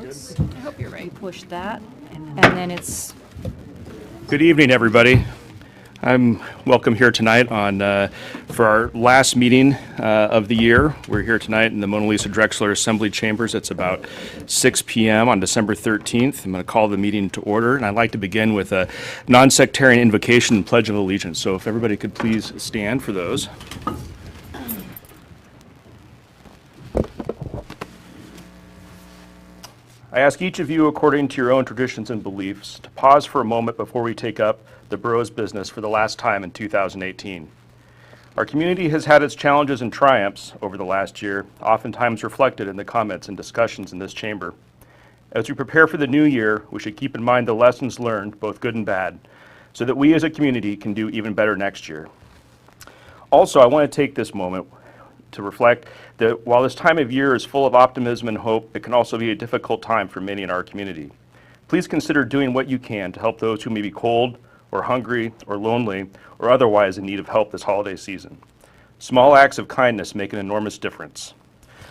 notes. I hope you're right. Push that, and then it's. Good evening, everybody. I'm welcome here tonight for our last meeting of the year. We're here tonight in the Mona Lisa Drexler Assembly Chambers. It's about 6 p.m. on December 13th. I'm going to call the meeting to order, and I'd like to begin with a non-sectarian invocation and pledge of allegiance. So if everybody could please stand for those. I ask each of you, according to your own traditions and beliefs, to pause for a moment before we take up the borough's business for the last time in 2018. Our community has had its challenges and triumphs over the last year, oftentimes reflected in the comments and discussions in this chamber. As we prepare for the new year, we should keep in mind the lessons learned, both good and bad, so that we as a community can do even better next year. Also, I want to take this moment to reflect that while this time of year is full of optimism and hope, it can also be a difficult time for many in our community. Please consider doing what you can to help those who may be cold or hungry or lonely or otherwise in need of help this holiday season. Small acts of kindness make an enormous difference.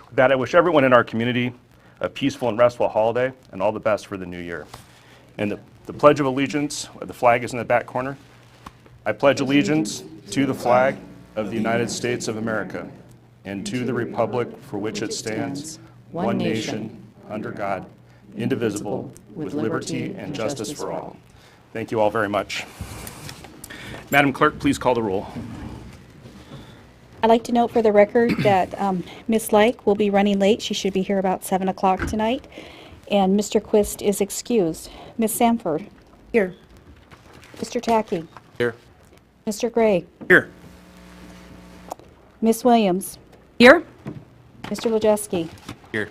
With that, I wish everyone in our community a peaceful and restful holiday and all the best for the new year. And the Pledge of Allegiance, the flag is in the back corner. I pledge allegiance to the flag of the United States of America and to the republic for which it stands, one nation, under God, indivisible, with liberty and justice for all. Thank you all very much. Madam Clerk, please call the roll. I'd like to note for the record that Ms. Like will be running late. She should be here about 7 o'clock tonight. And Mr. Quist is excused. Ms. Sanford? Here. Mr. Tackey? Here. Mr. Gray? Here. Ms. Williams? Here. Mr. Lejeski? Here.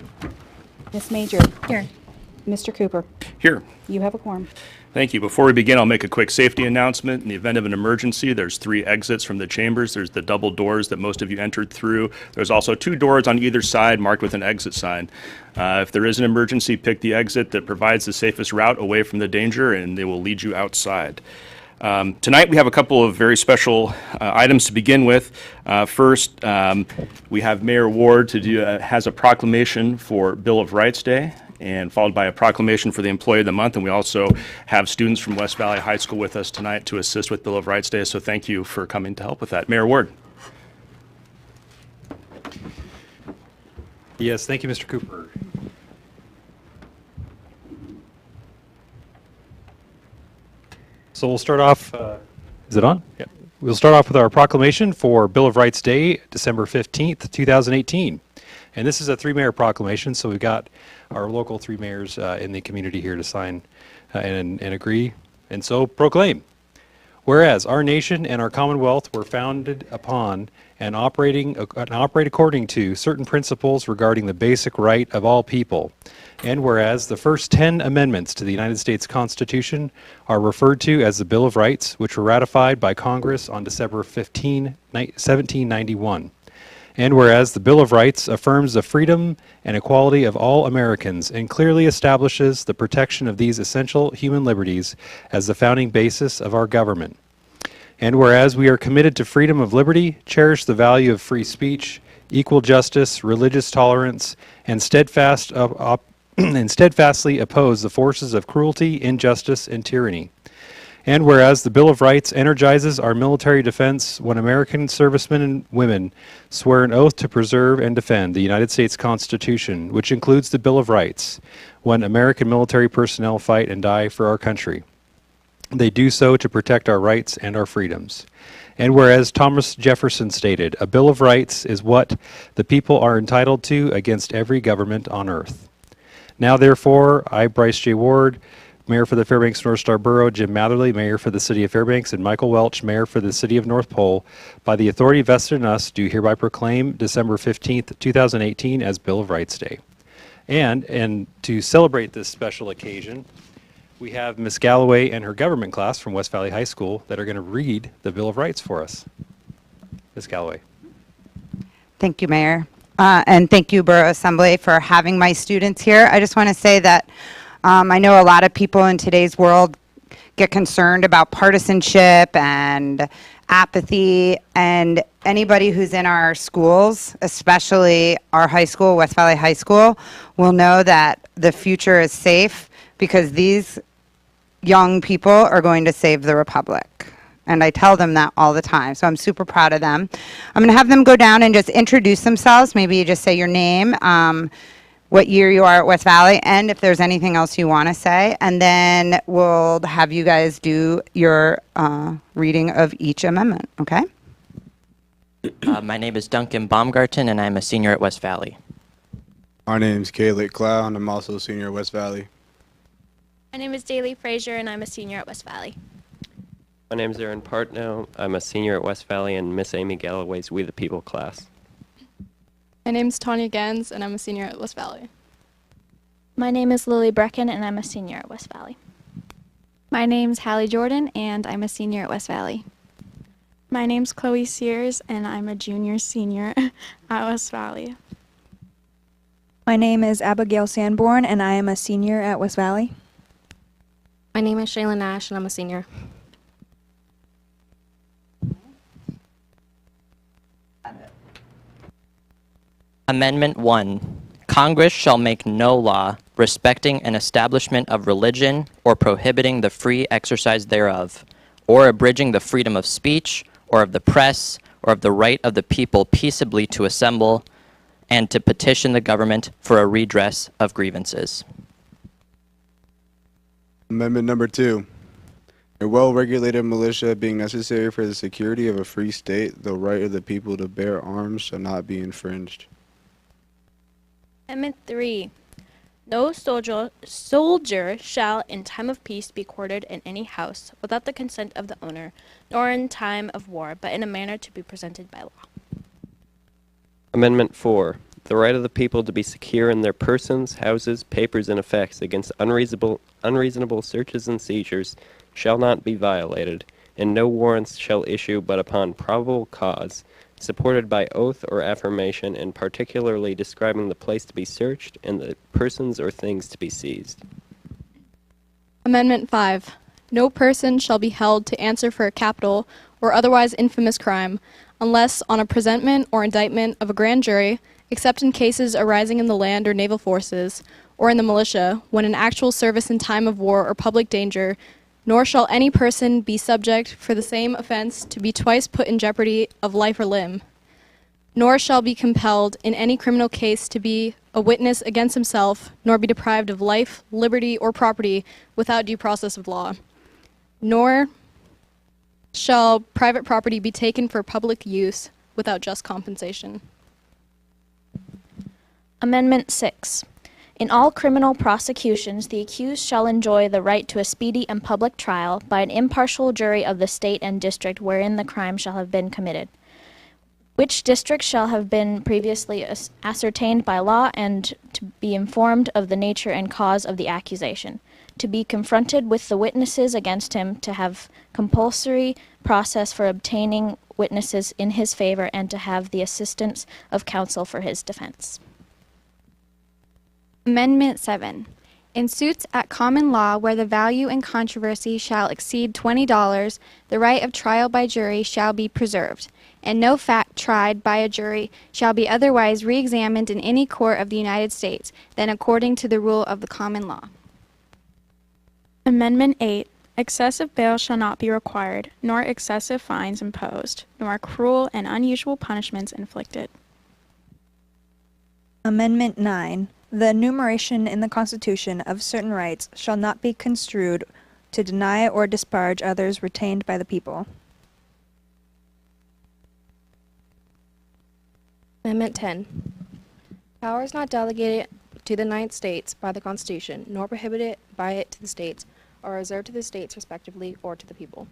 Ms. Major? Here. Mr. Cooper? Here. You have a quorum. Thank you. Before we begin, I'll make a quick safety announcement. In the event of an emergency, there's 3 exits from the chambers. There's the double doors that most of you entered through. There's also 2 doors on either side marked with an exit sign. If there is an emergency, pick the exit that provides the safest route away from the danger, and they will lead you outside. Tonight we have a couple of very special items to begin with. First, we have Mayor Ward has a proclamation for Bill of Rights Day, and followed by a proclamation for the Employee of the Month. And we also have students from West Valley High School with us tonight to assist with Bill of Rights Day. So thank you for coming to help with that. Mayor Ward. Yes, thank you, Mr. Cooper. So we'll start off, is it on? Yeah. We'll start off with our proclamation for Bill of Rights Day, December 15th, 2018. And this is a 3-mayor proclamation, so we've got our local 3 mayors in the community here to sign and agree. And so proclaim. Whereas our nation and our Commonwealth were founded upon and operate according to certain principles regarding the basic right of all people. And whereas the first 10 amendments to the United States Constitution are referred to as the Bill of Rights, which were ratified by Congress on December 15, 1791. And whereas the Bill of Rights affirms the freedom and equality of all Americans and clearly establishes the protection of these essential human liberties as the founding basis of our government. And whereas we are committed to freedom of liberty, cherish the value of free speech, equal justice, religious tolerance, and steadfastly oppose the forces of cruelty, injustice, and tyranny. And whereas the Bill of Rights energizes our military defense when American servicemen and women swear an oath to preserve and defend the United States Constitution, which includes the Bill of Rights, when American military personnel fight and die for our country. They do so to protect our rights and our freedoms. And whereas Thomas Jefferson stated, a Bill of Rights is what the people are entitled to against every government on earth. Now therefore, I, Bryce J. Ward, Mayor for the Fairbanks North Star Borough, Jim Matherly, Mayor for the City of Fairbanks, and Michael Welch, Mayor for the City of North Pole, by the authority vested in us, do hereby proclaim December 15th, 2018 as Bill of Rights Day. And to celebrate this special occasion, we have Ms. Galloway and her government class from West Valley High School that are going to read the Bill of Rights for us. Ms. Galloway. Thank you, Mayor. And thank you, Borough Assembly, for having my students here. I just want to say that I know a lot of people in today's world get concerned about partisanship and apathy, and anybody who's in our schools, especially our high school, West Valley High School, will know that the future is safe because these young people are going to save the Republic. And I tell them that all the time, so I'm super proud of them. I'm going to have them go down and just introduce themselves. Maybe you just say your name, what year you are at West Valley, and if there's anything else you want to say. And then we'll have you guys do your reading of each amendment, okay? My name is Duncan Baumgarten, and I'm a senior at West Valley. My name's Caleb Clow, and I'm also a senior at West Valley. My name is Daly Frazier, and I'm a senior at West Valley. My name is Aaron Partnow. I'm a senior at West Valley in Miss Amy Galloway's We the People class. My name's Tanya Gens, and I'm a senior at West Valley. My name is Lily Brecken, and I'm a senior at West Valley. My name's Hallie Jordan, and I'm a senior at West Valley. My name's Chloe Sears, and I'm a junior senior at West Valley. My name is Abigail Sanborn, and I am a senior at West Valley. My name is Shaylin Nash, and I'm a senior. Amendment 1. Congress shall make no law respecting an establishment of religion or prohibiting the free exercise thereof, or abridging the freedom of speech, or of the press, or of the right of the people peaceably to assemble and to petition the government for a redress of grievances. Amendment number 2. A well-regulated militia being necessary for the security of a free state, the right of the people to bear arms shall not be infringed. Amendment 3. No soldier shall in time of peace be quartered in any house without the consent of the owner, nor in time of war, but in a manner to be presented by law. Amendment 4. The right of the people to be secure in their persons, houses, papers, and effects against unreasonable searches and seizures shall not be violated, and no warrants shall issue but upon probable cause, supported by oath or affirmation, and particularly describing the place to be searched and the persons or things to be seized. Amendment 5. No person shall be held to answer for a capital or otherwise infamous crime unless on a presentment or indictment of a grand jury, except in cases arising in the land or naval forces or in the militia when in actual service in time of war or public danger, nor shall any person be subject for the same offense to be twice put in jeopardy of life or limb, nor shall be compelled in any criminal case to be a witness against himself, nor be deprived of life, liberty, or property without due process of law, nor shall private property be taken for public use without just compensation. Amendment 6. In all criminal prosecutions, the accused shall enjoy the right to a speedy and public trial by an impartial jury of the state and district wherein the crime shall have been committed, which district shall have been previously ascertained by law, and to be informed of the nature and cause of the accusation, to be confronted with the witnesses against him, to have compulsory process for obtaining witnesses in his favor, and to have the assistance of counsel for his defense. Amendment 7. In suits at common law where the value in controversy shall exceed $20, the right of trial by jury shall be preserved, and no fact tried by a jury shall be otherwise re-examined in any court of the United States than according to the rule of the common law. Amendment 8. Excessive bail shall not be required, nor excessive fines imposed, nor cruel and unusual punishments inflicted. Amendment 9. The enumeration in the Constitution of certain rights shall not be construed to deny or disparage others retained by the people. Amendment 10. Powers not delegated to the United States by the Constitution, nor prohibited by it to the states, are reserved to the states respectively or to the people.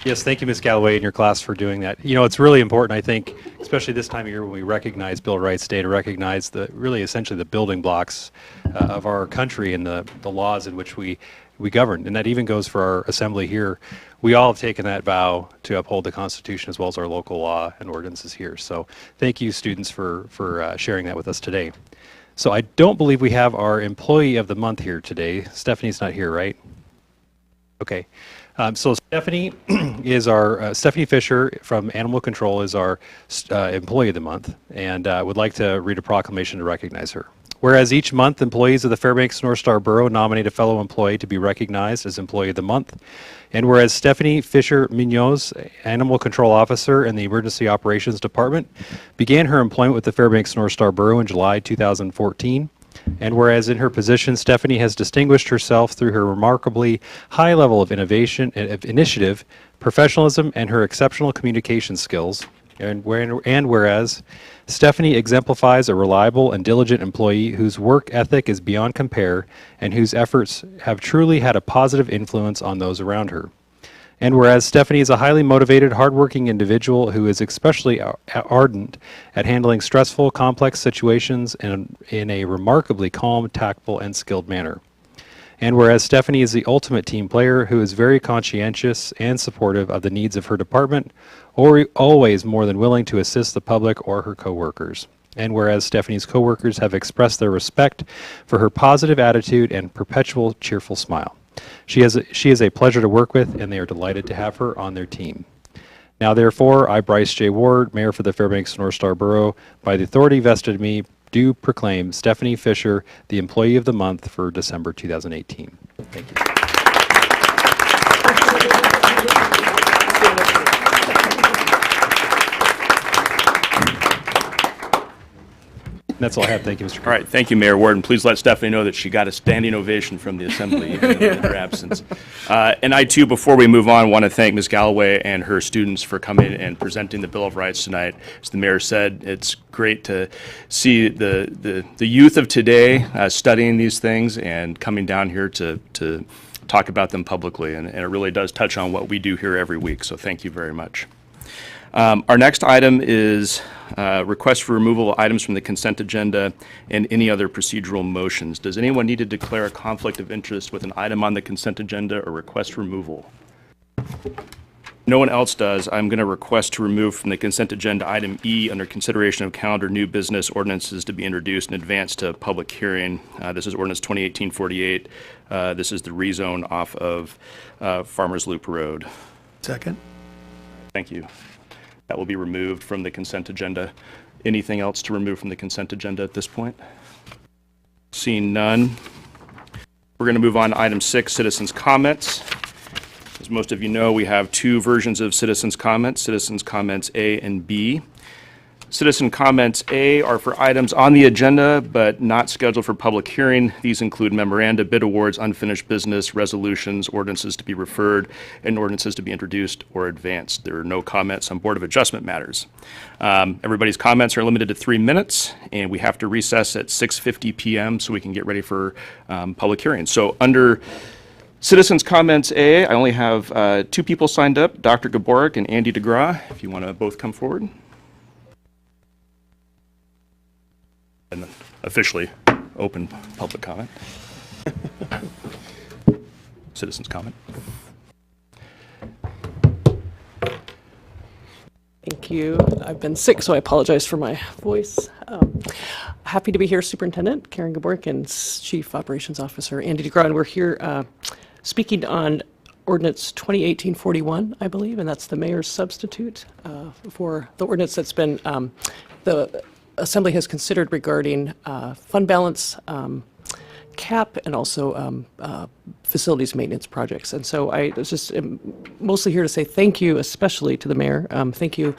Yes, thank you, Ms. Galloway, and your class for doing that. You know, it's really important, I think, especially this time of year when we recognize Bill of Rights Day, to recognize really essentially the building blocks of our country and the laws in which we govern. And that even goes for our assembly here. We all have taken that vow to uphold the Constitution as well as our local law and ordinances here. So thank you, students, for sharing that with us today. So I don't believe we have our Employee of the Month here today. Stephanie's not here, right? Okay. So Stephanie is our, Stephanie Fisher from Animal Control is our Employee of the Month, and would like to read a proclamation to recognize her. Whereas each month, employees of the Fairbanks North Star Borough nominate a fellow employee to be recognized as Employee of the Month. And whereas Stephanie Fisher Munoz, Animal Control Officer in the Emergency Operations Department, began her employment with the Fairbanks North Star Borough in July 2014. And whereas in her position, Stephanie has distinguished herself through her remarkably high level of initiative, professionalism, and her exceptional communication skills. And whereas Stephanie exemplifies a reliable and diligent employee whose work ethic is beyond compare and whose efforts have truly had a positive influence on those around her. And whereas Stephanie is a highly motivated, hardworking individual who is especially ardent at handling stressful, complex situations in a remarkably calm, tactful, and skilled manner. And whereas Stephanie is the ultimate team player who is very conscientious and supportive of the needs of her department, or always more than willing to assist the public or her coworkers. And whereas Stephanie's coworkers have expressed their respect for her positive attitude and perpetual cheerful smile. She is a pleasure to work with, and they are delighted to have her on their team. Now therefore, I, Bryce J. Ward, Mayor for the Fairbanks North Star Borough, by the authority vested in me, do proclaim Stephanie Fisher the Employee of the Month for December 2018. Thank you. That's all I have. Thank you, Mr. Cooper. All right, thank you, Mayor Ward, and please let Stephanie know that she got a standing ovation from the Assembly in her absence. And I, too, before we move on, want to thank Ms. Galloway and her students for coming and presenting the Bill of Rights tonight. As the Mayor said, it's great to see the youth of today studying these things and coming down here to talk about them publicly, and it really does touch on what we do here every week, so thank you very much. Our next item is request for removal of items from the consent agenda and any other procedural motions. Does anyone need to declare a conflict of interest with an item on the consent agenda or request removal? No one else does. I'm going to request to remove from the consent agenda item E under consideration of calendar new business ordinances to be introduced in advance to public hearing. This is ordinance 2018-48. This is the rezone off of Farmers Loop Road. Second. Thank you. That will be removed from the consent agenda. Anything else to remove from the consent agenda at this point? Seeing none, we're going to move on to item 6, citizens' comments. As most of you know, we have two versions of citizens' comments A and B. Citizen comments A are for items on the agenda but not scheduled for public hearing. These include memoranda, bid awards, unfinished business, resolutions, ordinances to be referred, and ordinances to be introduced or advanced. There are no comments on Board of Adjustment matters. Everybody's comments are limited to 3 minutes, and we have to recess at 6:50 p.m. so we can get ready for public hearing. So under Citizens' Comments A, I only have 2 people signed up, Dr. Gaborik and Andy DeGraw, if you want to both come forward. And officially open public comment. Citizens' comment. Thank you. I've been sick, so I apologize for my voice. Happy to be here, Superintendent Karen Gaborik and Chief Operations Officer Andy DeGraw. And we're here speaking on Ordinance 2018-41, I believe, and that's the mayor's substitute for the ordinance that's been the Assembly has considered regarding fund balance cap and also facilities maintenance projects. And so I was just mostly here to say thank you, especially to the mayor. Thank you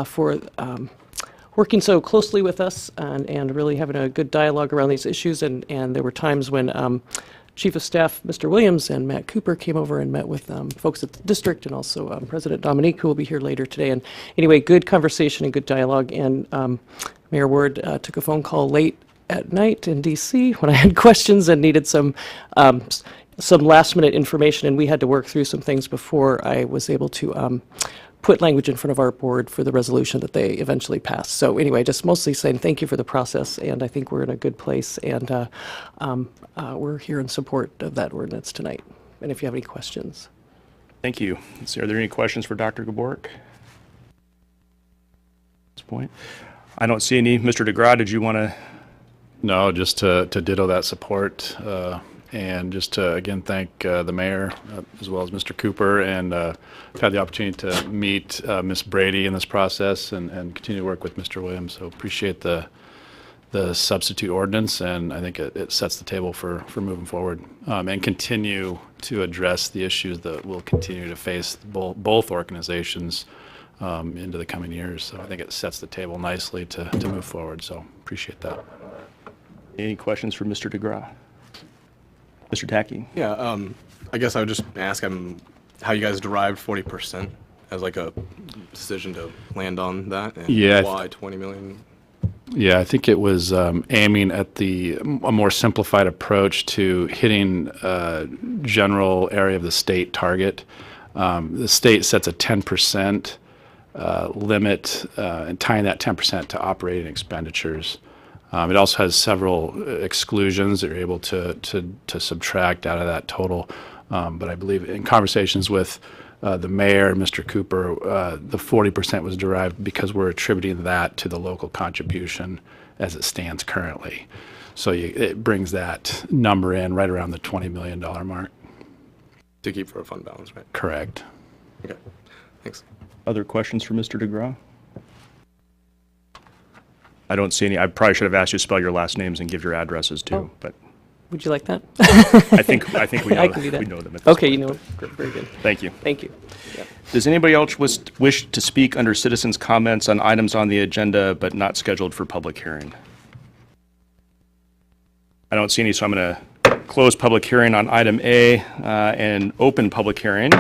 for working so closely with us and really having a good dialogue around these issues. And there were times when Chief of Staff Mr. Williams and Matt Cooper came over and met with folks at the district and also President Dominique, who will be here later today. And anyway, good conversation and good dialogue. And Mayor Ward took a phone call late at night in D.C. when I had questions and needed some last-minute information, and we had to work through some things before I was able to put language in front of our board for the resolution that they eventually pass. So anyway, just mostly saying thank you for the process, and I think we're in a good place, and we're here in support of that ordinance tonight. And if you have any questions. Thank you. Are there any questions for Dr. Gaborik? At this point, I don't see any. Mr. DeGraw, did you want to? No, just to ditto that support, and just to again thank the mayor as well as Mr. Cooper, and I've had the opportunity to meet Ms. Brady in this process and continue to work with Mr. Williams. So appreciate the substitute ordinance, and I think it sets the table for moving forward and continue to address the issues that will continue to face both organizations into the coming years. So I think it sets the table nicely to move forward. So appreciate that. Any questions for Mr. DeGraw? Mr. Tacky? Yeah, I guess I would just ask how you guys derived 40% as like a decision to land on that, and Yeah, why 20 million? Yeah, I think it was aiming at a more simplified approach to hitting general area of the state target. The state sets a 10% limit and tying that 10% to operating expenditures. It also has several exclusions that you're able to subtract out of that total. But I believe in conversations with the mayor and Mr. Cooper, the 40% was derived because we're attributing that to the local contribution as it stands currently. So it brings that number in right around the $20 million mark. To keep for a fund balance, right? Correct. Okay, thanks. Other questions for Mr. DeGraw? I don't see any. I probably should have asked you to spell your last names and give your addresses too, but. Would you like that? I think we know, I can do that. We know them at this Okay, point, you know, but- very good. Thank you. Thank you. Yeah. Does anybody else wish to speak under citizens' comments on items on the agenda but not scheduled for public hearing? I don't see any, so I'm going to close public hearing on item A and open public hearing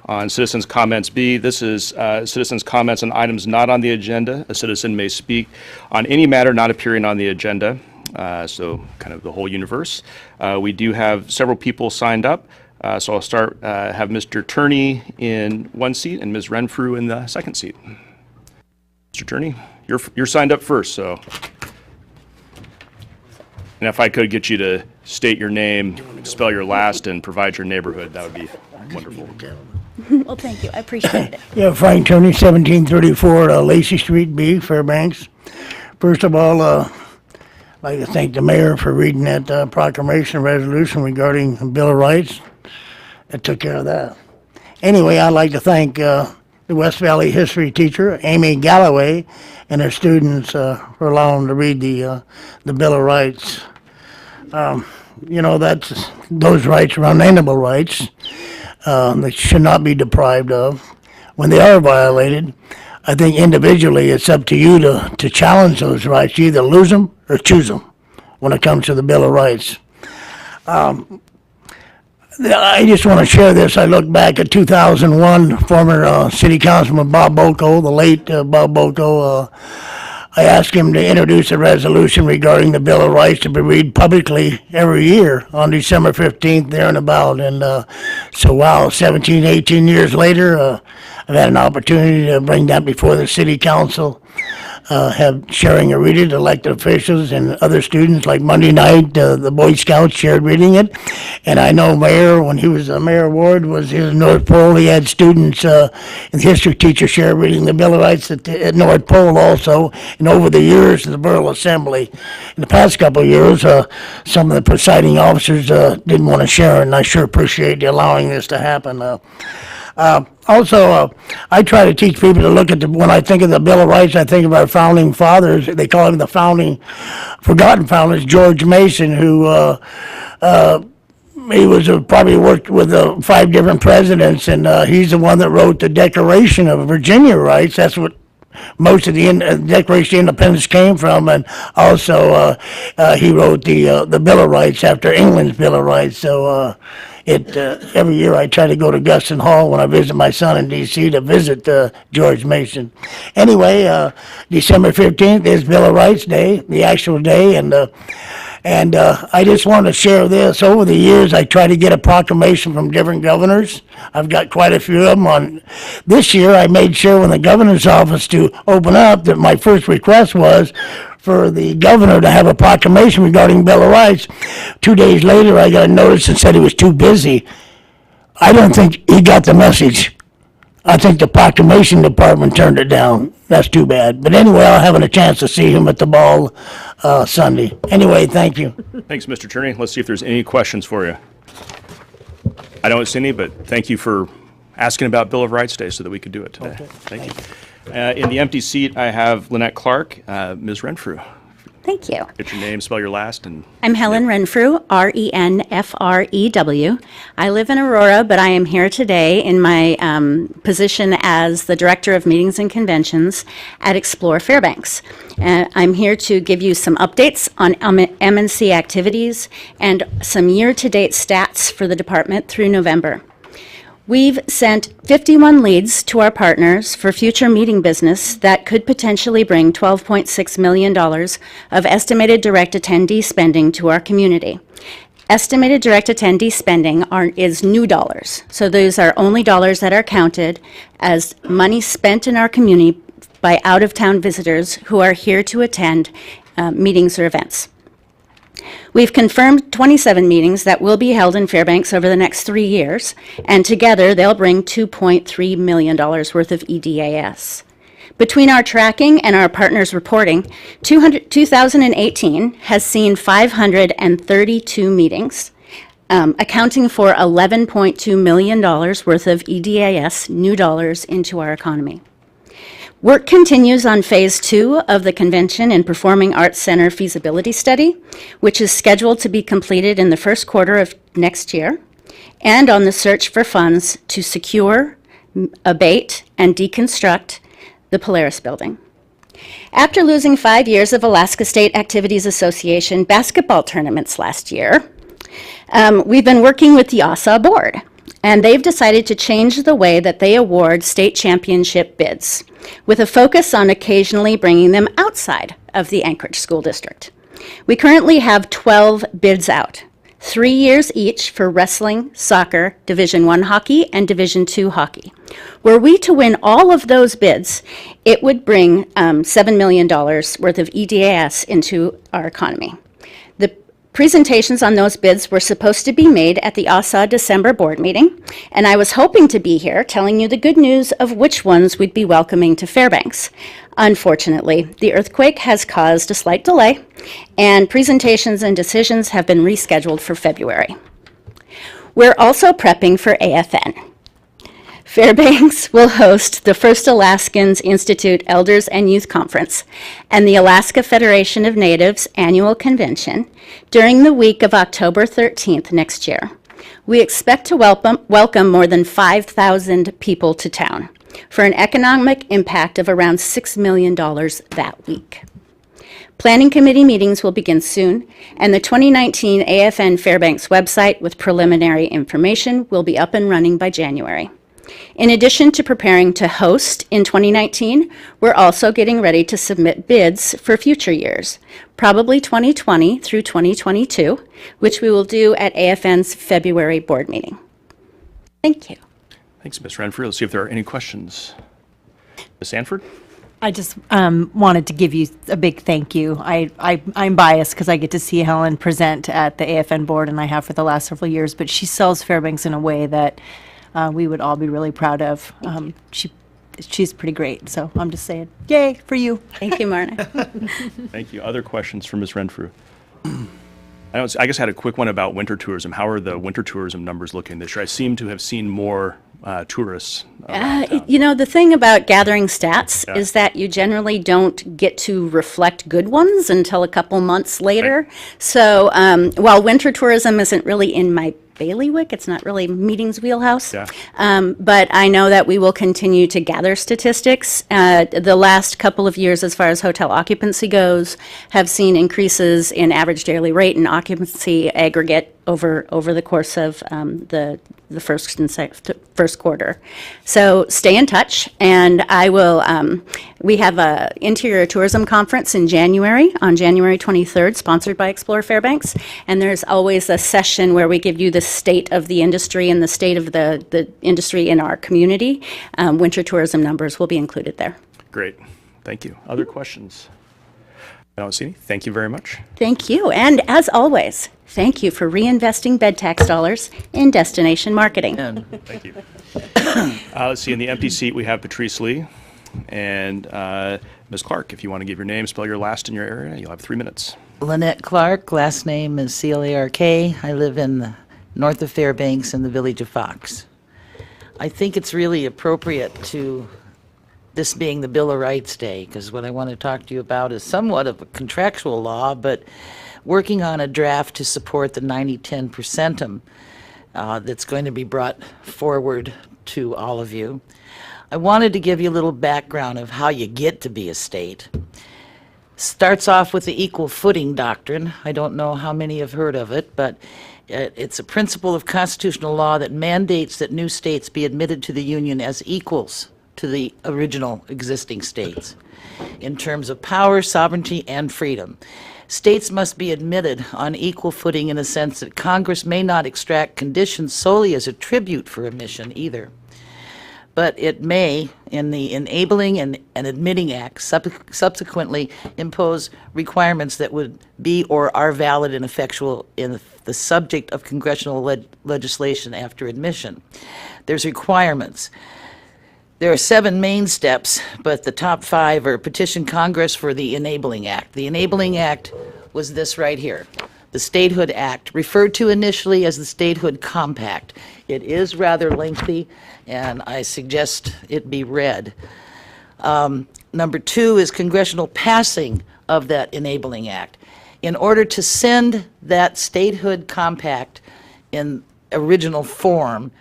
on citizens' comments B. This is citizens' comments on items not on the agenda. A citizen may speak on any matter not appearing on the agenda. So kind of the whole universe. We do have several people signed up. So I'll start, have Mr. Turney in one seat and Ms. Renfrew in the second seat. Mr. Turney, you're signed up first, so. And if I could get you to state your name, spell your last, and provide your neighborhood, that would be wonderful. Well, thank you. I appreciate it. Yeah, Frank Turney, 1734 Lacey Street B, Fairbanks. First of all, I'd like to thank the mayor for reading that proclamation resolution regarding the Bill of Rights. That took care of that. Anyway, I'd like to thank the West Valley history teacher, Amy Galloway, and her students for allowing them to read the Bill of Rights. You know, those rights are unalienable rights that should not be deprived of. When they are violated, I think individually it's up to you to challenge those rights. You either lose them or choose them when it comes to the Bill of Rights. I just want to share this. I look back at 2001, former city councilman Bob Boko, the late Bob Boko. I asked him to introduce a resolution regarding the Bill of Rights to be read publicly every year on December 15th, there and about. And so, wow, 17, 18 years later, I've had an opportunity to bring that before the city council, have sharing it, read it, elected officials and other students. Like Monday night, the Boy Scouts shared reading it. And I know Mayor, when he was Mayor Ward, was his North Pole. He had students, and the history teacher shared reading the Bill of Rights at North Pole also. And over the years, the Borough Assembly. In the past couple of years, some of the presiding officers didn't want to share it, and I sure appreciate you allowing this to happen. Also, I try to teach people to look at when I think of the Bill of Rights, I think of our founding fathers. They call him the forgotten founders, George Mason, who he was probably worked with 5 different presidents, and he's the one that wrote the Declaration of Virginia Rights. That's what most of the Declaration of Independence came from, and also he wrote the Bill of Rights after England's Bill of Rights. So every year I try to go to Guston Hall when I visit my son in D.C. to visit George Mason. Anyway, December 15th is Bill of Rights Day, the actual day, and And I just want to share this. Over the years, I try to get a proclamation from different governors. I've got quite a few of them on. This year, I made sure when the governor's office to open up that my first request was for the governor to have a proclamation regarding Bill of Rights. 2 days later, I got a notice and said he was too busy. I don't think he got the message. I think the proclamation department turned it down. That's too bad. But anyway, I'll have a chance to see him at the ball Sunday. Anyway, thank you. Thanks, Mr. Tierney. Let's see if there's any questions for you. I don't see any, but thank you for asking about Bill of Rights Day so that we could do it today. Okay. Thank you. In the empty seat, I have Lynette Clark. Ms. Renfrew. Thank you. Get your name, spell your last, and... I'm Helen Renfrew, Renfrew. I live in Aurora, but I am here today in my position as the Director of Meetings and Conventions at Explore Fairbanks. I'm here to give you some updates on MNC activities and some year-to-date stats for the department through November. We've sent 51 leads to our partners for future meeting business that could potentially bring $12.6 million of estimated direct attendee spending to our community. Estimated direct attendee spending is new dollars. So those are only dollars that are counted as money spent in our community by out-of-town visitors who are here to attend meetings or events. We've confirmed 27 meetings that will be held in Fairbanks over the next 3 years, and together they'll bring $2.3 million worth of EDAS. Between our tracking and our partners' reporting, 2018 has seen 532 meetings, accounting for $11.2 million worth of EDAS, new dollars, into our economy. Work continues on Phase 2 of the Convention and Performing Arts Center feasibility study, which is scheduled to be completed in the first quarter of next year, and on the search for funds to secure, abate, and deconstruct the Polaris building. After losing 5 years of Alaska State Activities Association basketball tournaments last year, we've been working with the ASA board, and they've decided to change the way that they award state championship bids, with a focus on occasionally bringing them outside of the Anchorage School District. We currently have 12 bids out, 3 years each for wrestling, soccer, Division I hockey, and Division II hockey. Were we to win all of those bids, it would bring $7 million worth of EDAS into our economy. The presentations on those bids were supposed to be made at the ASA December board meeting, and I was hoping to be here telling you the good news of which ones we'd be welcoming to Fairbanks. Unfortunately, the earthquake has caused a slight delay, and presentations and decisions have been rescheduled for February. We're also prepping for AFN. Fairbanks will host the First Alaskans Institute Elders and Youth Conference and the Alaska Federation of Natives Annual Convention during the week of October 13th next year. We expect to welcome more than 5,000 people to town for an economic impact of around $6 million that week. Planning committee meetings will begin soon, and the 2019 AFN Fairbanks website with preliminary information will be up and running by January. In addition to preparing to host in 2019, we're also getting ready to submit bids for future years, probably 2020 through 2022, which we will do at AFN's February board meeting. Thank you. Thanks, Ms. Renfrew. Let's see if there are any questions. Ms. Sanford? I just wanted to give you a big thank you. I'm biased because I get to see Helen present at the AFN board, and I have for the last several years, but she sells Fairbanks in a way that we would all be really proud of. She's pretty great, so I'm just saying, yay for you. Thank you, Marna. Thank you. Other questions for Ms. Renfrew? I guess I had a quick one about winter tourism. How are the winter tourism numbers looking this year? I seem to have seen more tourists. You know, the thing about gathering stats is that you generally don't get to reflect good ones until a couple months later. Right. So while winter tourism isn't really in my bailiwick. It's not really meetings wheelhouse. Yeah. But I know that we will continue to gather statistics. The last couple of years, as far as hotel occupancy goes, have seen increases in average daily rate and occupancy aggregate over the course of the first quarter. So stay in touch, and I will. We have a interior tourism conference in January, on January 23rd, sponsored by Explore Fairbanks, and there's always a session where we give you the state of the industry and the state of the industry in our community. Winter tourism numbers will be included there. Great. Thank you. Other questions? I don't see any. Thank you very much. Thank you, and as always, thank you for reinvesting bed tax dollars in destination marketing. Thank you. Let's see, in the empty seat, we have Patrice Lee. And Ms. Clark, if you want to give your name, spell your last in your area, you'll have 3 minutes. Lynette Clark, last name is C-L-A-R-K. I live in the north of Fairbanks in the village of Fox. I think it's really appropriate to this being the Bill of Rights Day, because what I want to talk to you about is somewhat of a contractual law, but working on a draft to support the 90-10 percentum that's going to be brought forward to all of you. I wanted to give you a little background of how you get to be a state. Starts off with the equal footing doctrine. I don't know how many have heard of it, but it's a principle of constitutional law that mandates that new states be admitted to the Union as equals to the original existing states in terms of power, sovereignty, and freedom. States must be admitted on equal footing in the sense that Congress may not extract conditions solely as a tribute for admission either, but it may, in the Enabling and Admitting Act, subsequently impose requirements that would be or are valid and effectual in the subject of congressional legislation after admission. There's requirements. There are 7 main steps, but the top 5 are petition Congress for the Enabling Act. The Enabling Act was this right here, the Statehood Act, referred to initially as the Statehood Compact. It is rather lengthy, and I suggest it be read. Number 2 is congressional passing of that Enabling Act. In order to send that Statehood Compact in original form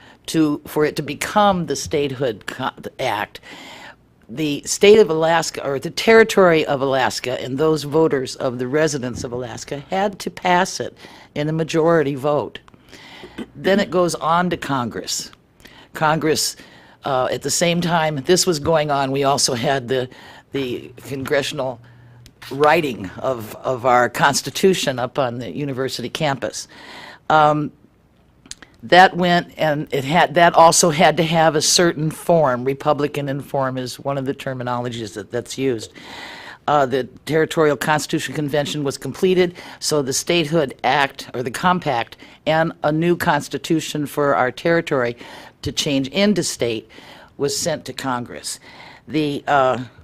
for it to become the Statehood Act, the state of Alaska, or the territory of Alaska, and those voters of the residents of Alaska had to pass it in a majority vote. Then it goes on to Congress. Congress, at the same time this was going on, we also had the congressional writing of our Constitution up on the university campus. That went, and that also had to have a certain form. Republican in form is one of the terminologies that's used. The Territorial Constitutional Convention was completed, so the Statehood Act, or the Compact, and a new constitution for our territory to change into state was sent to Congress. The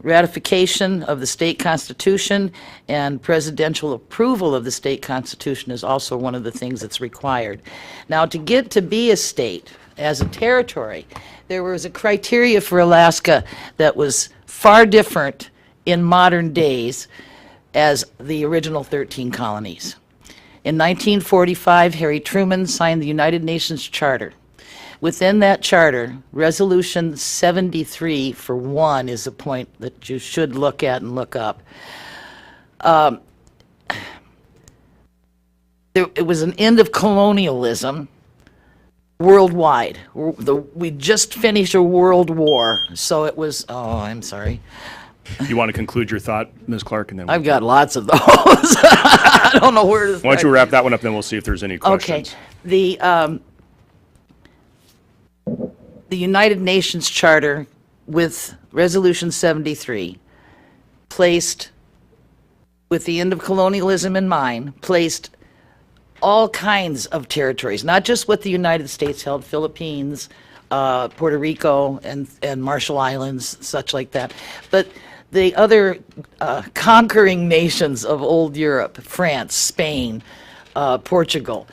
ratification of the state constitution and presidential approval of the state constitution is also one of the things that's required. Now, to get to be a state as a territory, there was a criteria for Alaska that was far different in modern days as the original 13 colonies. In 1945, Harry Truman signed the United Nations Charter. Within that charter, Resolution 73 for one is a point that you should look at and look up. It was an end of colonialism worldwide. We just finished a world war, so it was, oh, I'm sorry. You want to conclude your thought, Ms. Clark? And then I've got lots of those. I don't know where to start. Why don't you wrap that one up, then we'll see if there's any questions. Okay. The United Nations Charter, with Resolution 73, placed, with the end of colonialism in mind, placed all kinds of territories, not just what the United States held, Philippines, Puerto Rico, and Marshall Islands, such like that, but the other conquering nations of old Europe, France, Spain, Portugal.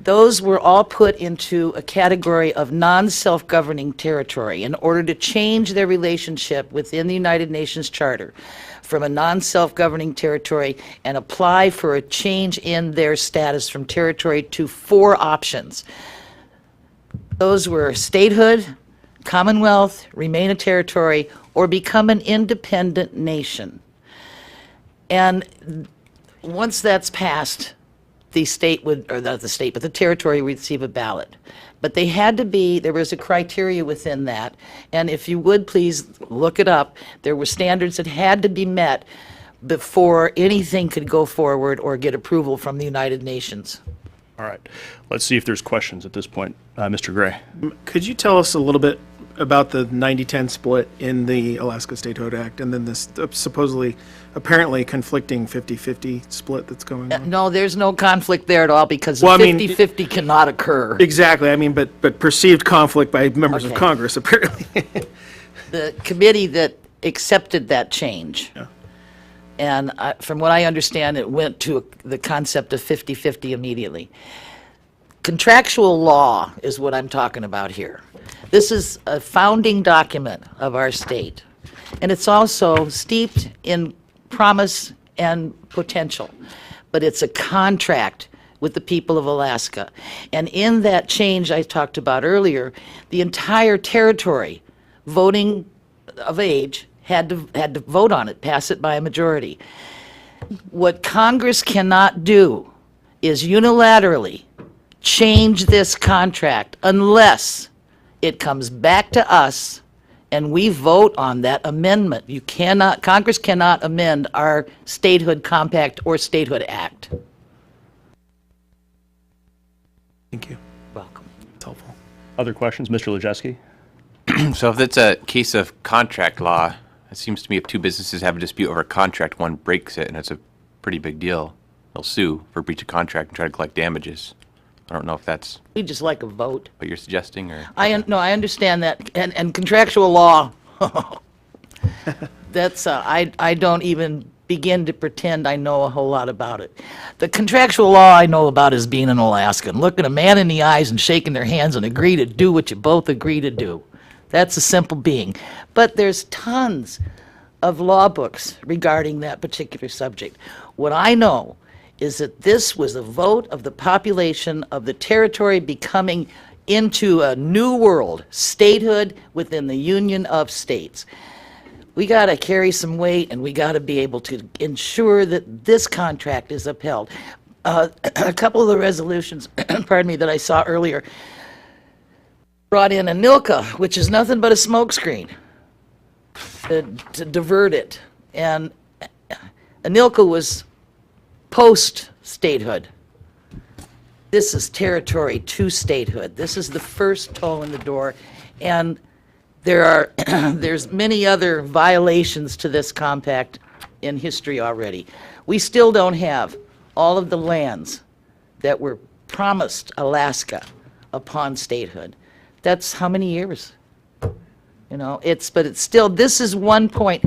Those were all put into a category of non-self-governing territory in order to change their relationship within the United Nations Charter from a non-self-governing territory and apply for a change in their status from territory to 4 options. Those were statehood, Commonwealth, remain a territory, or become an independent nation. And once that's passed, the state would, or not the state, but the territory would receive a ballot. But they had to be, there was a criteria within that. And if you would please look it up, there were standards that had to be met before anything could go forward or get approval from the United Nations. All right. Let's see if there's questions at this point. Mr. Gray. Could you tell us a little bit about the 90-10 split in the Alaska Statehood Act and then this apparently conflicting 50-50 split that's going on? No, there's no conflict there at all because Well, I 50-50 cannot occur. Exactly. I mean, but perceived conflict by members of Okay. Congress, apparently. The committee that accepted that change. And from what I understand, it went to the concept of 50-50 immediately. Contractual law is what I'm talking about here. This is a founding document of our state. And it's also steeped in promise and potential. But it's a contract with the people of Alaska. And in that change I talked about earlier, the entire territory, voting of age, had to vote on it, pass it by a majority. What Congress cannot do is unilaterally change this contract unless it comes back to us and we vote on that amendment. You cannot, Congress cannot amend our statehood compact or statehood act. Thank you. Welcome. It's helpful. Other questions? Mr. Lejeski? So if it's a case of contract law, it seems to me if two businesses have a dispute over a contract, one breaks it, and it's a pretty big deal. They'll sue for breach of contract and try to collect damages. I don't know if that's We just like a vote. what you're suggesting, or No, I understand that, and contractual law, that's, I don't even begin to pretend I know a whole lot about it. The contractual law I know about is being an Alaskan, looking a man in the eyes and shaking their hands and agree to do what you both agree to do. That's a simple being. But there's tons of law books regarding that particular subject. What I know is that this was a vote of the population of the territory becoming into a new world, statehood within the Union of States. We got to carry some weight, and we got to be able to ensure that this contract is upheld. A couple of the resolutions, pardon me, that I saw earlier brought in ANILCA, which is nothing but a smokescreen to divert it. And ANILCA was post-statehood. This is territory to statehood. This is the first toe in the door, and there's many other violations to this compact in history already. We still don't have all of the lands that were promised Alaska upon statehood. That's how many years? You know, but it's still, this is one point.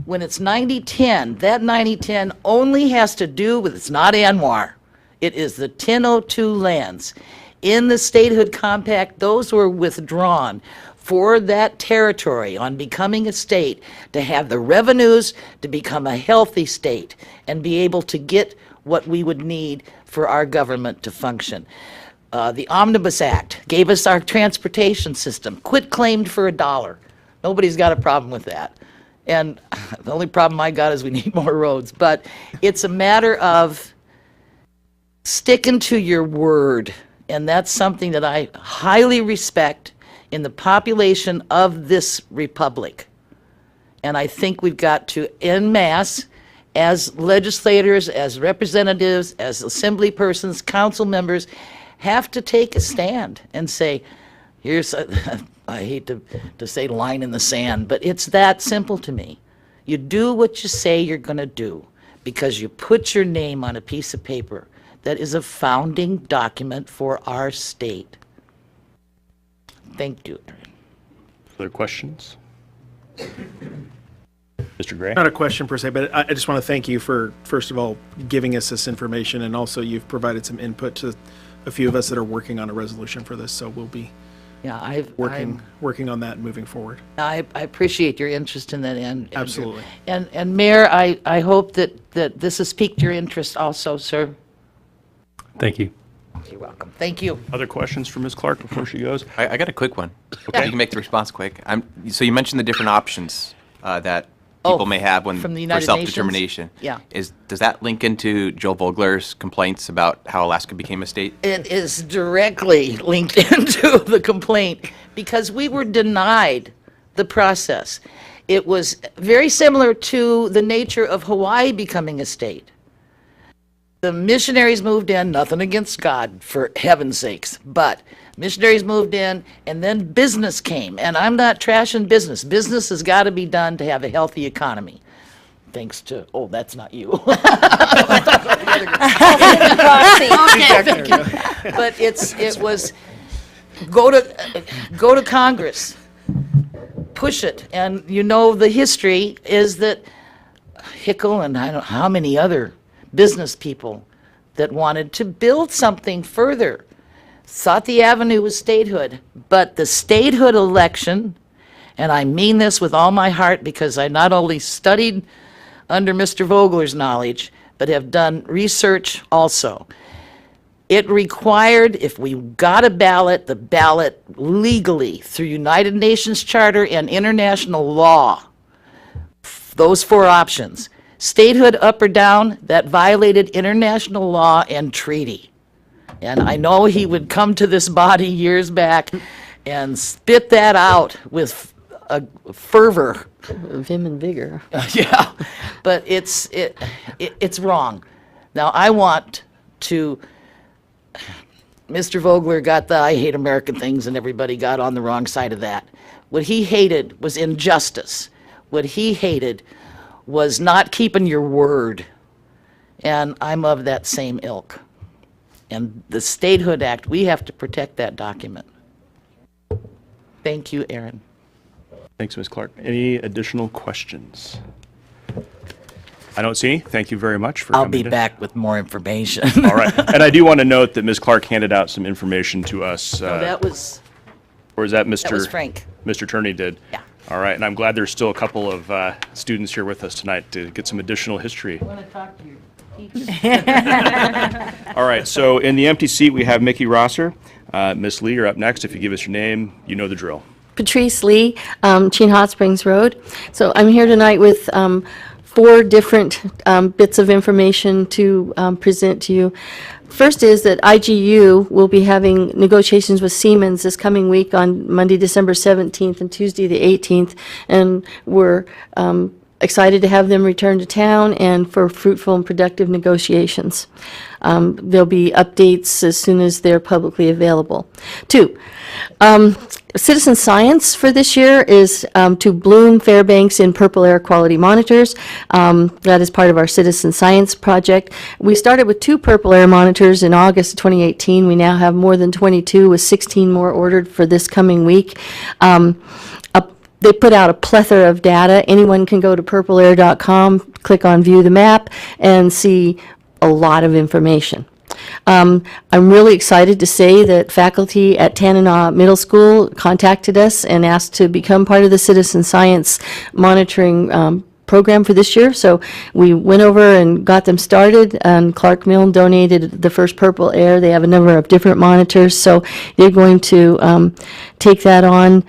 When it's 90-10, that 90-10 only has to do with, it's not ANWR. It is the 1002 lands. In the statehood compact, those were withdrawn for that territory on becoming a state to have the revenues to become a healthy state and be able to get what we would need for our government to function. The Omnibus Act gave us our transportation system, quit claimed for $1. Nobody's got a problem with that. And the only problem I got is we need more roads. But it's a matter of sticking to your word. And that's something that I highly respect in the population of this republic. And I think we've got to, en masse, as legislators, as representatives, as assembly persons, council members, have to take a stand and say, here's, I hate to say line in the sand, but it's that simple to me. You do what you say you're going to do because you put your name on a piece of paper that is a founding document for our state. Thank you. Other questions? Mr. Gray? Not a question per se, but I just want to thank you for, first of all, giving us this information, and also you've provided some input to a few of us that are working on a resolution for this, so we'll be working on that and moving forward. I appreciate your interest in that end. Absolutely. And Mayor, I hope that this has piqued your interest also, sir. Thank you. You're welcome. Thank you. Other questions for Ms. Clark before she goes? I got a quick one. Okay. You can make the response quick. So you mentioned the different options that people may have when from the for United self-determination. Nations? Yeah. Does that link into Joe Vogler's complaints about how Alaska became a state? It is directly linked into the complaint because we were denied the process. It was very similar to the nature of Hawaii becoming a state. The missionaries moved in, nothing against God, for heaven's sakes, but missionaries moved in, and then business came. And I'm not trashing business. Business has got to be done to have a healthy economy. Thanks to, oh, that's not you. Okay, thank you. But it was, go to Congress, push it. And you know the history is that Hickel and I don't know how many other business people that wanted to build something further thought the avenue was statehood, but the statehood election, and I mean this with all my heart because I not only studied under Mr. Vogler's knowledge, but have done research also. It required, if we got a ballot, the ballot legally through United Nations Charter and international law, those 4 options. Statehood up or down, that violated international law and treaty. And I know he would come to this body years back and spit that out with a fervor. Vim and vigor. Yeah, but it's wrong. Now, I want to, Mr. Vogler got the I hate American things and everybody got on the wrong side of that. What he hated was injustice. What he hated was not keeping your word. And I'm of that same ilk. And the Statehood Act, we have to protect that document. Thank you, Aaron. Thanks, Ms. Clark. Any additional questions? I don't see any. Thank you very much for I'll coming be in. back with more information. All right. And I do want to note that Ms. Clark handed out some information to us. No, that was Or is that Mr. That was Frank. Mr. Turney did? Yeah. All right. And I'm glad there's still a couple of students here with us tonight to get some additional history. I want to talk to you. All right. So in the empty seat, we have Mickey Rosser. Ms. Lee, you're up next. If you give us your name, you know the drill. Patrice Lee, Chin Hot Springs Road. So I'm here tonight with 4 different bits of information to present to you. First is that IGU will be having negotiations with Siemens this coming week on Monday, December 17th and Tuesday, the 18th, and we're excited to have them return to town and for fruitful and productive negotiations. There'll be updates as soon as they're publicly available. 2, citizen science for this year is to bloom Fairbanks in purple air quality monitors. That is part of our citizen science project. We started with 2 purple air monitors in August of 2018. We now have more than 22 with 16 more ordered for this coming week. They put out a plethora of data. Anyone can go to purpleair.com, click on view the map, and see a lot of information. I'm really excited to say that faculty at Tanana Middle School contacted us and asked to become part of the citizen science monitoring program for this year. So we went over and got them started, and Clark Milne donated the first purple air. They have a number of different monitors, so they're going to take that on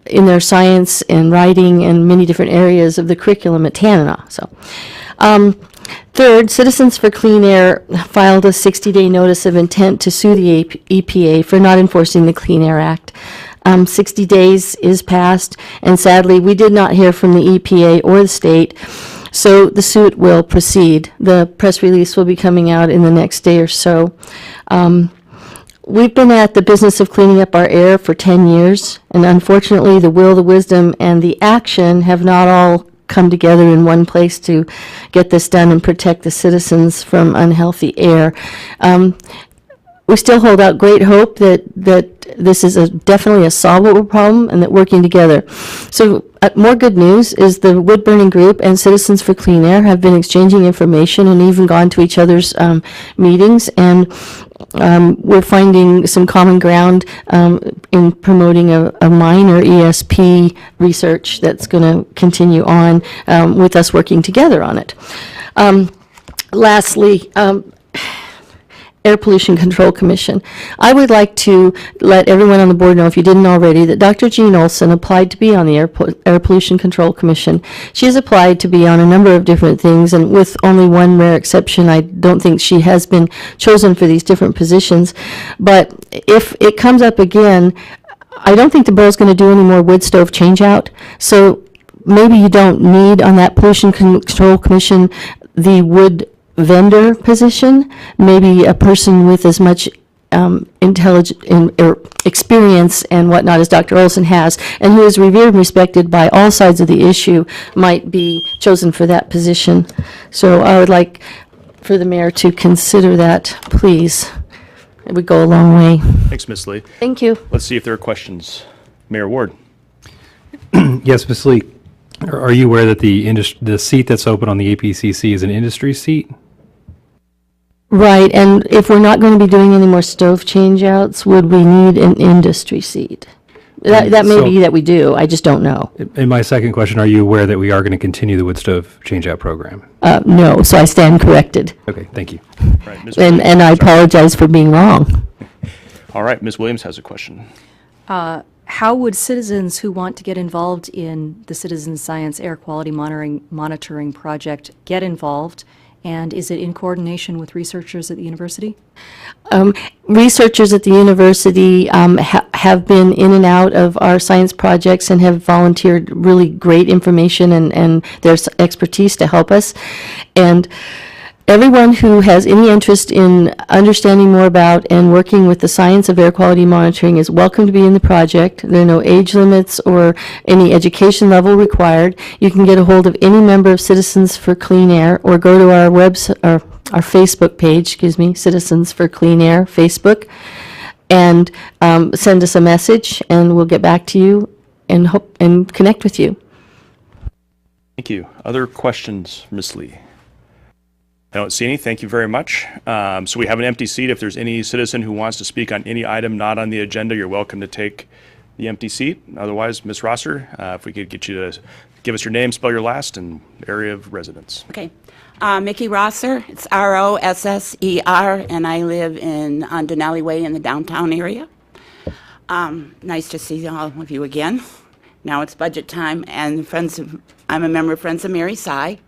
in their science and writing and many different areas of the curriculum at Tanana. So. Third, Citizens for Clean Air filed a 60-day notice of intent to sue the EPA for not enforcing the Clean Air Act. 60 days is passed, and sadly, we did not hear from the EPA or the state, so the suit will proceed. The press release will be coming out in the next day or so. We've been at the business of cleaning up our air for 10 years, and unfortunately, the will, the wisdom, and the action have not all come together in one place to get this done and protect the citizens from unhealthy air. We still hold out great hope that this is definitely a solvable problem and that working together. So more good news is the wood burning group and Citizens for Clean Air have been exchanging information and even gone to each other's meetings, and we're finding some common ground in promoting a minor ESP research that's going to continue on with us working together on it. Lastly, Air Pollution Control Commission. I would like to let everyone on the board know, if you didn't already, that Dr. Jean Olson applied to be on the Air Pollution Control Commission. She has applied to be on a number of different things, and with only one rare exception, I don't think she has been chosen for these different positions. But if it comes up again, I don't think the borough's going to do any more wood stove change-out. So maybe you don't need on that Pollution Control Commission the wood vendor position, maybe a person with as much experience and whatnot as Dr. Olson has, and who is revered and respected by all sides of the issue, might be chosen for that position. So I would like for the mayor to consider that, please. It would go a long way. Thanks, Ms. Lee. Thank you. Let's see if there are questions. Mayor Ward. Yes, Ms. Lee, are you aware that the seat that's open on the APCC is an industry seat? Right, and if we're not going to be doing any more stove changeouts, would we need an industry seat? That may be that we do, I just don't know. And my second question, are you aware that we are going to continue the wood stove changeout program? No, so I stand corrected. Okay, thank you. Right, Ms. And I apologize for being wrong. All right, Ms. Williams has a question. How would citizens who want to get involved in the Citizen Science Air Quality Monitoring Project get involved? And is it in coordination with researchers at the university? Researchers at the university have been in and out of our science projects and have volunteered really great information and their expertise to help us. And everyone who has any interest in understanding more about and working with the science of air quality monitoring is welcome to be in the project. There are no age limits or any education level required. You can get a hold of any member of Citizens for Clean Air or go to our our Facebook page, Citizens for Clean Air, Facebook, and send us a message, and we'll get back to you and connect with you. Thank you. Other questions, Ms. Lee? I don't see any. Thank you very much. So we have an empty seat. If there's any citizen who wants to speak on any item not on the agenda, you're welcome to take the empty seat. Otherwise, Ms. Rosser, if we could get you to give us your name, spell your last, and area of residence. Okay. Mickey Rosser. It's R-O-S-S-E-R, and I live on Denali Way in the downtown area. Nice to see all of you again. Now it's budget time, and I'm a member of Friends of Mary Sy.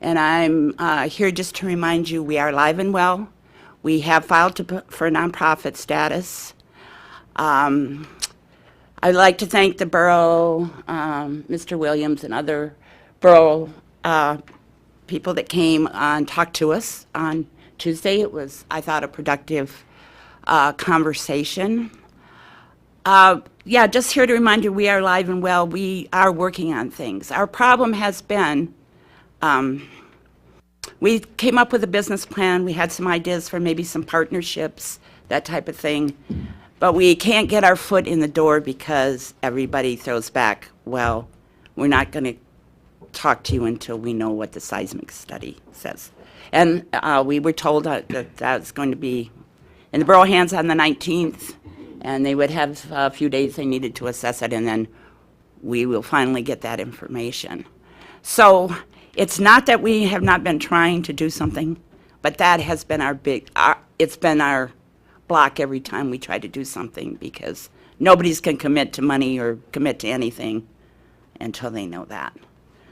And I'm here just to remind you we are alive and well. We have filed for nonprofit status. I'd like to thank the borough, Mr. Williams, and other borough people that came and talked to us on Tuesday. It was, I thought, a productive conversation. Yeah, just here to remind you we are alive and well. We are working on things. Our problem has been we came up with a business plan. We had some ideas for maybe some partnerships, that type of thing. But we can't get our foot in the door because everybody throws back, well, we're not going to talk to you until we know what the seismic study says. And we were told that was going to be in the borough hands on the 19th, and they would have a few days they needed to assess it, and then we will finally get that information. So it's not that we have not been trying to do something, but that has been it's been our block every time we try to do something, because nobody's can commit to money or commit to anything until they know that.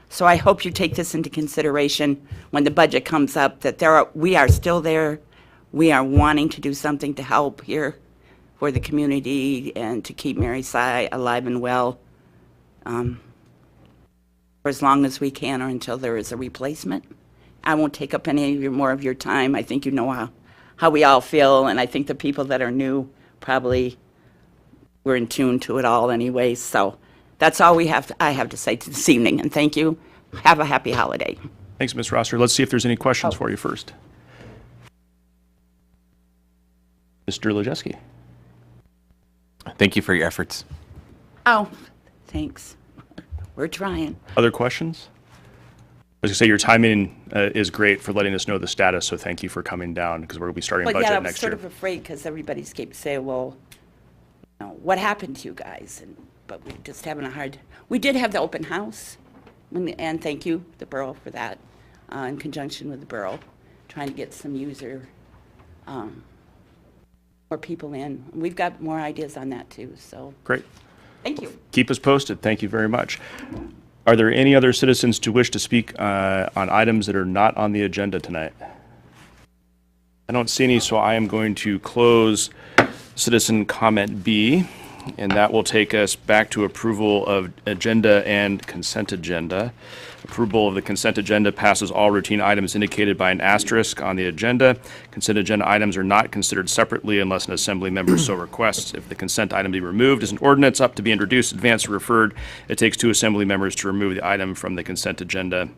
So I hope you take this into consideration when the budget comes up, that we are still there. We are wanting to do something to help here for the community and to keep Mary Sy alive and well. For as long as we can or until there is a replacement. I won't take up any more of your time. I think you know how we all feel, and I think the people that are new probably were in tune to it all anyway. So that's all I have to say this evening, and thank you. Have a happy holiday. Thanks, Ms. Rosser. Let's see if there's any questions for you first. Mr. Lejeski. Thank you for your efforts. Oh, thanks. We're trying. Other questions? I was going to say your timing is great for letting us know the status, so thank you for coming down, because we're going to be starting budget next year. I was sort of afraid because everybody keeps saying, well, you know, what happened to you guys? But we're just having a hard... We did have the open house, and thank you, the borough, for that, in conjunction with the borough, trying to get some user more people in. We've got more ideas on that too, so. Great. Thank you. Keep us posted. Thank you very much. Are there any other citizens to wish to speak on items that are not on the agenda tonight? I don't see any, so I am going to close citizen comment B, and that will take us back to approval of agenda and consent agenda. Approval of the consent agenda passes all routine items indicated by an asterisk on the agenda. Consent agenda items are not considered separately unless an assembly member so requests. If the consent item be removed as an ordinance up to be introduced, advanced, or referred, it takes 2 assembly members to remove the item from the consent agenda.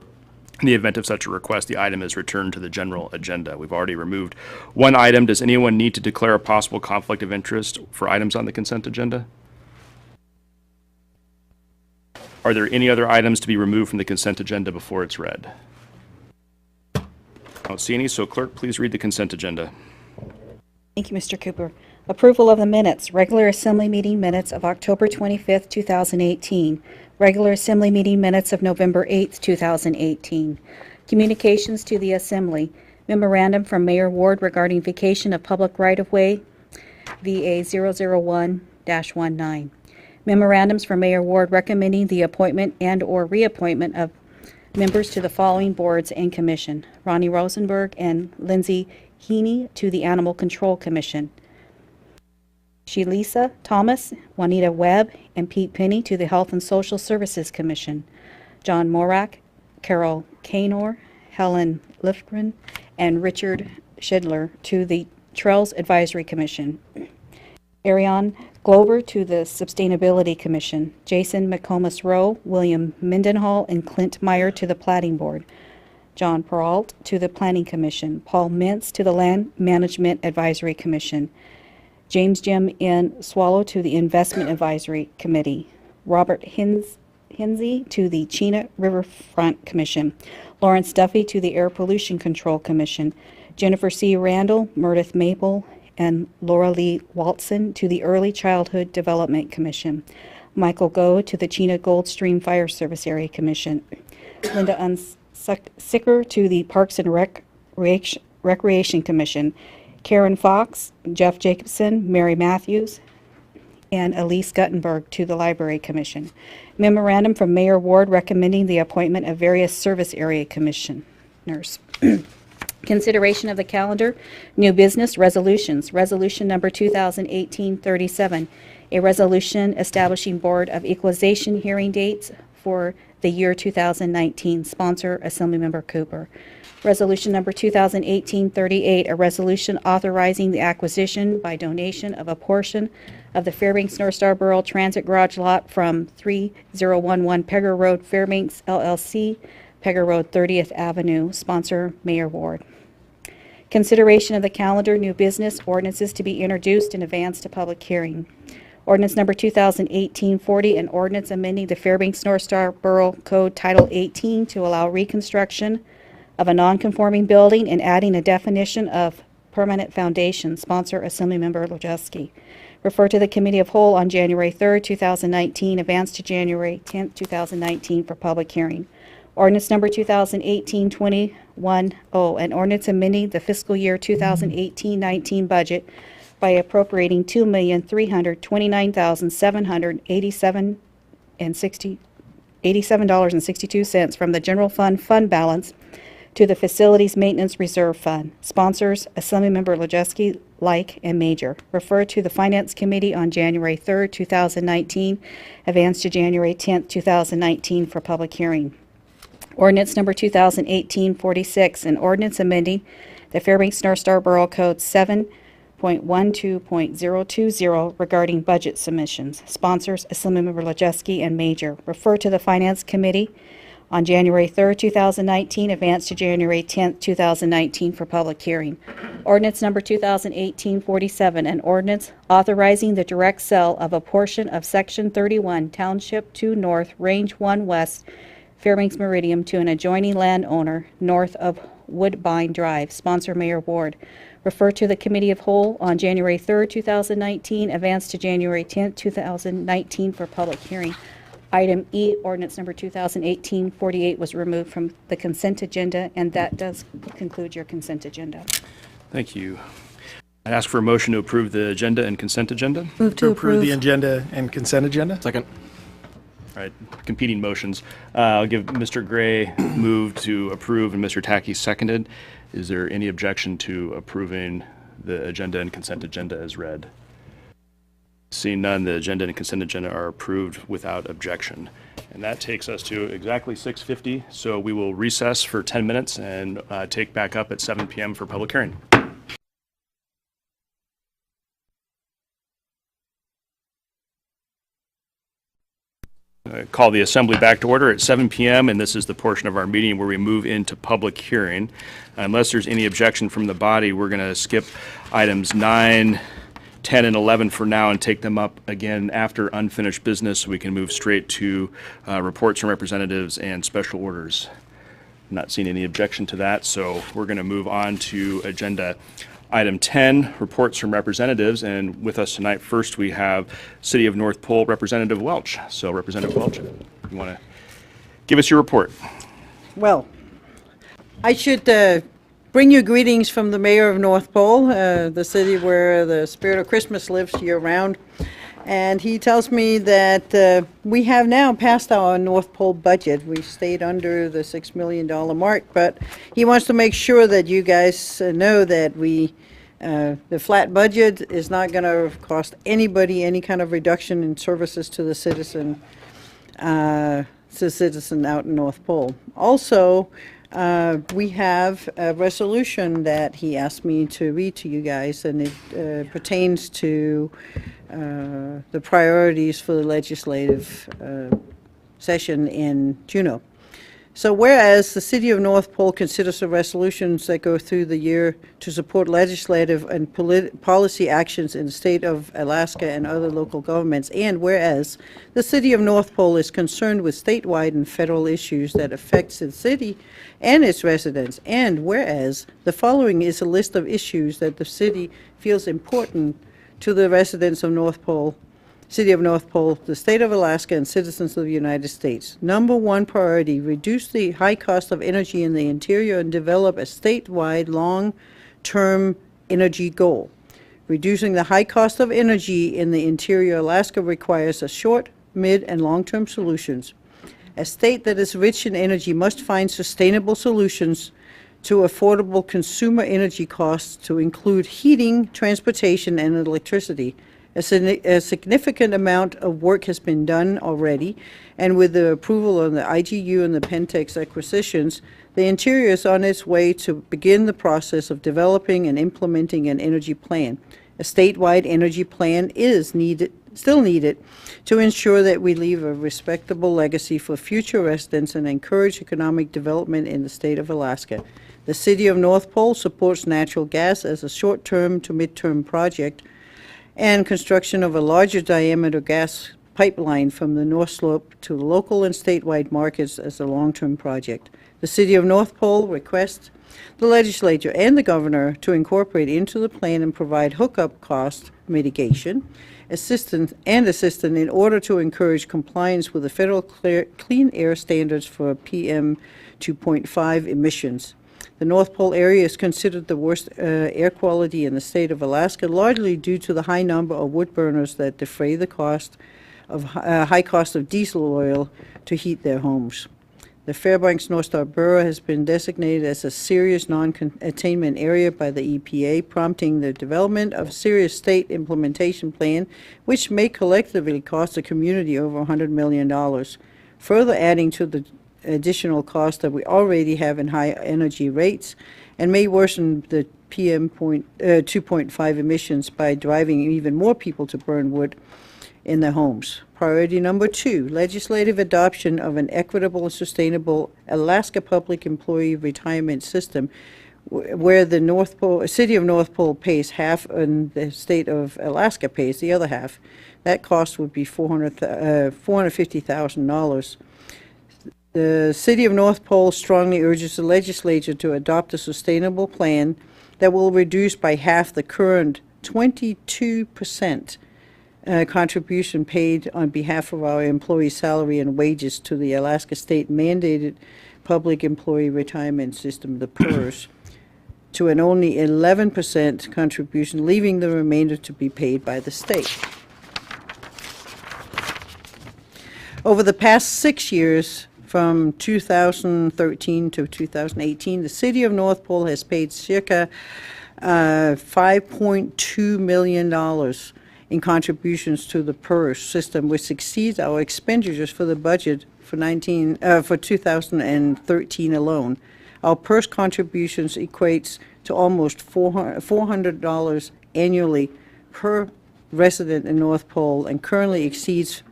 In the event of such a request, the item is returned to the general agenda. We've already removed 1 item. Does anyone need to declare a possible conflict of interest for items on the consent agenda? Are there any other items to be removed from the consent agenda before it's read? I don't see any, so clerk, please read the consent agenda. Thank you, Mr. Cooper. Approval of the minutes, regular assembly meeting minutes of October 25th, 2018. Regular assembly meeting minutes of November 8th, 2018. Communications to the assembly. Memorandum from Mayor Ward regarding vacation of public right-of-way, VA 001-19. Memorandums from Mayor Ward recommending the appointment and/or reappointment of members to the following boards and commission: Ronnie Rosenberg and Lindsay Heaney to the Animal Control Commission, Shelisa Thomas, Juanita Webb, and Pete Penny to the Health and Social Services Commission, John Morak, Carol Kanor, Helen Lifgren, and Richard Schindler to the Trails Advisory Commission, Ariane Glover to the Sustainability Commission, Jason McComas Rowe, William Mendenhall, and Clint Meyer to the Plating Board, John Peralt to the Planning Commission, Paul Mintz to the Land Management Advisory Commission, James Jim N. Swallow to the Investment Advisory Committee, Robert Hinsey to the Chena Riverfront Commission, Lawrence Duffy to the Air Pollution Control Commission, Jennifer C. Randall, Meredith Maple, and Laura Lee Waltson to the Early Childhood Development Commission, Michael Goh to the Chena Goldstream Fire Service Area Commission, Linda Unsicker to the Parks and Recreation Commission, Karen Fox, Jeff Jacobson, Mary Matthews, and Elise Guttenberg to the Library Commission. Memorandum from Mayor Ward recommending the appointment of various service area commissioners. Consideration of the calendar, new business resolutions. Resolution number 2018-37, a resolution establishing Board of Equalization hearing dates for the year 2019. Sponsor, Assemblymember Cooper. Resolution number 2018-38, a resolution authorizing the acquisition by donation of a portion of the Fairbanks North Star Borough Transit Garage lot from 3011 Pegger Road, Fairbanks, LLC, Pegger Road, 30th Avenue. Sponsor, Mayor Ward. Consideration of the calendar, new business, ordinances to be introduced and advanced to public hearing. Ordinance number 2018-40, an ordinance amending the Fairbanks North Star Borough Code Title 18 to allow reconstruction of a non-conforming building and adding a definition of permanent foundation. Sponsor, Assemblymember Lojewski. Refer to the Committee of Whole on January 3rd, 2019, advanced to January 10th, 2019 for public hearing. Ordinance number 2018-21, an ordinance amending the fiscal year 2018-19 budget by appropriating $2,329,787.62 from the general fund balance to the Facilities Maintenance Reserve Fund. Sponsors, Assemblymember Lojewski, Like, and Major. Refer to the Finance Committee on January 3rd, 2019, advanced to January 10th, 2019 for public hearing. Ordinance number 2018-46, an ordinance amending the Fairbanks North Star Borough Code 7.12.020 regarding budget submissions. Sponsors, Assemblymember Lojewski and Major. Refer to the Finance Committee on January 3rd, 2019, advanced to January 10th, 2019 for public hearing. Ordinance number 2018-47, an ordinance authorizing the direct sale of a portion of Section 31, Township 2 North, Range 1 West, Fairbanks Meridian to an adjoining landowner north of Woodbine Drive. Sponsor, Mayor Ward. Refer to the Committee of Whole on January 3rd, 2019, advanced to January 10th, 2019 for public hearing. Item E, ordinance number 2018-48 was removed from the consent agenda, and that does conclude your consent agenda. Thank you. I ask for a motion to approve the agenda and consent agenda. Move to approve the approve. agenda and consent agenda? Second. All right, competing motions. I'll give Mr. Gray moved to approve and Mr. Tacky seconded. Is there any objection to approving the agenda and consent agenda as read? Seeing none, the agenda and consent agenda are approved without objection. And that takes us to exactly 6:50, so we will recess for 10 minutes and take back up at 7 p.m. for public hearing. Call the assembly back to order at 7 p.m. and this is the portion of our meeting where we move into public hearing. Unless there's any objection from the body, we're going to skip items 9, 10, and 11 for now and take them up again after unfinished business so we can move straight to reports from representatives and special orders. I'm not seeing any objection to that, so we're going to move on to agenda item 10, reports from representatives, and with us tonight, first we have City of North Pole Representative Welch. So Representative Welch, if you want to give us your report. Well, I should bring you greetings from the mayor of North Pole, the city where the spirit of Christmas lives year-round. And he tells me that we have now passed our North Pole budget. We stayed under the $6 million mark, but he wants to make sure that you guys know that the flat budget is not going to cost anybody any kind of reduction in services to the citizen out in North Pole. Also, we have a resolution that he asked me to read to you guys, and it pertains to the priorities for the legislative session in Juneau. So whereas the City of North Pole considers the resolutions that go through the year to support legislative and policy actions in the state of Alaska and other local governments, and whereas the City of North Pole is concerned with statewide and federal issues that affects the city and its residents, and whereas the following is a list of issues that the city feels important to the residents of North Pole, City of North Pole, the state of Alaska, and citizens of the United States. Number one priority, reduce the high cost of energy in the interior and develop a statewide long-term energy goal. Reducing the high cost of energy in the interior Alaska requires a short, mid, and long-term solutions. A state that is rich in energy must find sustainable solutions to affordable consumer energy costs to include heating, transportation, and electricity. A significant amount of work has been done already, and with the approval of the IGU and the Pentex acquisitions, the Interior is on its way to begin the process of developing and implementing an energy plan. A statewide energy plan is still needed to ensure that we leave a respectable legacy for future residents and encourage economic development in the state of Alaska. The City of North Pole supports natural gas as a short-term to mid-term project and construction of a larger diameter gas pipeline from the North Slope to local and statewide markets as a long-term project. The City of North Pole requests the legislature and the governor to incorporate into the plan and provide hookup cost mitigation, assistance in order to encourage compliance with the federal clean air standards for PM 2.5 emissions. The North Pole area is considered the worst air quality in the state of Alaska, largely due to the high number of wood burners that defray the high cost of diesel oil to heat their homes. The Fairbanks North Star Borough has been designated as a serious non-attainment area by the EPA, prompting the development of a serious state implementation plan, which may collectively cost the community over $100 million, further adding to the additional cost that we already have in high energy rates, and may worsen the PM 2.5 emissions by driving even more people to burn wood in their homes. Priority number 2, legislative adoption of an equitable and sustainable Alaska public employee retirement system where the City of North Pole pays half and the state of Alaska pays the other half. That cost would be $450,000. The City of North Pole strongly urges the legislature to adopt a sustainable plan that will reduce by half the current 22% contribution paid on behalf of our employees' salary and wages to the Alaska State mandated public employee retirement system, the PERS. to an only 11% contribution, leaving the remainder to be paid by the state. Over the past 6 years, from 2013 to 2018, the City of North Pole has paid circa $5.2 million in contributions to the PERS system, which exceeds our expenditures for the budget for 2013 alone. Our PERS contributions equates to almost $400 annually per resident in North Pole and currently exceeds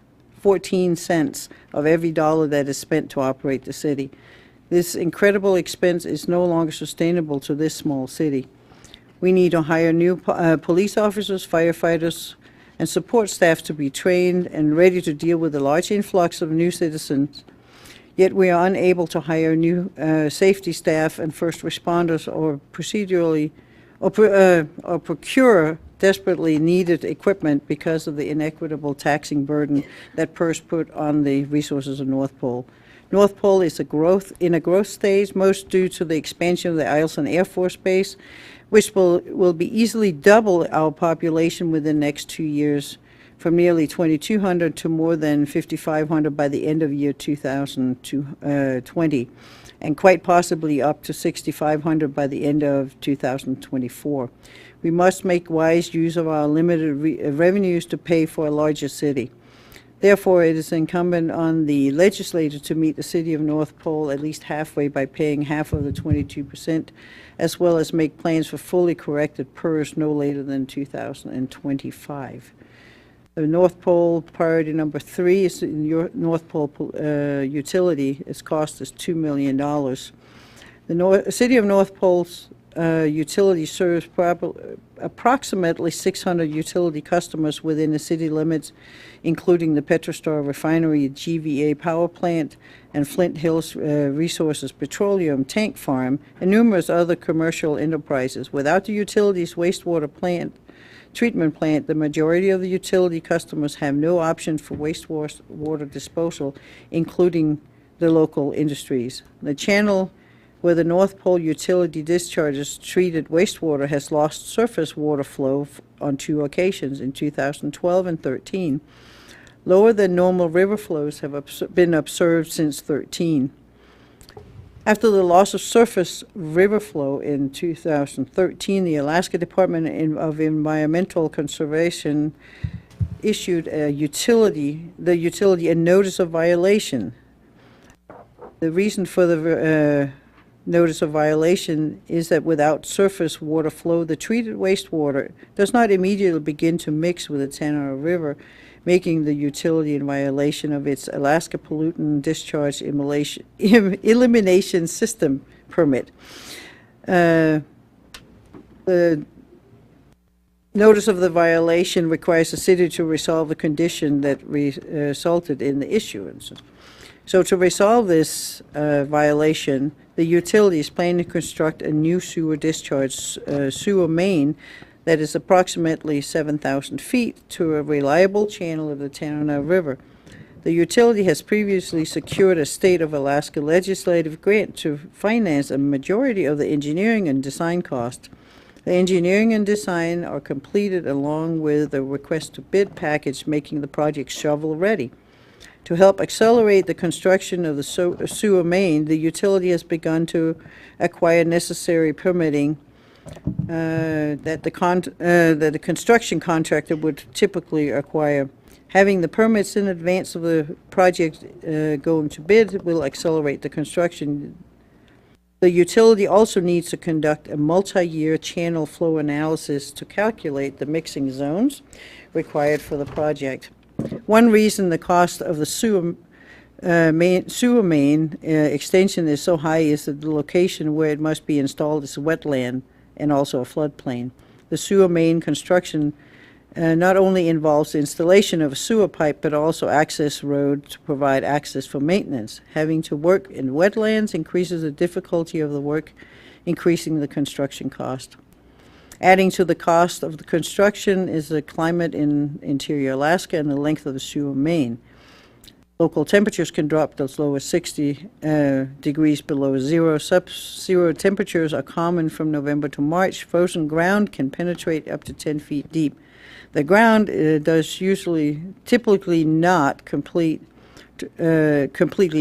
14 cents of every dollar that is spent to operate the city. This incredible expense is no longer sustainable to this small city. We need to hire new police officers, firefighters, and support staff to be trained and ready to deal with the large influx of new citizens. Yet we are unable to hire new safety staff and first responders or procure desperately needed equipment because of the inequitable taxing burden that PERS put on the resources of North Pole. North Pole is in a growth stage, most due to the expansion of the Eielson Air Force Base, which will be easily double our population within the next 2 years, from nearly 2,200 to more than 5,500 by the end of year 2020, and quite possibly up to 6,500 by the end of 2024. We must make wise use of our limited revenues to pay for a larger city. Therefore, it is incumbent on the legislature to meet the City of North Pole at least halfway by paying half of the 22%, as well as make plans for fully corrected PERS no later than 2025. The North Pole priority number 3 is your North Pole utility. Its cost is $2 million. The City of North Pole's utility serves approximately 600 utility customers within the city limits, including the Petrostar Refinery, GVA Power Plant, and Flint Hills Resources Petroleum Tank Farm, and numerous other commercial enterprises. Without the utilities wastewater treatment plant, the majority of the utility customers have no option for wastewater disposal, including the local industries. The channel where the North Pole utility discharges treated wastewater has lost surface water flow on 2 occasions, in 2012 and 13. Lower than normal river flows have been observed since 13. After the loss of surface river flow in 2013, the Alaska Department of Environmental Conservation issued the utility a notice of violation. The reason for the notice of violation is that without surface water flow, the treated wastewater does not immediately begin to mix with the Tanana River, making the utility in violation of its Alaska Pollutant Discharge Elimination System permit. The notice of the violation requires the city to resolve the condition that resulted in the issuance. So to resolve this violation, the utility is planning to construct a new sewer discharge sewer main that is approximately 7,000 feet to a reliable channel of the Tanana River. The utility has previously secured a state of Alaska legislative grant to finance a majority of the engineering and design cost. The engineering and design are completed along with the request to bid package, making the project shovel ready. To help accelerate the construction of the sewer main, the utility has begun to acquire necessary permitting that the construction contractor would typically acquire. Having the permits in advance of the project going to bid will accelerate the construction. The utility also needs to conduct a multi-year channel flow analysis to calculate the mixing zones required for the project. One reason the cost of the sewer main extension is so high is that the location where it must be installed is wetland and also a floodplain. The sewer main construction not only involves the installation of a sewer pipe, but also access road to provide access for maintenance. Having to work in wetlands increases the difficulty of the work, increasing the construction cost. Adding to the cost of the construction is the climate in interior Alaska and the length of the sewer main. Local temperatures can drop to as low as 60 degrees below zero. Sub-zero temperatures are common from November to March. Frozen ground can penetrate up to 10 feet deep. The ground typically not completely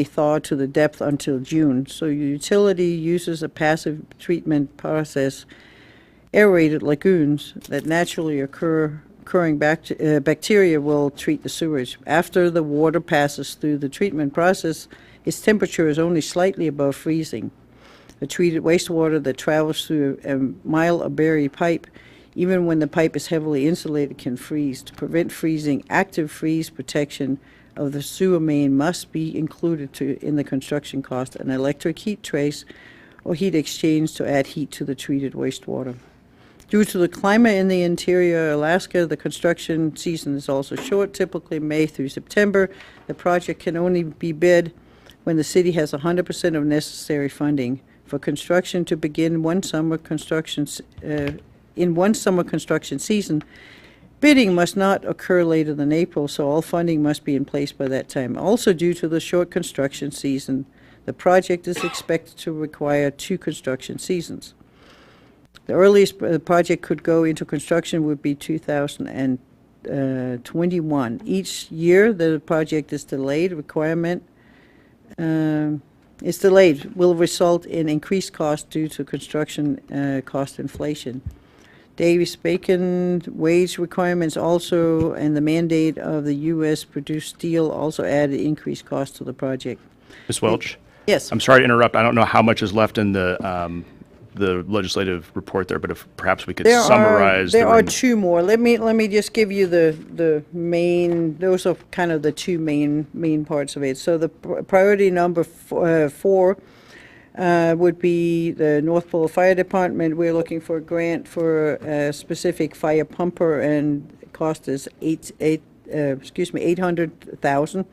thaw to the depth until June. So your utility uses a passive treatment process, aerated lagoons that naturally occurring bacteria will treat the sewage. After the water passes through the treatment process, its temperature is only slightly above freezing. The treated wastewater that travels through a mile of buried pipe, even when the pipe is heavily insulated, can freeze. To prevent freezing, active freeze protection of the sewer main must be included in the construction cost, an electric heat trace or heat exchange to add heat to the treated wastewater. Due to the climate in the interior Alaska, the construction season is also short, typically May through September. The project can only be bid when the city has 100% of necessary funding. For construction to begin in one summer construction season, bidding must not occur later than April, so all funding must be in place by that time. Also, due to the short construction season, the project is expected to require 2 construction seasons. The earliest the project could go into construction would be 2021. Each year the project is delayed, will result in increased costs due to construction cost inflation. Davis Bacon wage requirements also, and the mandate of the U.S. produced steel also added increased cost to the project. Ms. Welch? Yes. I'm sorry to interrupt. I don't know how much is left in the legislative report there, but if perhaps we could summarize. There are 2 more. Let me just give you the main. Those are kind of the 2 main parts of it. So the priority number 4 would be the North Pole Fire Department. We're looking for a grant for a specific fire pumper, and the cost is $800,000.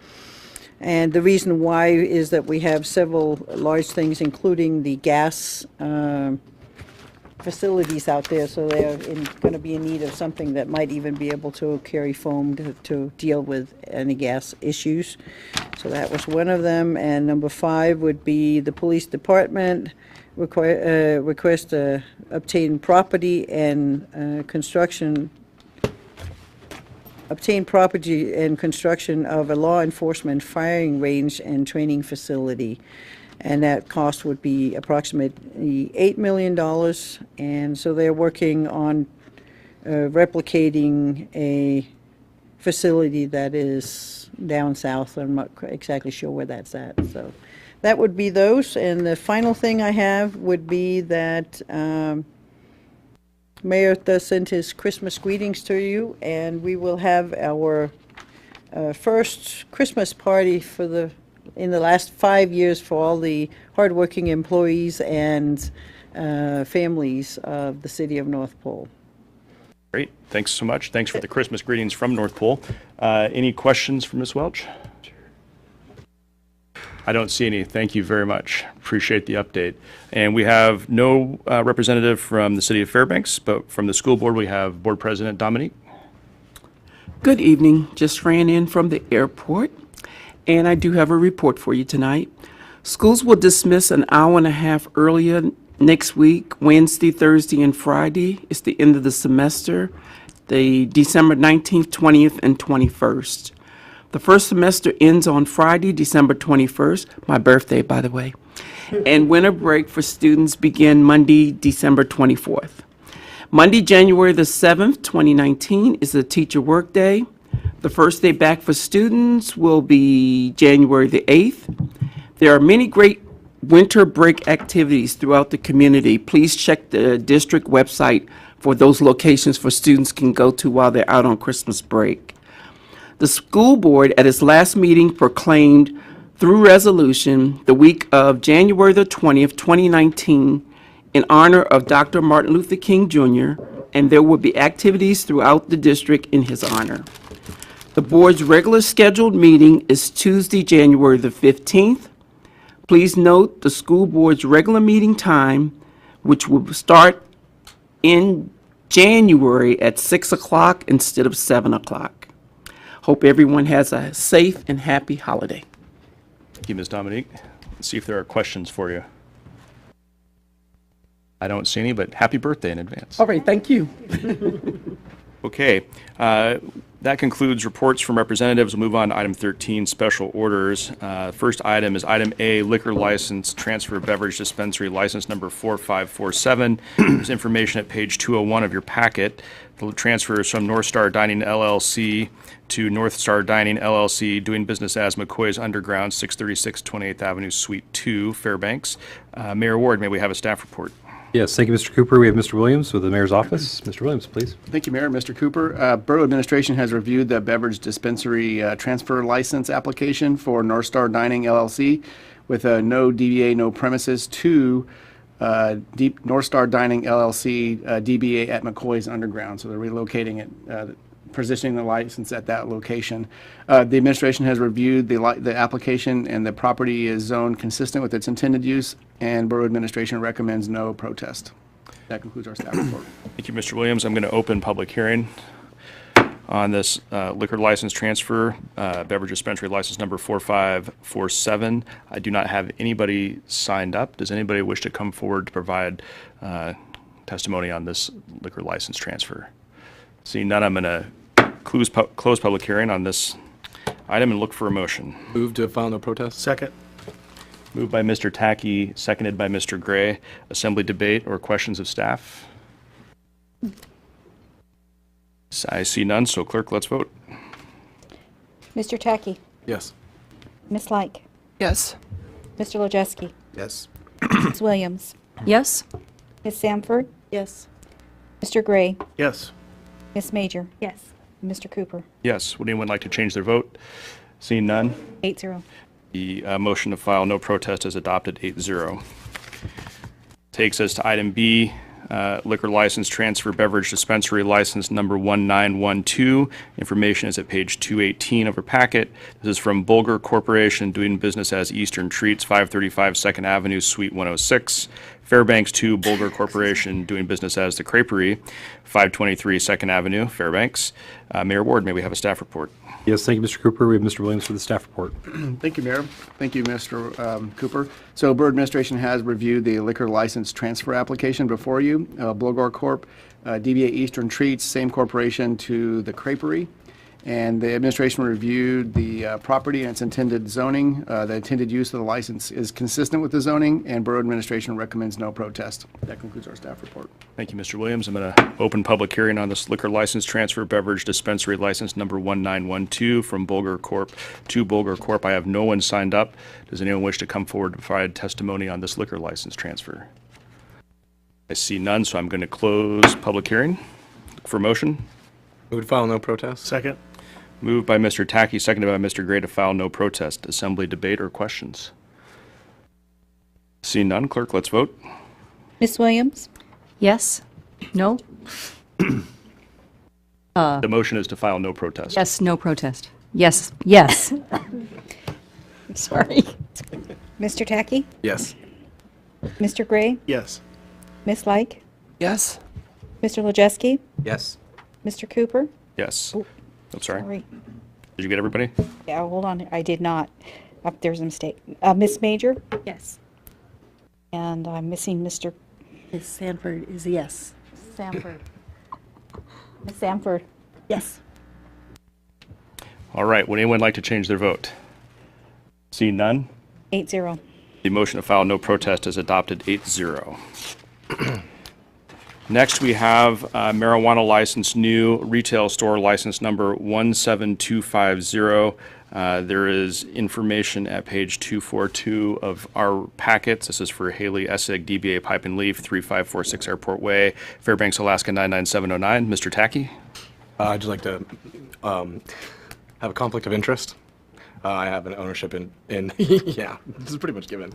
And the reason why is that we have several large things, including the gas facilities out there, so they're going to be in need of something that might even be able to carry foam to deal with any gas issues. So that was one of them. And number 5 would be the police department request obtain property and construction of a law enforcement firing range and training facility. And that cost would be approximately $8 million. And so they're working on replicating a facility that is down south. I'm not exactly sure where that's at. So that would be those. And the final thing I have would be that Mayor sent his Christmas greetings to you, and we will have our first Christmas party in the last 5 years for all the hardworking employees and families of the city of North Pole. Great. Thanks so much. Thanks for the Christmas greetings from North Pole. Any questions for Ms. Welch? I don't see any. Thank you very much. Appreciate the update. And we have no representative from the city of Fairbanks, but from the school board, we have Board President Dominique. Good evening. Just ran in from the airport, and I do have a report for you tonight. Schools will dismiss an hour and a half earlier next week, Wednesday, Thursday, and Friday. It's the end of the semester, the December 19th, 20th, and 21st. The first semester ends on Friday, December 21st, my birthday, by the way, and winter break for students begin Monday, December 24th. Monday, January the 7th, 2019 is a teacher work day. The first day back for students will be January the 8th. There are many great winter break activities throughout the community. Please check the district website for those locations for students can go to while they're out on Christmas break. The school board at its last meeting proclaimed through resolution the week of January the 20th, 2019 in honor of Dr. Martin Luther King Jr., and there will be activities throughout the district in his honor. The board's regular scheduled meeting is Tuesday, January the 15th. Please note the school board's regular meeting time, which will start in January at 6 o'clock instead of 7 o'clock. Hope everyone has a safe and happy holiday. Thank you, Ms. Dominique. Let's see if there are questions for you. I don't see any, but happy birthday in advance. All right, thank you. Okay, that concludes reports from representatives. We'll move on to item 13, special orders. First item is item A, liquor license transfer beverage dispensary license number 4547. There's information at page 201 of your packet. The transfer is from North Star Dining LLC to North Star Dining LLC, doing business as McCoy's Underground, 636 28th Avenue, Suite 2, Fairbanks. Mayor Ward, may we have a staff report? Yes, thank you, Mr. Cooper. We have Mr. Williams with the mayor's office. Mr. Williams, please. Thank you, Mayor. Mr. Cooper, Borough Administration has reviewed the beverage dispensary transfer license application for North Star Dining LLC with a no DBA, no premises to North Star Dining LLC, DBA at McCoy's Underground. So they're relocating it, positioning the license at that location. The administration has reviewed the application, and the property is zoned consistent with its intended use, and Borough Administration recommends no protest. That concludes our staff report. Thank you, Mr. Williams. I'm going to open public hearing on this liquor license transfer, beverage dispensary license number 4547. I do not have anybody signed up. Does anybody wish to come forward to provide testimony on this liquor license transfer? Seeing none, I'm going to close public hearing on this item and look for a motion. Move to file no protest. Second. Moved by Mr. Tackey, seconded by Mr. Gray. Assembly debate or questions of staff? I see none, so clerk, let's vote. Mr. Tackey, Yes. Ms. Like, Yes. Mr. Lojeski, Yes. Ms. Williams, Yes? Ms. Samford, Yes. Mr. Gray, Yes. Ms. Major, Yes. Mr. Cooper. Yes. Would anyone like to change their vote? Seeing none, 8-0. the motion to file no protest is adopted 8-0. Takes us to item B, liquor license transfer beverage dispensary license number 1912. Information is at page 218 of our packet. This is from Bulger Corporation, doing business as Eastern Treats, 535 2nd Avenue, Suite 106. Fairbanks 2, Bulger Corporation, doing business as The Creperie, 523 2nd Avenue, Fairbanks. Mayor Ward, may we have a staff report? Yes, thank you, Mr. Cooper. We have Mr. Williams for the staff report. Thank you, Mayor. Thank you, Mr. Cooper. So Borough Administration has reviewed the liquor license transfer application before you. Bulgar Corp., DBA Eastern Treats, same corporation to The Creperie. And the administration reviewed the property and its intended zoning. The intended use of the license is consistent with the zoning, and Borough Administration recommends no protest. That concludes our staff report. Thank you, Mr. Williams. I'm going to open public hearing on this liquor license transfer beverage dispensary license number 1912 from Bulgar Corp. to Bulgar Corp. I have no one signed up. Does anyone wish to come forward to provide testimony on this liquor license transfer? I see none, so I'm going to close public hearing. Look for motion. Move to file no protest. Second. Moved by Mr. Tackey, seconded by Mr. Gray to file no protest. Assembly debate or questions? Seeing none, clerk, let's vote. Ms. Williams, Yes? No? The motion is to file no protest. Yes, no protest. Yes, yes. I'm sorry. Mr. Tackey, Yes. Mr. Gray, Yes. Ms. Like, Yes. Mr. Lojeski, Yes. Mr. Cooper. Yes. I'm sorry. Sorry. Did you get everybody? Yeah, hold on, I did not. There's a mistake. Ms. Major, Yes. and I'm missing Mr. Ms. Sanford is a yes. Samford. Ms. Samford. Yes. All right. Would anyone like to change their vote? Seeing none, 8-0. the motion to file no protest is adopted 8-0. Next, we have marijuana license, new retail store license number 17250. There is information at page 242 of our packets. This is for Haley Essig, DBA Pipe and Leaf, 3546 Airport Way, Fairbanks, Alaska 99709. Mr. Tackey? I'd just like to have a conflict of interest. I have an ownership in yeah, this is pretty much given.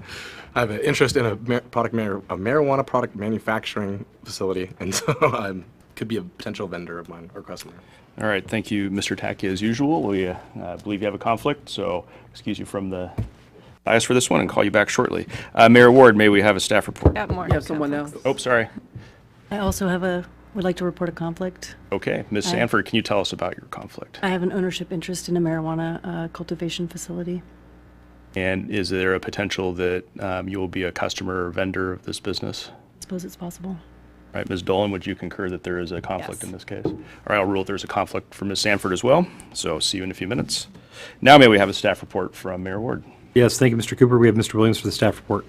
I have an interest in a marijuana product manufacturing facility, and so I could be a potential vendor of mine or customer. All right, thank you, Mr. Tackey, as usual. We believe you have a conflict, so excuse you from the bias for this one and call you back shortly. Mayor Ward, may we have a staff report? You have someone else? Oh, sorry. I also have a would like to report a conflict. Okay. Ms. Sanford, can you tell us about your conflict? I have an ownership interest in a marijuana cultivation facility. And is there a potential that you will be a customer or vendor of this business? I suppose it's possible. All right, Ms. Dolan, would you concur that there is a conflict Yes. in this case? All right, I'll rule there's a conflict for Ms. Sanford as well. So see you in a few minutes. Now may we have a staff report from Mayor Ward? Yes, thank you, Mr. Cooper. We have Mr. Williams for the staff report.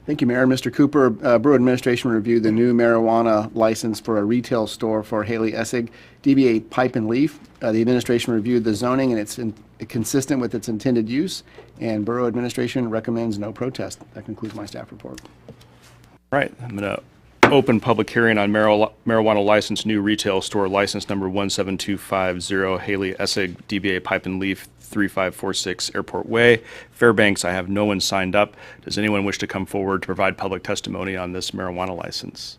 Thank you, Mayor. Mr. Cooper, Borough Administration reviewed the new marijuana license for a retail store for Haley Essig, DBA Pipe and Leaf. The administration reviewed the zoning, and it's consistent with its intended use, and Borough Administration recommends no protest. That concludes my staff report. All right, I'm going to open public hearing on marijuana license, new retail store license number 17250, Haley Essig, DBA Pipe and Leaf, 3546 Airport Way, Fairbanks. I have no one signed up. Does anyone wish to come forward to provide public testimony on this marijuana license?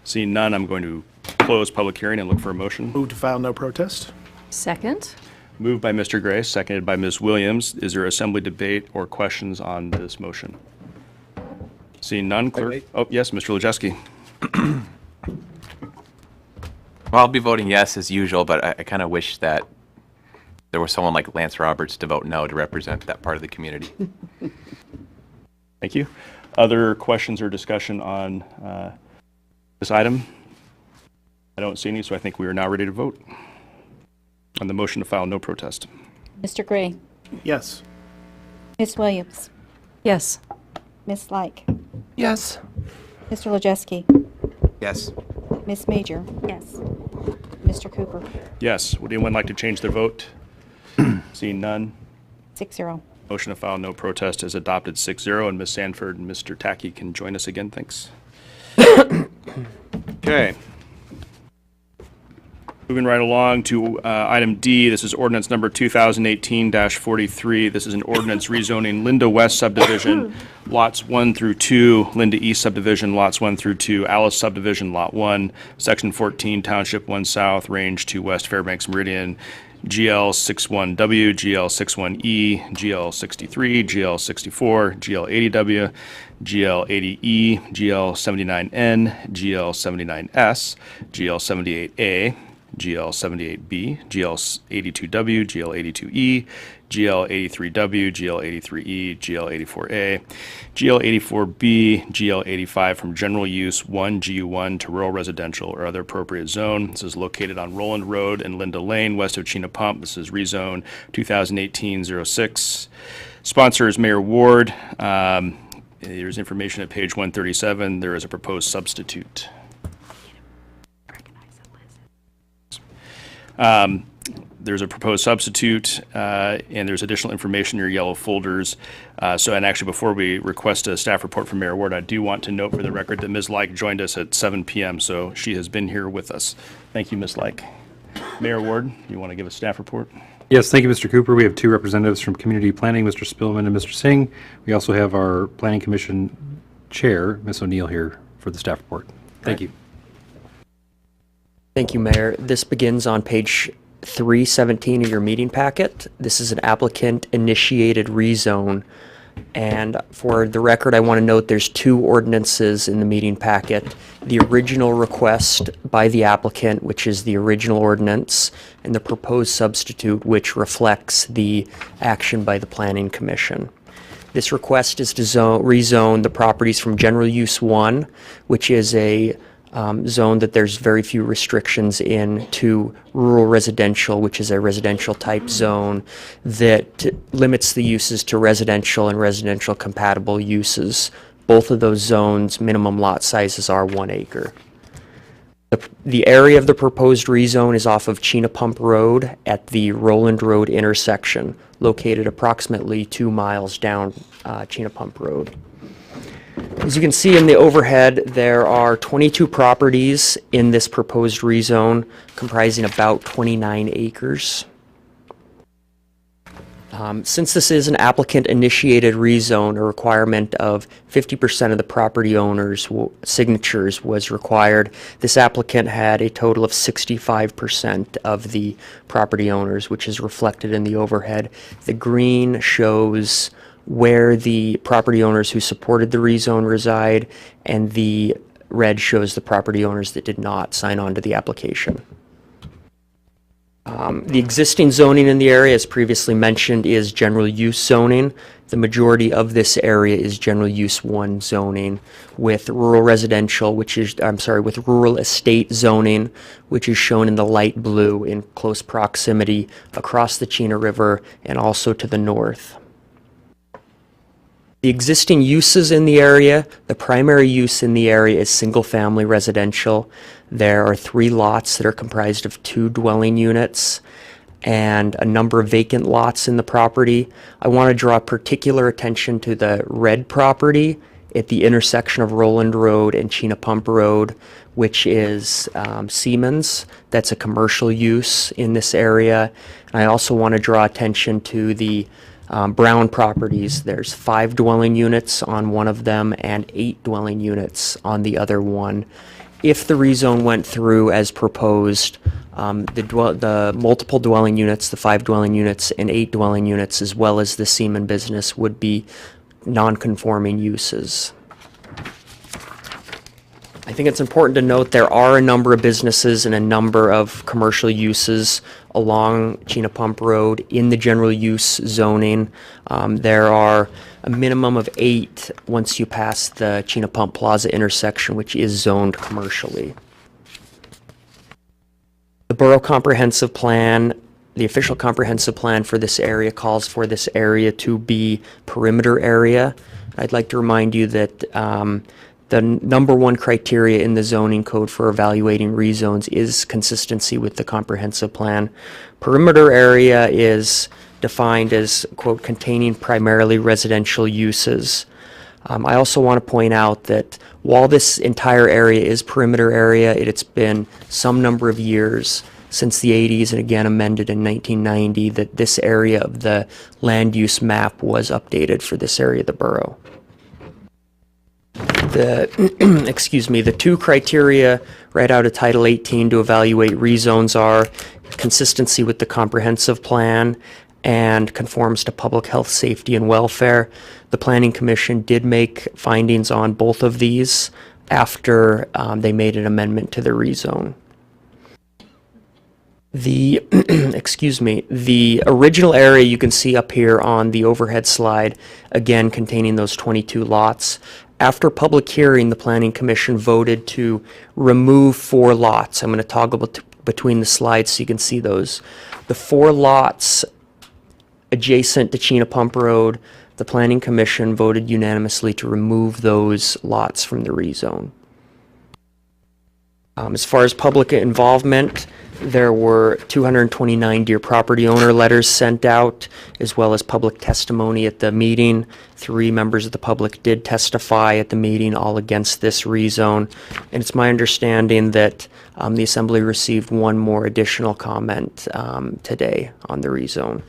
Seeing none, I'm going to close public hearing and look for a motion. Move to file no protest. Second? Moved by Mr. Gray, seconded by Ms. Williams. Is there assembly debate or questions on this motion? Seeing none, clerk. Oh, yes, Mr. Lajewski. Well, I'll be voting yes as usual, but I kind of wish that there was someone like Lance Roberts to vote no to represent that part of the community. Thank you. Other questions or discussion on this item? I don't see any, so I think we are now ready to vote on the motion to file no protest. Mr. Gray, Yes. Ms. Williams, Yes. Ms. Like, Yes. Mr. Lajewski, Yes. Ms. Major. Yes. Mr. Cooper, Yes. Would anyone like to change their vote? Seeing none, 6-0. motion to file no protest is adopted 6-0, and Ms. Sanford and Mr. Tackey can join us again. Thanks. Okay. Moving right along to item D, this is ordinance number 2018-43. This is an ordinance rezoning Linda West subdivision, lots 1 through 2, Linda East subdivision, lots 1 through 2, Alice subdivision, lot 1, section 14, township 1 south, range 2 west, Fairbanks Meridian, GL61W, GL61E, GL63, GL64, GL80W, GL80E, GL79N, GL79S, GL78A, GL78B, GL82W, GL82E, GL83W, GL83E, GL84A, GL84B, GL85 from general use 1 GU1 to rural residential or other appropriate zone. This is located on Roland Road and Linda Lane, west of Chena Pump. This is rezone 2018-06. Sponsor is Mayor Ward. There's information at page 137. There is a proposed substitute. There's a proposed substitute, and there's additional information in your yellow folders. And actually, before we request a staff report from Mayor Ward, I do want to note for the record that Ms. Like joined us at 7 p.m., so she has been here with us. Thank you, Ms. Like. Mayor Ward, you want to give a staff report? Yes, thank you, Mr. Cooper. We have 2 representatives from Community Planning, Mr. Spillman and Mr. Singh. We also have our Planning Commission Chair, Ms. O'Neill, here for the staff report. Thank you. Thank you, Mayor. This begins on page 317 of your meeting packet. This is an applicant-initiated rezone. And for the record, I want to note there's 2 ordinances in the meeting packet. The original request by the applicant, which is the original ordinance, and the proposed substitute, which reflects the action by the Planning Commission. This request is to rezone the properties from General Use 1, which is a zone that there's very few restrictions in, to rural residential, which is a residential type zone that limits the uses to residential and residential compatible uses. Both of those zones, minimum lot sizes are 1 acre. The area of the proposed rezone is off of Chena Pump Road at the Roland Road intersection, located approximately 2 miles down Chena Pump Road. As you can see in the overhead, there are 22 properties in this proposed rezone, comprising about 29 acres. Since this is an applicant-initiated rezone, a requirement of 50% of the property owners' signatures was required. This applicant had a total of 65% of the property owners, which is reflected in the overhead. The green shows where the property owners who supported the rezone reside, and the red shows the property owners that did not sign on to the application. The existing zoning in the area, as previously mentioned, is general use zoning. The majority of this area is general use 1 zoning with rural residential, with rural estate zoning, which is shown in the light blue in close proximity across the Chena River and also to the north. The existing uses in the area, the primary use in the area is single-family residential. There are 3 lots that are comprised of 2 dwelling units and a number of vacant lots in the property. I want to draw particular attention to the red property at the intersection of Roland Road and Chena Pump Road, which is Siemens. That's a commercial use in this area. And I also want to draw attention to the brown properties. There's 5 dwelling units on one of them and 8 dwelling units on the other one. If the rezone went through as proposed, the multiple dwelling units, the 5 dwelling units and 8 dwelling units, as well as the Siemens business, would be non-conforming uses. I think it's important to note there are a number of businesses and a number of commercial uses along Chena Pump Road in the general use zoning. There are a minimum of 8 once you pass the Chena Pump Plaza intersection, which is zoned commercially. The Borough Comprehensive Plan, the official comprehensive plan for this area calls for this area to be perimeter area. I'd like to remind you that the number 1 criteria in the zoning code for evaluating rezones is consistency with the comprehensive plan. Perimeter area is defined as, quote, containing primarily residential uses. I also want to point out that while this entire area is perimeter area, it's been some number of years since the 80s and again amended in 1990 that this area of the land use map was updated for this area of the borough. The 2 criteria right out of Title 18 to evaluate rezones are consistency with the comprehensive plan and conforms to public health, safety, and welfare. The Planning Commission did make findings on both of these after they made an amendment to the rezone. The the original area you can see up here on the overhead slide, again containing those 22 lots. After public hearing, the Planning Commission voted to remove 4 lots. I'm going to toggle between the slides so you can see those. The 4 lots adjacent to Chena Pump Road, the Planning Commission voted unanimously to remove those lots from the rezone. As far as public involvement, there were 229 Dear Property Owner letters sent out, as well as public testimony at the meeting. 3 members of the public did testify at the meeting, all against this rezone. And it's my understanding that the Assembly received 1 more additional comment today on the rezone.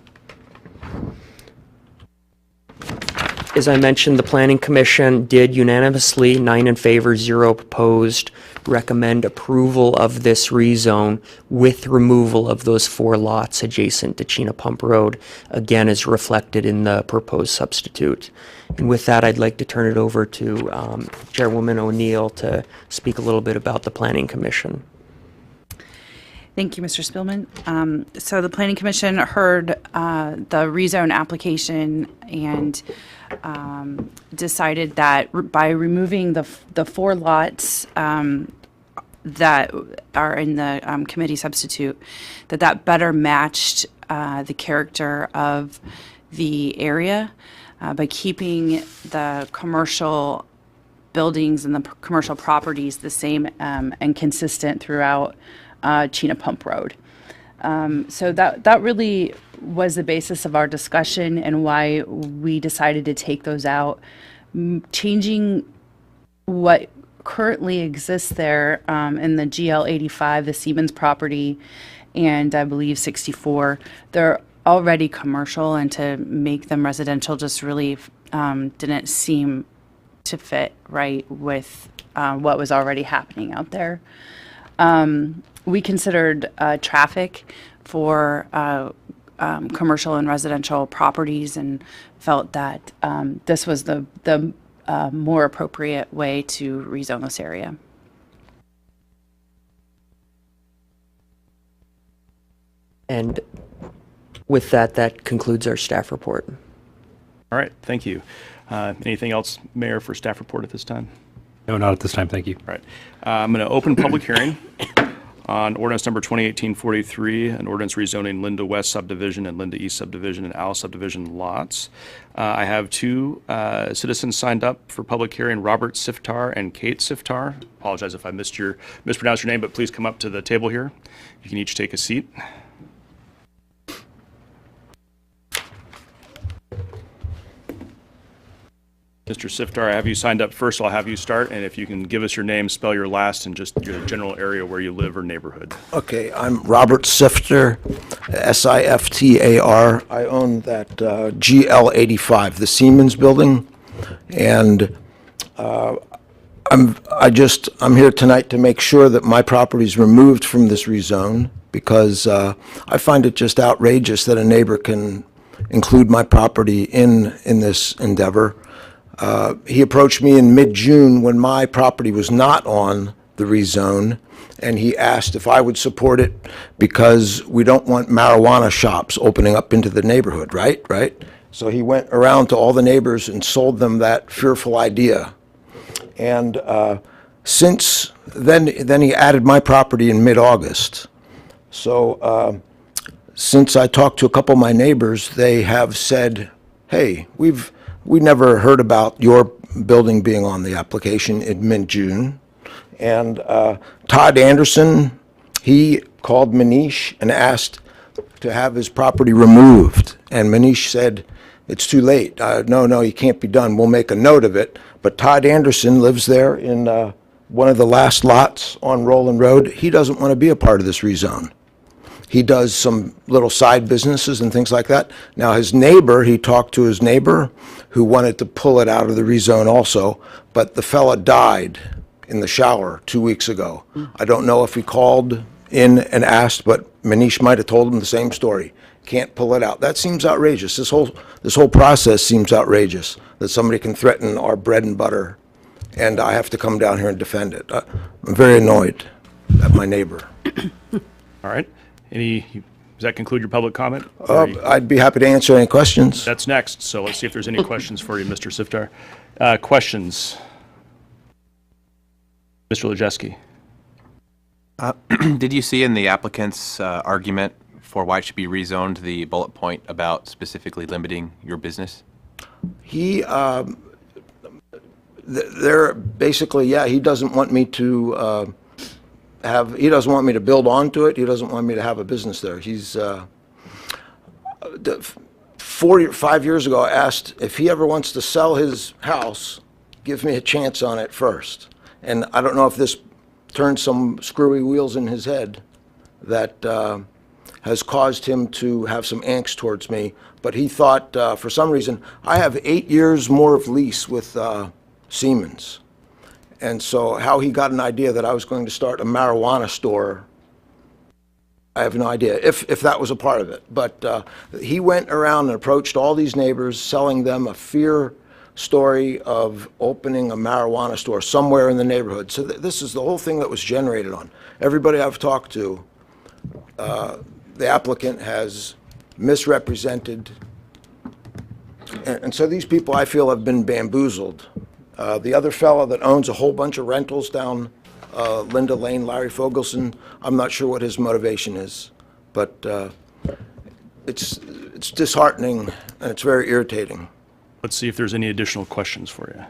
As I mentioned, the Planning Commission did unanimously, 9 in favor, 0 opposed, recommend approval of this rezone with removal of those 4 lots adjacent to Chena Pump Road, again as reflected in the proposed substitute. And with that, I'd like to turn it over to Chairwoman O'Neill to speak a little bit about the Planning Commission. Thank you, Mr. Spillman. So the Planning Commission heard the rezone application and decided that by removing the 4 lots that are in the committee substitute, that better matched the character of the area by keeping the commercial buildings and the commercial properties the same and consistent throughout Chena Pump Road. So that really was the basis of our discussion and why we decided to take those out. Changing what currently exists there in the GL 85, the Siemens property, and I believe 64, they're already commercial, and to make them residential just really didn't seem to fit right with what was already happening out there. We considered traffic for commercial and residential properties and felt that this was the more appropriate way to rezone this area. And with that, that concludes our staff report. All right, thank you. Anything else, Mayor, for staff report at this time? No, not at this time, thank you. All right. I'm going to open public hearing on ordinance number 2018-43, an ordinance rezoning Linda West subdivision and Linda East subdivision and Al subdivision lots. I have two citizens signed up for public hearing, Robert Siftar and Kate Siftar. Apologize if I mispronounced your name, but please come up to the table here. You can each take a seat. Mr. Siftar, I have you signed up first. I'll have you start, and if you can give us your name, spell your last, and just your general area where you live or neighborhood. Okay, I'm Robert Siftar, Siftar. I own that GL 85, the Siemens building, and I'm here tonight to make sure that my property is removed from this rezone because I find it just outrageous that a neighbor can include my property in this endeavor. He approached me in mid-June when my property was not on the rezone, and he asked if I would support it because we don't want marijuana shops opening up into the neighborhood, right? So he went around to all the neighbors and sold them that fearful idea. And since then he added my property in mid-August. So since I talked to a couple of my neighbors, they have said, hey, we never heard about your building being on the application in mid-June. And Todd Anderson, he called Manish and asked to have his property removed. And Manish said, it's too late. No, you can't be done. We'll make a note of it. But Todd Anderson lives there in one of the last lots on Roland Road. He doesn't want to be a part of this rezone. He does some little side businesses and things like that. Now, his neighbor, he talked to his neighbor who wanted to pull it out of the rezone also, but the fella died in the shower 2 weeks ago. I don't know if he called in and asked, but Manish might have told him the same story. Can't pull it out. That seems outrageous. This whole process seems outrageous, that somebody can threaten our bread and butter, and I have to come down here and defend it. I'm very annoyed at my neighbor. All right. Does that conclude your public comment? I'd be happy to answer any questions. That's next, so let's see if there's any questions for you, Mr. Siftar. Questions? Mr. Lejeski. Did you see in the applicant's argument for why it should be rezoned the bullet point about specifically limiting your business? They're basically, he doesn't want me to he doesn't want me to build onto it. He doesn't want me to have a business there. He's 5 years ago, I asked if he ever wants to sell his house, give me a chance on it first. And I don't know if this turned some screwy wheels in his head that has caused him to have some angst towards me. But he thought, for some reason, I have 8 years more of lease with Siemens. And so how he got an idea that I was going to start a marijuana store, I have no idea, if that was a part of it. But he went around and approached all these neighbors, selling them a fear story of opening a marijuana store somewhere in the neighborhood. So this is the whole thing that was generated on. Everybody I've talked to, the applicant has misrepresented. And so these people, I feel, have been bamboozled. The other fellow that owns a whole bunch of rentals down Linda Lane, Larry Fogelson, I'm not sure what his motivation is, but it's disheartening and it's very irritating. Let's see if there's any additional questions for you.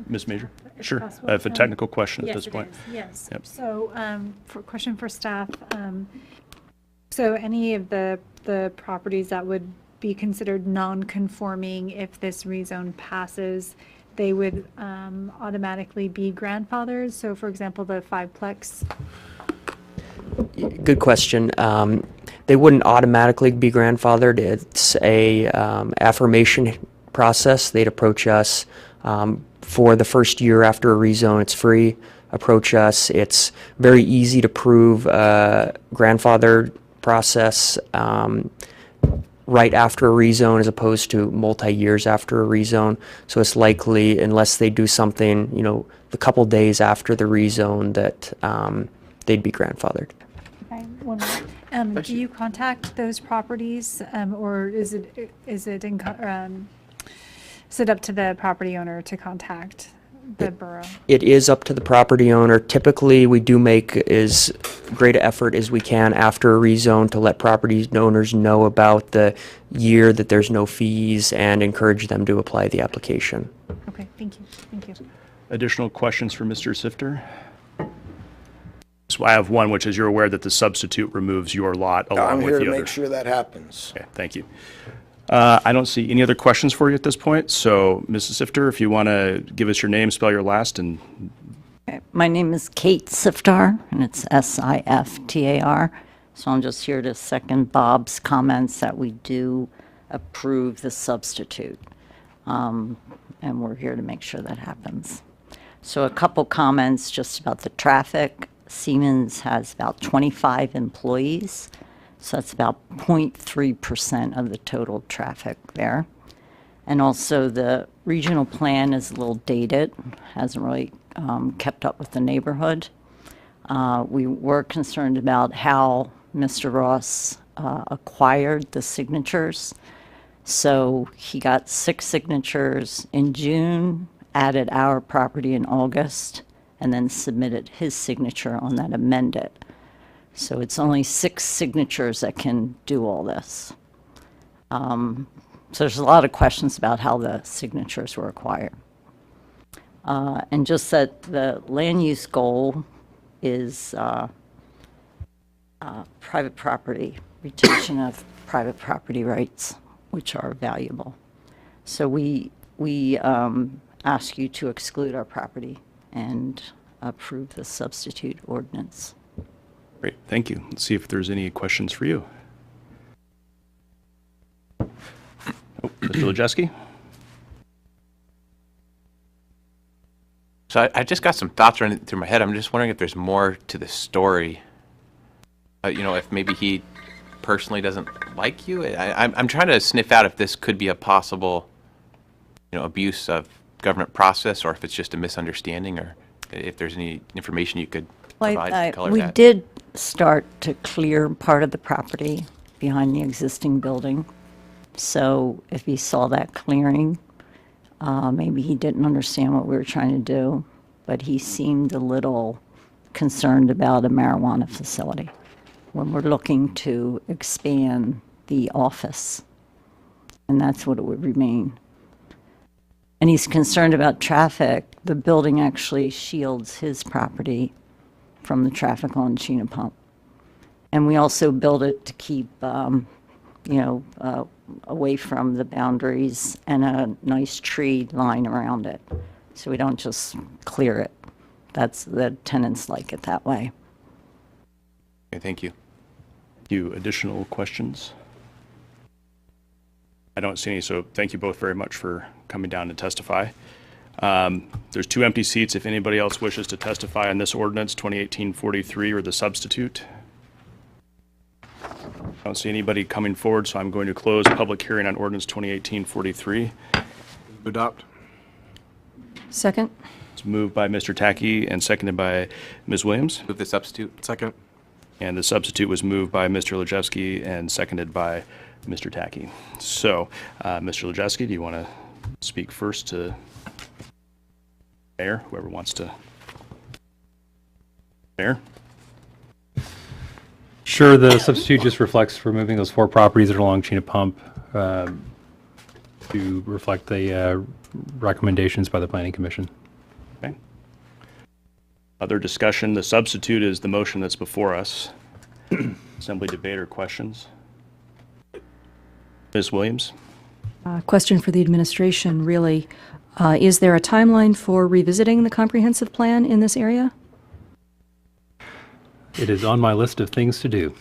Ms. Major? Sure. I have a technical question at this point. Yes. Yep. So, question for staff. So any of the properties that would be considered non-conforming if this rezone passes, they would automatically be grandfathered? So for example, the fiveplex? Good question. They wouldn't automatically be grandfathered. It's a affirmation process. They'd approach us for the first year after a rezone. It's free. Approach us. It's very easy to prove grandfathered process right after a rezone as opposed to multi-years after a rezone. So it's likely, unless they do something, the couple days after the rezone, that they'd be grandfathered. Okay, one more. Do you contact those properties, or is it up to the property owner to contact the borough? It is up to the property owner. Typically, we do make as great an effort as we can after a rezone to let property owners know about the year that there's no fees and encourage them to apply the application. Okay, thank you. Thank you. Additional questions for Mr. Sifter? So I have one, which is you're aware that the substitute removes your lot along I'm with here the to other. make sure that happens. Okay, thank you. I don't see any other questions for you at this point. So, Mrs. Sifter, if you want to give us your name, spell your last, and My name is Kate Siftar, and it's Siftar. So I'm just here to second Bob's comments that we do approve the substitute. And we're here to make sure that happens. So a couple comments just about the traffic. Siemens has about 25 employees, so that's about 0.3% of the total traffic there. And also the regional plan is a little dated, hasn't really kept up with the neighborhood. We were concerned about how Mr. Ross acquired the signatures. So he got 6 signatures in June, added our property in August, and then submitted his signature on that amended. So it's only 6 signatures that can do all this. So there's a lot of questions about how the signatures were acquired. And just that the land use goal is private property, retention of private property rights, which are valuable. So we ask you to exclude our property and approve the substitute ordinance. great, thank you. Let's see if there's any questions for you. Oh, Mr. Lejeski? So I just got some thoughts running through my head. I'm just wondering if there's more to the story. If maybe he personally doesn't like you. I'm trying to sniff out if this could be a possible, abuse of government process, or if it's just a misunderstanding, or if there's any information you could provide to color We that. did start to clear part of the property behind the existing building. So if he saw that clearing, maybe he didn't understand what we were trying to do, but he seemed a little concerned about a marijuana facility when we're looking to expand the office, and that's what it would remain. And he's concerned about traffic. The building actually shields his property from the traffic on Chena Pump. And we also built it to keep, away from the boundaries, and a nice tree line around it. So we don't just clear it. That's, the tenants like it that way. Okay, thank you. You additional questions? I don't see any, so thank you both very much for coming down to testify. There's 2 empty seats. If anybody else wishes to testify on this ordinance, 2018-43, or the substitute. I don't see anybody coming forward, so I'm going to close public hearing on ordinance 2018-43. Adopt. Second? It's moved by Mr. Tackey and seconded by Ms. Williams. Move the substitute. Second. And the substitute was moved by Mr. Lejewski and seconded by Mr. Tackey. So, Mr. Lejewski, do you want to speak first to Mayor, whoever wants to? Mayor? Sure, the substitute just reflects removing those 4 properties that are along Chena Pump to reflect the recommendations by the Planning Commission. Okay. Other discussion, the substitute is the motion that's before us. Assembly debate or questions? Ms. Williams? Question for the administration, really. Is there a timeline for revisiting the comprehensive plan in this area? It is on my list of things to do.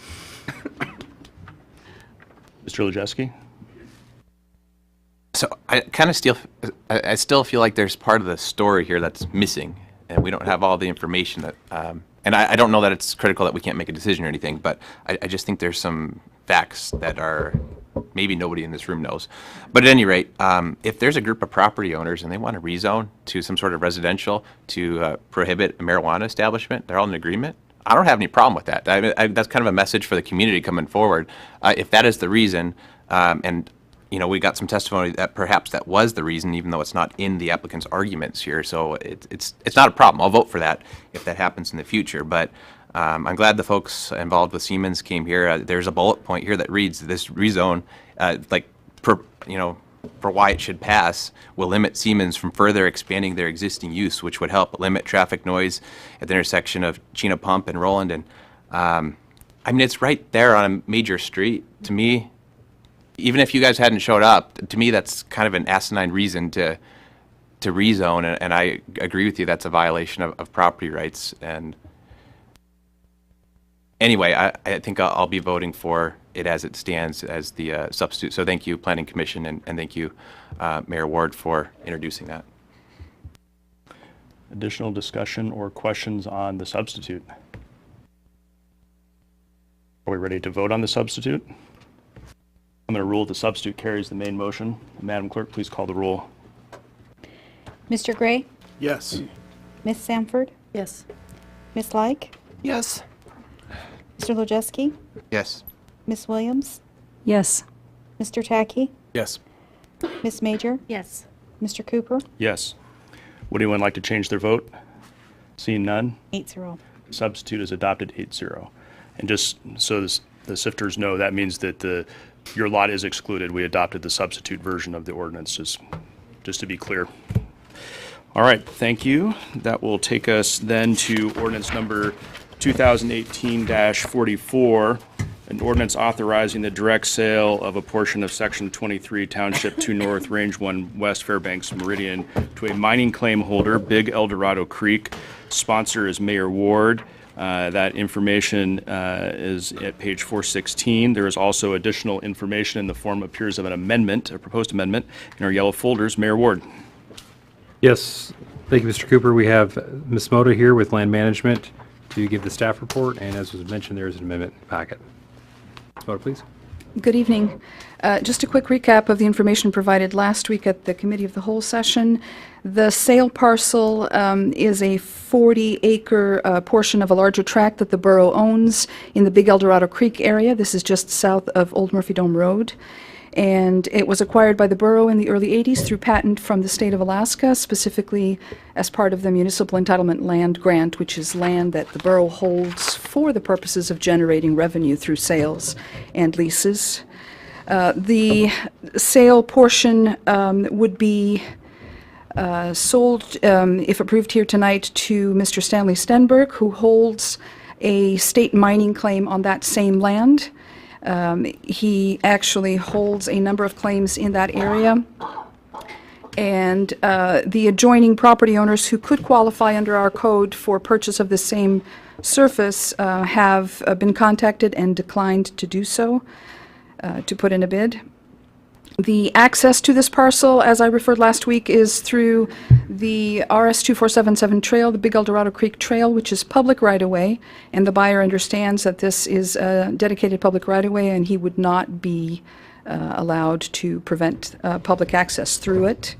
Mr. Lejewski? So I still feel like there's part of the story here that's missing, and we don't have all the information that, and I don't know that it's critical that we can't make a decision or anything, but I just think there's some facts that are maybe nobody in this room knows. But at any rate, if there's a group of property owners and they want to rezone to some sort of residential to prohibit a marijuana establishment, they're all in agreement. I don't have any problem with that. That's kind of a message for the community coming forward. If that is the reason, and we got some testimony that perhaps that was the reason, even though it's not in the applicant's arguments here. So it's not a problem. I'll vote for that if that happens in the future. But I'm glad the folks involved with Siemens came here. There's a bullet point here that reads this rezone, for why it should pass, will limit Siemens from further expanding their existing use, which would help limit traffic noise at the intersection of Chena Pump and Roland. And it's right there on a major street. To me, even if you guys hadn't showed up, to me that's kind of an asinine reason to rezone, and I agree with you, that's a violation of property rights. And anyway, I think I'll be voting for it as it stands as the substitute. So thank you, Planning Commission, and thank you, Mayor Ward, for introducing that. Additional discussion or questions on the substitute? Are we ready to vote on the substitute? I'm going to rule the substitute carries the main motion. Madam Clerk, please call the roll. Mr. Gray? Yes. Miss Samford? Yes. Miss Like? Yes. Mr. Lojeski? Yes. Miss Williams? Yes. Mr. Tacky? Yes. Miss Major? Yes. Mr. Cooper? Yes. Would anyone like to change their vote? Seeing none, 8-0. substitute is adopted 8-0. And just so the sifters know, that means that your lot is excluded. We adopted the substitute version of the ordinance, just to be clear. All right, thank you. That will take us then to ordinance number 2018-44, an ordinance authorizing the direct sale of a portion of Section 23, Township 2 North, Range 1 West, Fairbanks Meridian, to a mining claim holder, Big El Dorado Creek. Sponsor is Mayor Ward. That information is at page 416. There is also additional information in the form appears of an amendment, a proposed amendment, in our yellow folders. Mayor Ward. Yes, thank you, Mr. Cooper. We have Ms. Moda here with Land Management to give the staff report, and as was mentioned, there is an amendment in the packet. Ms. Moda, please. Good evening. Just a quick recap of the information provided last week at the Committee of the Whole session. The sale parcel is a 40-acre portion of a larger tract that the borough owns in the Big El Dorado Creek area. This is just south of Old Murphy Dome Road. And it was acquired by the borough in the early 80s through patent from the state of Alaska, specifically as part of the Municipal Entitlement Land Grant, which is land that the borough holds for the purposes of generating revenue through sales and leases. The sale portion would be sold, if approved here tonight, to Mr. Stanley Stenberg, who holds a state mining claim on that same land. He actually holds a number of claims in that area. And the adjoining property owners who could qualify under our code for purchase of the same surface have been contacted and declined to do so, to put in a bid. The access to this parcel, as I referred last week, is through the RS 2477 trail, the Big El Dorado Creek Trail, which is public right-of-way, and the buyer understands that this is a dedicated public right-of-way and he would not be allowed to prevent public access through it.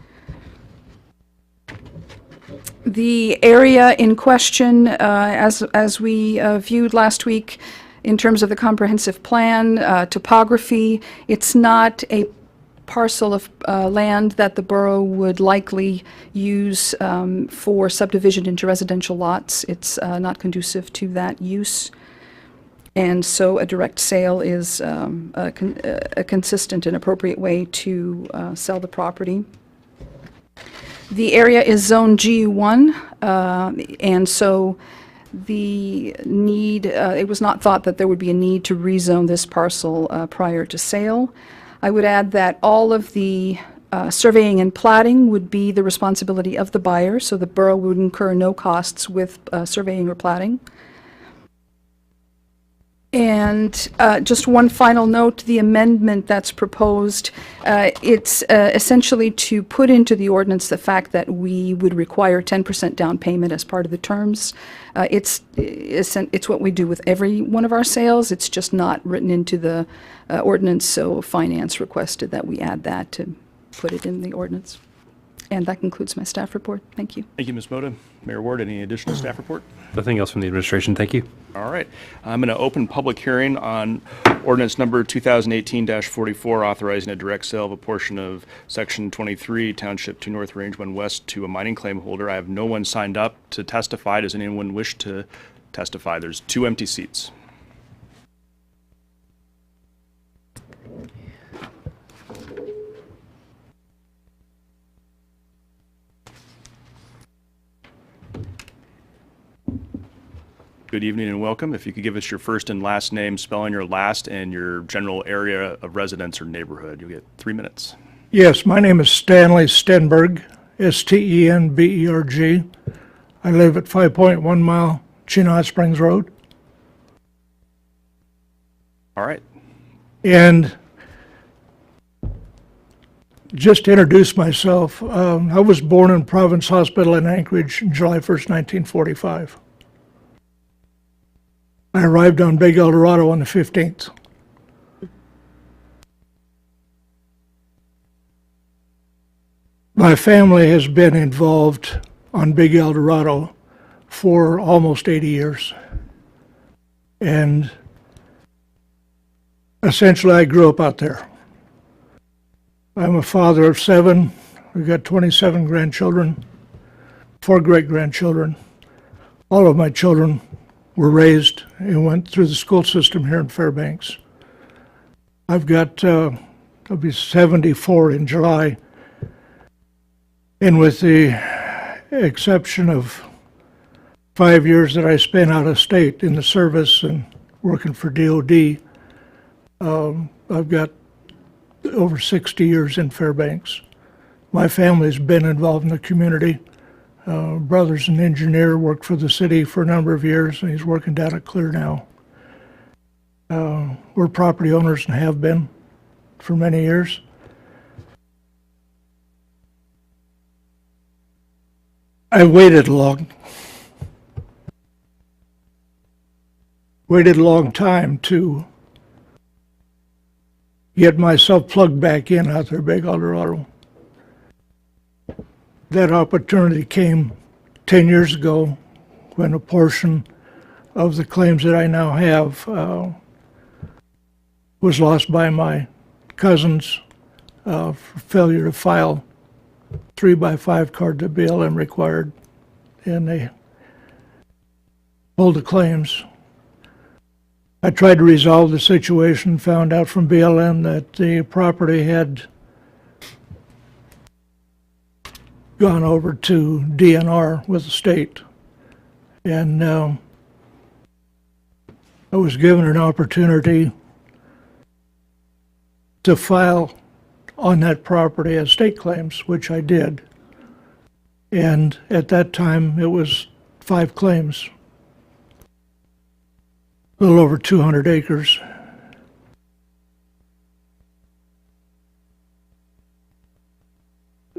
The area in question, as we viewed last week in terms of the comprehensive plan, topography, it's not a parcel of land that the borough would likely use for subdivision into residential lots. It's not conducive to that use. And so a direct sale is a consistent and appropriate way to sell the property. The area is Zone G1, and so the need, it was not thought that there would be a need to rezone this parcel prior to sale. I would add that all of the surveying and platting would be the responsibility of the buyer, so the borough would incur no costs with surveying or platting. And just one final note, the amendment that's proposed, it's essentially to put into the ordinance the fact that we would require 10% down payment as part of the terms. It's what we do with every one of our sales. It's just not written into the ordinance, so finance requested that we add that to put it in the ordinance. And that concludes my staff report. Thank you. Thank you, Ms. Moda. Mayor Ward, any additional staff report? Nothing else from the administration. Thank you. All right. I'm going to open public hearing on ordinance number 2018-44, authorizing a direct sale of a portion of Section 23, Township 2 North, Range 1 West to a mining claim holder. I have no one signed up to testify. Does anyone wish to testify? There's 2 empty seats. Good evening and welcome. If you could give us your first and last name, spelling your last, and your general area of residence or neighborhood, you'll get 3 minutes. Yes, my name is Stanley Stenberg, Stenberg. I live at 5.1 Mile Chino Springs Road. All right. And just to introduce myself, I was born in Providence Hospital in Anchorage on July 1st, 1945. I arrived on Big El Dorado on the 15th. My family has been involved on Big El Dorado for almost 80 years. And essentially, I grew up out there. I'm a father of 7. We've got 27 grandchildren, 4 great-grandchildren. All of my children were raised and went through the school system here in Fairbanks. I've got, I'll be 74 in July. And with the exception of 5 years that I spent out of state in the service and working for DOD, I've got over 60 years in Fairbanks. My family's been involved in the community. Brother's an engineer, worked for the city for a number of years, and he's working down at Clear now. We're property owners and have been for many years. I waited a long time to get myself plugged back in out there, Big El Dorado. That opportunity came 10 years ago when a portion of the claims that I now have was lost by my cousins for failure to file 3x5 card that BLM required, and they pulled the claims. I tried to resolve the situation, found out from BLM that the property had gone over to DNR with the state, and I was given an opportunity to file on that property as state claims, which I did. And at that time, it was 5 claims, a little over 200 acres.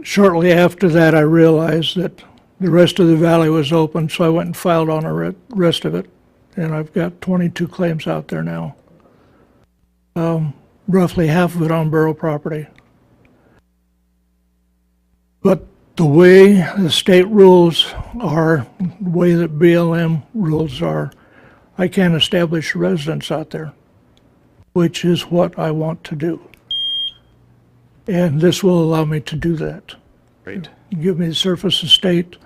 Shortly after that, I realized that the rest of the valley was open, so I went and filed on the rest of it, and I've got 22 claims out there now. Roughly half of it on borough property. But the way the state rules are, the way that BLM rules are, I can't establish a residence out there, which is what I want to do. And this will allow me to do that. Great. Give me the surface estate.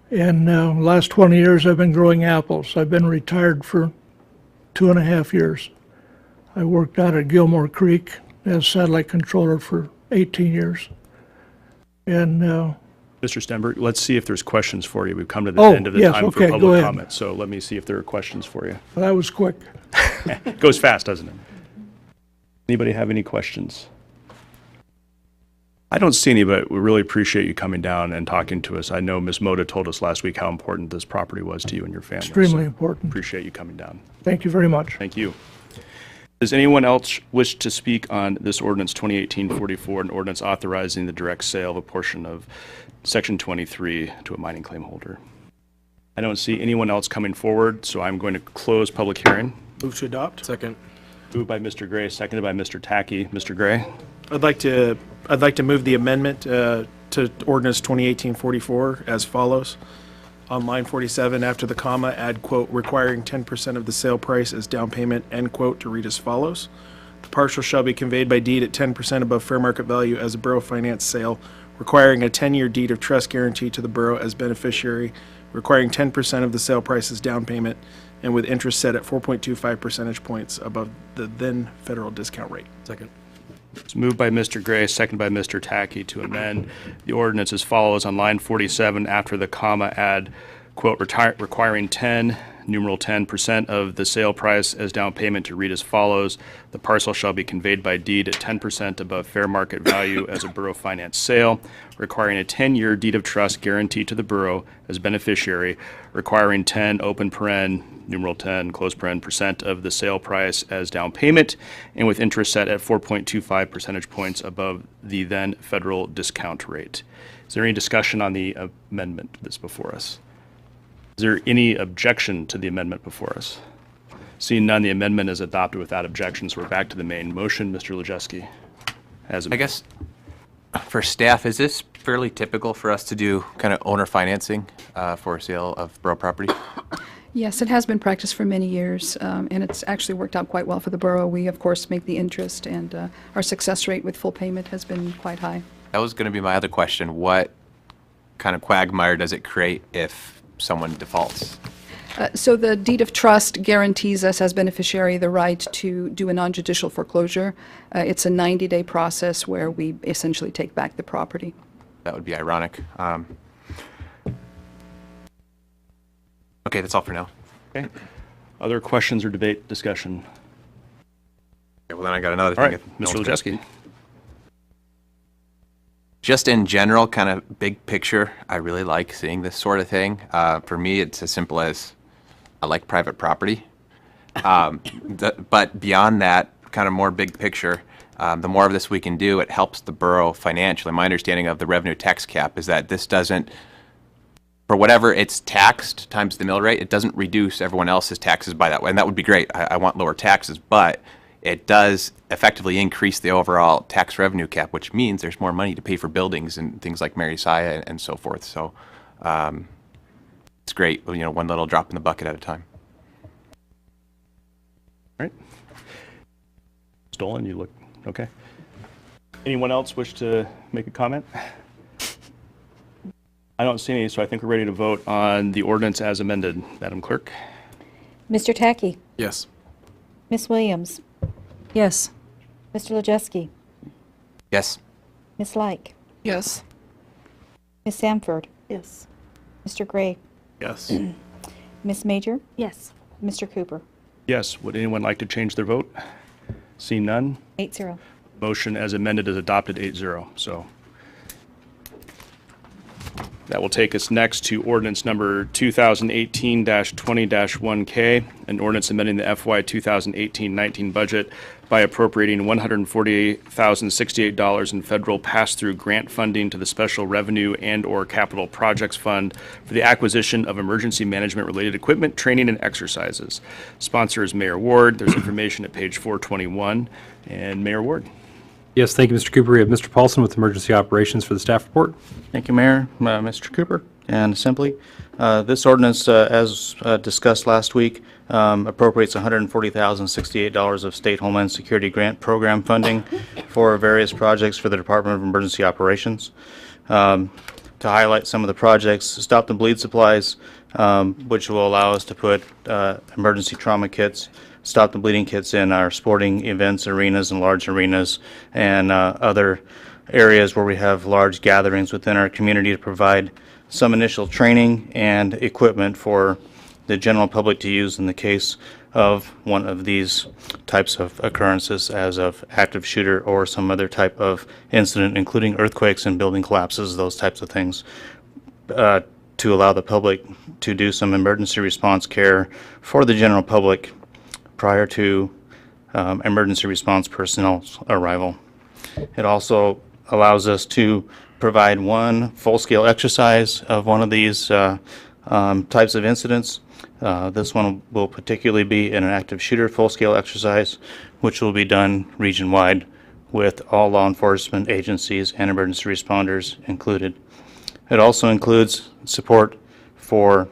And the last 20 years I've been growing apples. I've been retired for 2.5 years. I worked out at Gilmore Creek as satellite controller for 18 years. And Mr. Stenberg, let's see if there's questions for you. We've come to the end of the time for public comment, so let me see if there are questions for you. Well, that was quick. It goes fast, doesn't it? Anybody have any questions? I don't see any, but we really appreciate you coming down and talking to us. I know Ms. Moda told us last week how important this property was to you and your family. Extremely important. Appreciate you coming down. Thank you very much. Thank you. Does anyone else wish to speak on this ordinance 2018-44, an ordinance authorizing the direct sale of a portion of Section 23 to a mining claim holder? I don't see anyone else coming forward, so I'm going to close public hearing. Move to adopt. Second. Moved by Mr. Gray, seconded by Mr. Tackey. Mr. Gray? I'd like to move the amendment to ordinance 2018-44 as follows. On line 47, after the comma, add quote, requiring 10% of the sale price as down payment, end quote, to read as follows. The parcel shall be conveyed by deed at 10% above fair market value as a borough finance sale, requiring a 10-year deed of trust guarantee to the borough as beneficiary, requiring 10% of the sale price as down payment, and with interest set at 4.25 percentage points above the then federal discount rate. Second. It's moved by Mr. Gray, seconded by Mr. Tackey to amend the ordinance as follows. On line 47, after the comma, add, quote, requiring 10% of the sale price as down payment to read as follows. The parcel shall be conveyed by deed at 10% above fair market value as a borough finance sale, requiring a 10-year deed of trust guarantee to the borough as beneficiary, requiring 10, open paren, numeral 10, close paren, percent of the sale price as down payment, and with interest set at 4.25 percentage points above the then federal discount rate. Is there any discussion on the amendment that's before us? Is there any objection to the amendment before us? Seeing none, the amendment is adopted without objection, so we're back to the main motion. Mr. Lajewski. I guess for staff, is this fairly typical for us to do kind of owner financing for sale of borough property? Yes, it has been practiced for many years, and it's actually worked out quite well for the borough. We, of course, make the interest, and our success rate with full payment has been quite high. That was going to be my other question. What kind of quagmire does it create if someone defaults? So the deed of trust guarantees us as beneficiary the right to do a non-judicial foreclosure. It's a 90-day process where we essentially take back the property. That would be ironic. Okay, that's all for now. Okay. Other questions or debate, discussion? Okay, well, then I got another All thing. right, if no Mr. one's gonna Lajewski. speak. Just in general, kind of big picture, I really like seeing this sort of thing. For me, it's as simple as I like private property. But beyond that, kind of more big picture, the more of this we can do, it helps the borough financially. My understanding of the revenue tax cap is that this doesn't, for whatever it's taxed times the mill rate, it doesn't reduce everyone else's taxes by that way. And that would be great. I want lower taxes, but it does effectively increase the overall tax revenue cap, which means there's more money to pay for buildings and things like Mary Siah and so forth. So it's great, you know, one little drop in the bucket at a time. All right. Stolen, you look okay. Anyone else wish to make a comment? I don't see any, so I think we're ready to vote on the ordinance as amended. Madam Clerk? Mr. Tackey? Yes. Ms. Williams? Yes. Mr. Lajewski? Yes. Ms. Like? Yes. Ms. Sanford? Yes. Mr. Gray? Yes. Ms. Major? Yes. Mr. Cooper? Yes. Would anyone like to change their vote? Seeing none, 8-0. motion as amended is adopted 8-0. So that will take us next to ordinance number 2018-20-1K, an ordinance amending the FY 2018-19 budget by appropriating $148,068 in federal pass-through grant funding to the Special Revenue and/or Capital Projects Fund for the acquisition of emergency management-related equipment, training, and exercises. Sponsor is Mayor Ward. There's information at page 421. And Mayor Ward. Yes, thank you, Mr. Cooper. We have Mr. Paulson with Emergency Operations for the staff report. Thank you, Mayor, Mr. Cooper, and Assembly. This ordinance, as discussed last week, appropriates $140,068 of State Homeland Security Grant Program funding for various projects for the Department of Emergency Operations. To highlight some of the projects, Stop the Bleed supplies, which will allow us to put emergency trauma kits, Stop the Bleeding kits in our sporting events, arenas, and large arenas, and other areas where we have large gatherings within our community to provide some initial training and equipment for the general public to use in the case of one of these types of occurrences as of active shooter or some other type of incident, including earthquakes and building collapses, those types of things, to allow the public to do some emergency response care for the general public prior to emergency response personnel's arrival. It also allows us to provide one full-scale exercise of one of these types of incidents. This one will particularly be an active shooter full-scale exercise, which will be done region-wide with all law enforcement agencies and emergency responders included. It also includes support for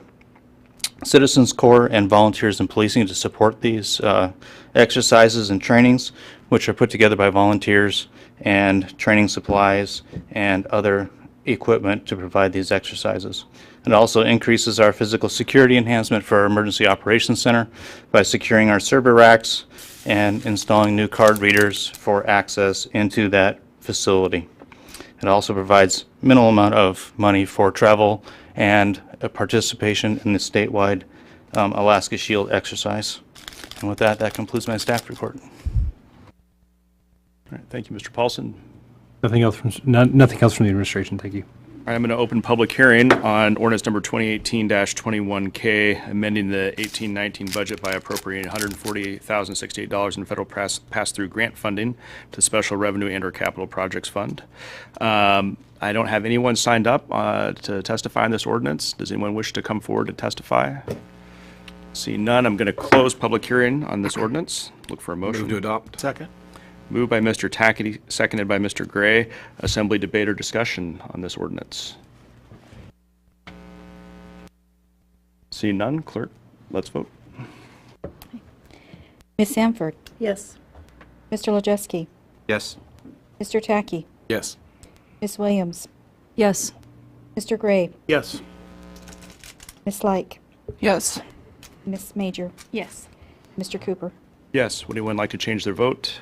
Citizens Corps and volunteers in policing to support these exercises and trainings, which are put together by volunteers, and training supplies and other equipment to provide these exercises. It also increases our physical security enhancement for our Emergency Operations Center by securing our server racks and installing new card readers for access into that facility. It also provides minimal amount of money for travel and participation in the statewide Alaska Shield exercise. And with that, that concludes my staff report. All right, thank you, Mr. Paulson. Nothing else from the administration. Thank you. All right, I'm going to open public hearing on ordinance number 2018-21K, amending the 18-19 budget by appropriating $148,068 in federal pass-through grant funding to the Special Revenue and/or Capital Projects Fund. I don't have anyone signed up to testify on this ordinance. Does anyone wish to come forward to testify? See none, I'm going to close public hearing on this ordinance. Look for a motion. Move to adopt. Second. Moved by Mr. Tackett, seconded by Mr. Gray. Assembly debate or discussion on this ordinance. Seeing none, clerk, let's vote. Ms. Sanford? Yes. Mr. Wojcicki? Yes. Mr. Tackey? Yes. Ms. Williams? Yes. Mr. Gray? Yes. Ms. Like? Yes. Ms. Major? Yes. Mr. Cooper? Yes, would anyone like to change their vote?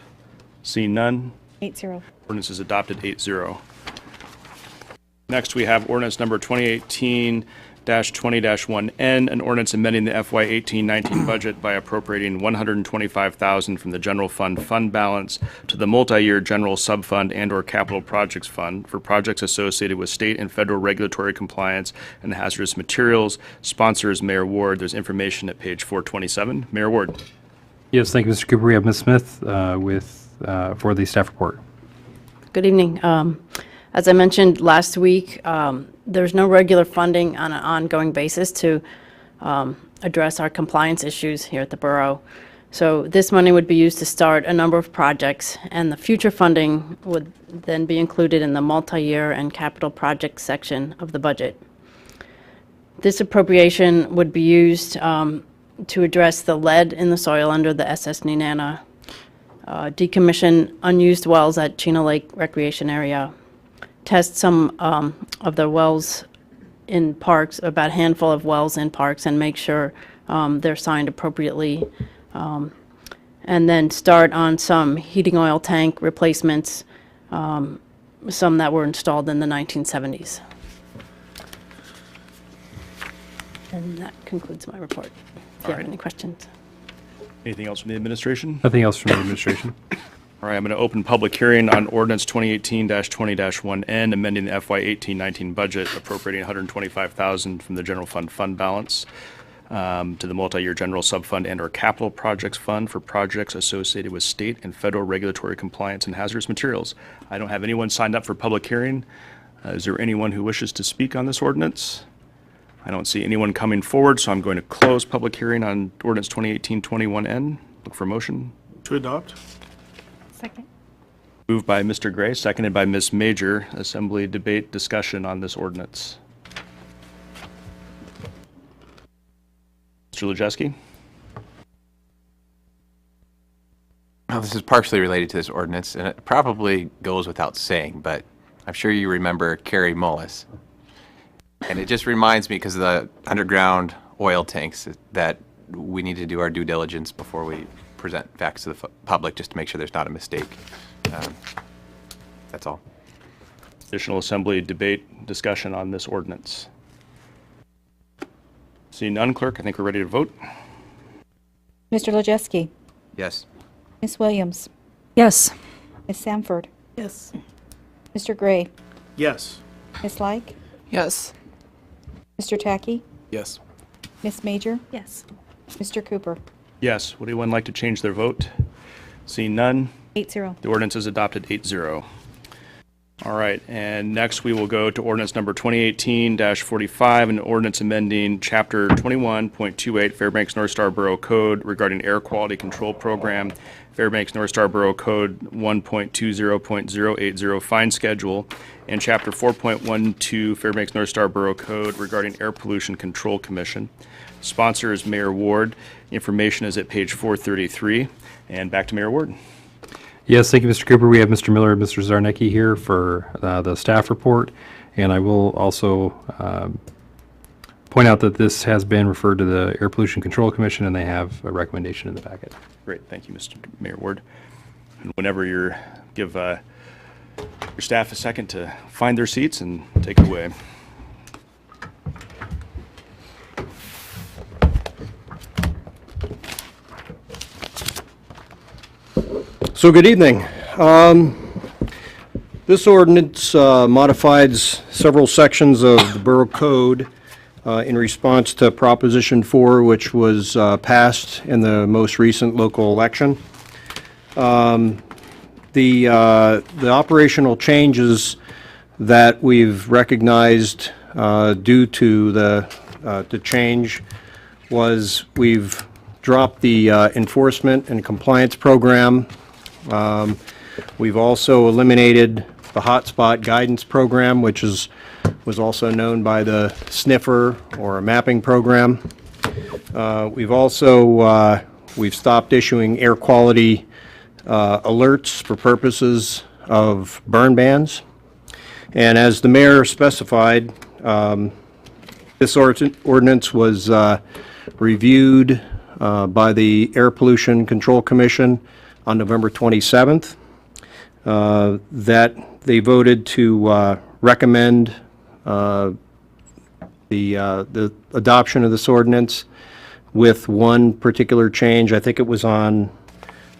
Seeing none, 8-0. ordinance is adopted 8-0. Next, we have ordinance number 2018-20-1N, an ordinance amending the FY 18-19 budget by appropriating $125,000 from the general fund balance to the multi-year general subfund and/or capital projects fund for projects associated with state and federal regulatory compliance and hazardous materials. Sponsor is Mayor Ward. There's information at page 427. Mayor Ward. Yes, thank you, Mr. Cooper. We have Ms. Smith for the staff report. Good evening. As I mentioned last week, there's no regular funding on an ongoing basis to address our compliance issues here at the borough. So this money would be used to start a number of projects, and the future funding would then be included in the multi-year and capital projects section of the budget. This appropriation would be used to address the lead in the soil under the SS Nenana, decommission unused wells at Chino Lake Recreation Area, test some of the wells in parks, about a handful of wells in parks, and make sure they're signed appropriately, and then start on some heating oil tank replacements, some that were installed in the 1970s. And that concludes my report. If you have any questions. Anything else from the administration? Nothing else from the administration. All right, I'm going to open public hearing on ordinance 2018-20-1N, amending the FY 18-19 budget, appropriating $125,000 from the general fund balance to the multi-year general subfund and/or capital projects fund for projects associated with state and federal regulatory compliance and hazardous materials. I don't have anyone signed up for public hearing. Is there anyone who wishes to speak on this ordinance? I don't see anyone coming forward, so I'm going to close public hearing on ordinance 2018-21N. Look for a motion. To adopt. Second. Moved by Mr. Gray, seconded by Ms. Major. Assembly debate discussion on this ordinance. Mr. Wojcicki? Well, this is partially related to this ordinance, and it probably goes without saying, but I'm sure you remember Carrie Mullis. And it just reminds me, because of the underground oil tanks, that we need to do our due diligence before we present facts to the public, just to make sure there's not a mistake. That's all. Additional assembly debate discussion on this ordinance. Seeing none, clerk, I think we're ready to vote. Mr. Wojcicki? Yes. Ms. Williams? Yes. Ms. Sanford? Yes. Mr. Gray? Yes. Ms. Like? Yes. Mr. Tackey? Yes. Ms. Major? Yes. Mr. Cooper? Yes. Would anyone like to change their vote? Seeing none, 8-0. the ordinance is adopted 8-0. All All right, and next we will go to ordinance number 2018-45, an ordinance amending Chapter 21.28 Fairbanks North Star Borough Code regarding air quality control program, Fairbanks North Star Borough Code 1.20.080 fine schedule, and Chapter 4.12 Fairbanks North Star Borough Code regarding air pollution control commission. Sponsor is Mayor Ward. Information is at page 433. And back to Mayor Ward. Yes, thank you, Mr. Cooper. We have Mr. Miller and Mr. Zarnecki here for the staff report. And I will also point out that this has been referred to the Air Pollution Control Commission, and they have a recommendation in the packet. Great, thank you, Mr. Mayor Ward. And whenever you're, give your staff a second to find their seats and take it away. So good evening. This ordinance modifies several sections of the Borough Code in response to Proposition 4, which was passed in the most recent local election. The operational changes that we've recognized due to the change was we've dropped the enforcement and compliance program. We've also eliminated the hotspot guidance program, which was also known by the sniffer or a mapping program. We've stopped issuing air quality alerts for purposes of burn bans. And as the mayor specified, this ordinance was reviewed by the Air Pollution Control Commission on November 27th, that they voted to recommend the adoption of this ordinance with one particular change. I think it was on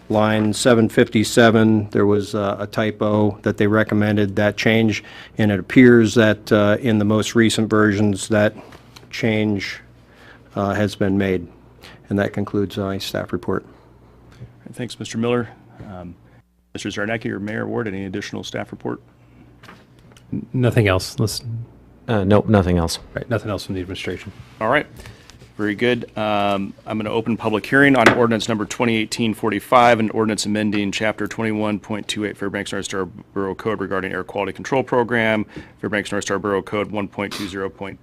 line 757. There was a typo that they recommended that change, and it appears that in the most recent versions that change has been made. And that concludes my staff report. Thanks, Mr. Miller. Mr. Zarnecki or Mayor Ward, any additional staff report? Nothing else. Nope, nothing else. Right, nothing else from the administration. All right, very good. I'm going to open public hearing on ordinance number 2018-45, an ordinance amending Chapter 21.28 Fairbanks North Star Borough Code regarding air quality control program, Fairbanks North Star Borough Code 1.20.080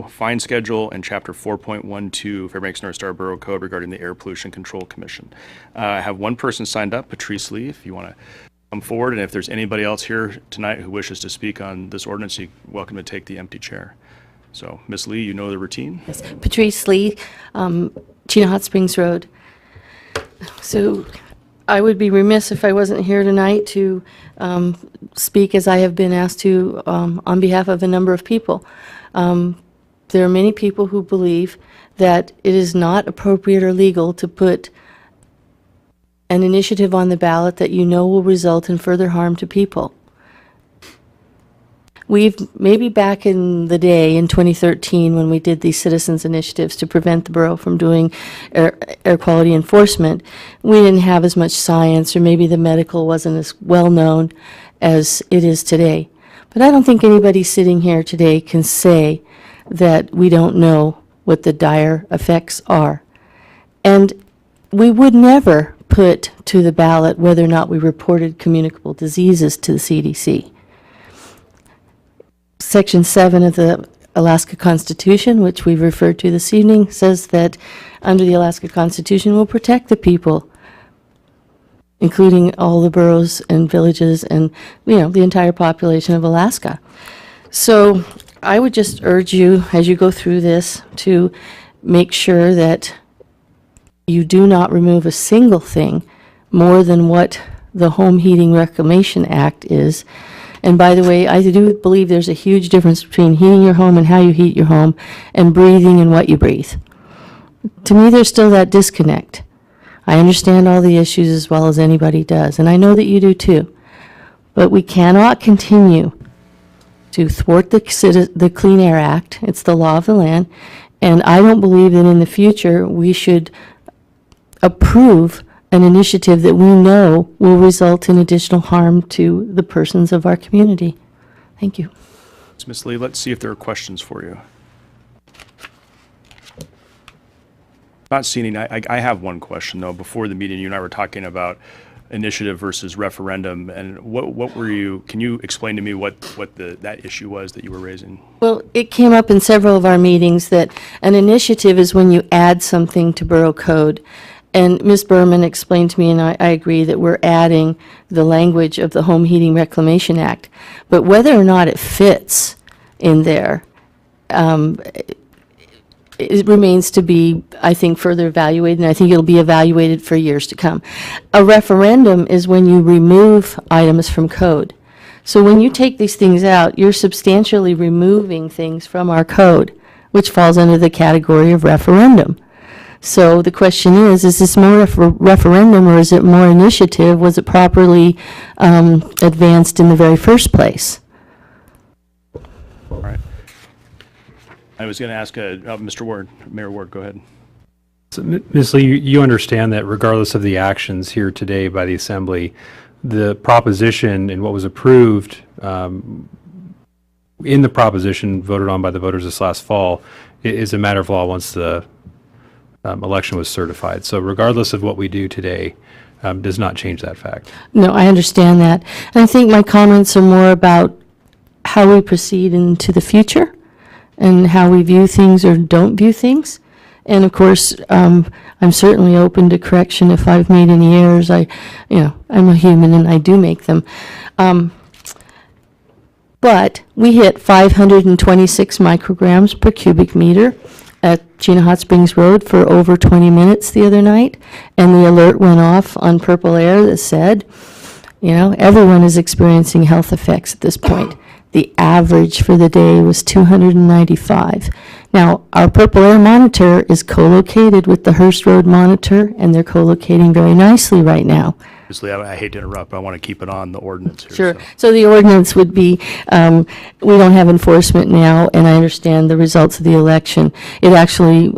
fine schedule, and Chapter 4.12 Fairbanks North Star Borough Code regarding the Air Pollution Control Commission. I have one person signed up, Patrice Lee, if you want to come forward, and if there's anybody else here tonight who wishes to speak on this ordinance, you're welcome to take the empty chair. So, Ms. Lee, you know the routine? Yes. Patrice Lee, Chino Hot Springs Road. So I would be remiss if I wasn't here tonight to speak as I have been asked to on behalf of a number of people. There are many people who believe that it is not appropriate or legal to put an initiative on the ballot that you know will result in further harm to people. We've, maybe back in the day, in 2013, when we did these citizens initiatives to prevent the borough from doing air quality enforcement, we didn't have as much science, or maybe the medical wasn't as well known as it is today. But I don't think anybody sitting here today can say that we don't know what the dire effects are. And we would never put to the ballot whether or not we reported communicable diseases to the CDC. Section 7 of the Alaska Constitution, which we've referred to this evening, says that under the Alaska Constitution we'll protect the people, including all the boroughs and villages and, the entire population of Alaska. So I would just urge you, as you go through this, to make sure that you do not remove a single thing more than what the Home Heating Reclamation Act is. And by the way, I do believe there's a huge difference between heating your home and how you heat your home and breathing and what you breathe. To me, there's still that disconnect. I understand all the issues as well as anybody does, and I know that you do too. But we cannot continue to thwart the Clean Air Act. It's the law of the land, and I don't believe that in the future we should approve an initiative that we know will result in additional harm to the persons of our community. Thank you. Ms. Lee, let's see if there are questions for you. Not seeing any. I have one question, though. Before the meeting, you and I were talking about initiative versus referendum, and what were you, can you explain to me what that issue was that you were raising? Well, it came up in several of our meetings that an initiative is when you add something to Borough Code. And Ms. Berman explained to me, and I agree, that we're adding the language of the Home Heating Reclamation Act. But whether or not it fits in there, it remains to be, I think, further evaluated, and I think it'll be evaluated for years to come. A referendum is when you remove items from code. So when you take these things out, you're substantially removing things from our code, which falls under the category of referendum. So the question is this more referendum or is it more initiative? Was it properly advanced in the very first place? All right. I was going to ask Mr. Ward, Mayor Ward, go ahead. So, Ms. Lee, you understand that regardless of the actions here today by the Assembly, the proposition and what was approved in the proposition voted on by the voters this last fall is a matter of law once the election was certified. So regardless of what we do today, does not change that fact. No, I understand that. And I think my comments are more about how we proceed into the future and how we view things or don't view things. And of course, I'm certainly open to correction if I've made any errors. I'm a human and I do make them. But we hit 526 micrograms per cubic meter at Chena Hot Springs Road for over 20 minutes the other night. And the alert went off on Purple Air that said, everyone is experiencing health effects at this point. The average for the day was 295. Now, our Purple Air monitor is co-located with the Hearst Road monitor, and they're co-locating very nicely right now. Ms. Lee, I hate to interrupt, but I want to keep it on the ordinance here. Sure. So the ordinance would be, we don't have enforcement now, and I understand the results of the election. It actually,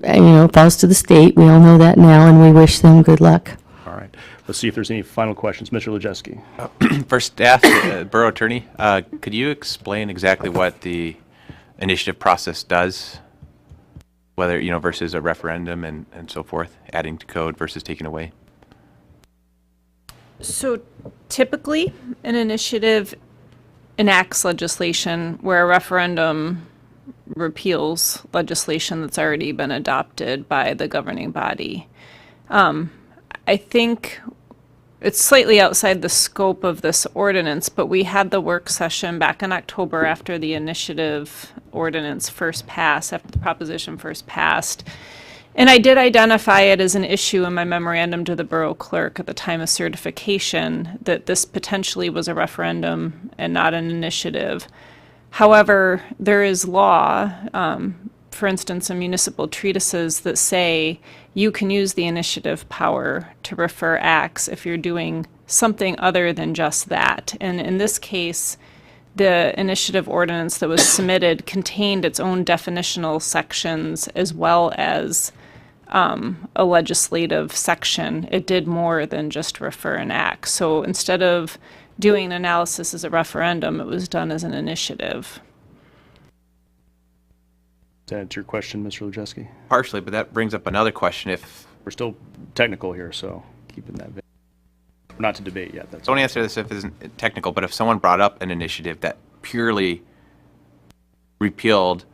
falls to the state. We all know that now, and we wish them good luck. All right. Let's see if there's any final questions. Mr. Lejeski. For staff, Borough Attorney, could you explain exactly what the initiative process does? Whether, versus a referendum and so forth, adding to code versus taking away? So typically, an initiative enacts legislation where a referendum repeals legislation that's already been adopted by the governing body. I think it's slightly outside the scope of this ordinance, but we had the work session back in October after the initiative ordinance first passed, after the proposition first passed. And I did identify it as an issue in my memorandum to the borough clerk at the time of certification that this potentially was a referendum and not an initiative. However, there is law, for instance, in municipal treatises that say you can use the initiative power to refer acts if you're doing something other than just that. And in this case, the initiative ordinance that was submitted contained its own definitional sections as well as a legislative section. It did more than just refer an act. So instead of doing an analysis as a referendum, it was done as an initiative. Does that answer your question, Mr. Lejeski? Partially, but that brings up another question. If we're still technical here, so keeping that vague. Not to debate yet. That's don't answer this if it isn't technical, but if someone brought up an initiative that purely repealed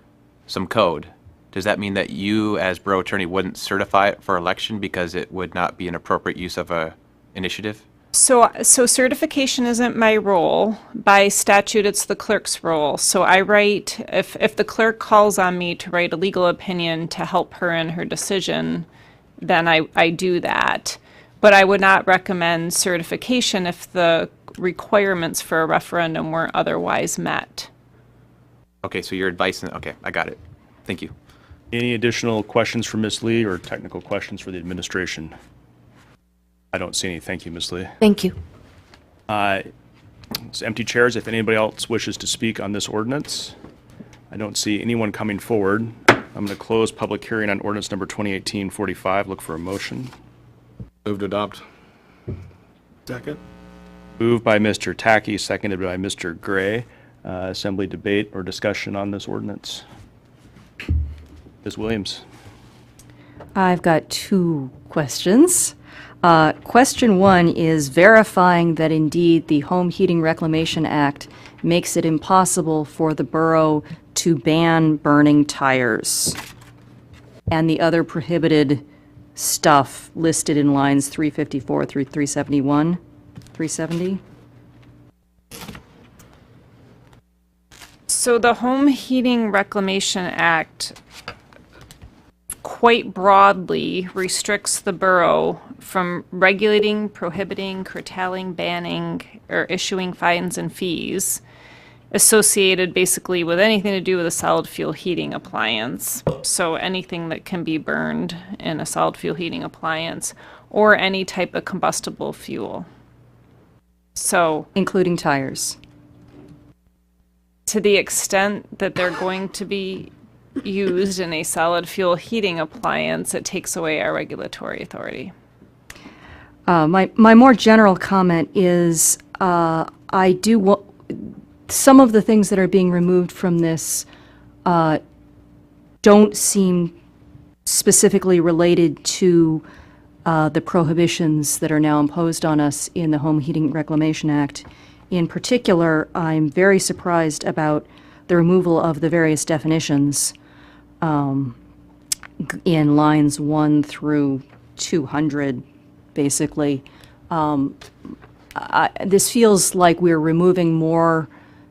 some code, does that mean that you, as borough attorney, wouldn't certify it for election because it would not be an appropriate use of a initiative? So certification isn't my role. By statute, it's the clerk's role. So I write, if the clerk calls on me to write a legal opinion to help her in her decision, then I do that. But I would not recommend certification if the requirements for a referendum weren't otherwise met. Okay, so your advice, okay, I got it. Thank you. Any additional questions for Ms. Lee or technical questions for the administration? I don't see any. Thank you, Ms. Lee. Thank you. It's empty chairs. If anybody else wishes to speak on this ordinance, I don't see anyone coming forward. I'm going to close public hearing on ordinance number 2018-45. Look for a motion. Move to adopt. Second. Moved by Mr. Tacky, seconded by Mr. Gray. Assembly debate or discussion on this ordinance. Ms. Williams. I've got two questions. Question one is verifying that indeed the Home Heating Reclamation Act makes it impossible for the borough to ban burning tires and the other prohibited stuff listed in lines 354 through 371, 370. So the Home Heating Reclamation Act quite broadly restricts the borough from regulating, prohibiting, curtailing, banning, or issuing fines and fees associated basically with anything to do with a solid fuel heating appliance. So anything that can be burned in a solid fuel heating appliance or any type of combustible fuel. So including tires. To the extent that they're going to be used in a solid fuel heating appliance, it takes away our regulatory authority. My more general comment is some of the things that are being removed from this don't seem specifically related to the prohibitions that are now imposed on us in the Home Heating Reclamation Act. In particular, I'm very surprised about the removal of the various definitions in lines 1 through 200, basically. This feels like we're removing more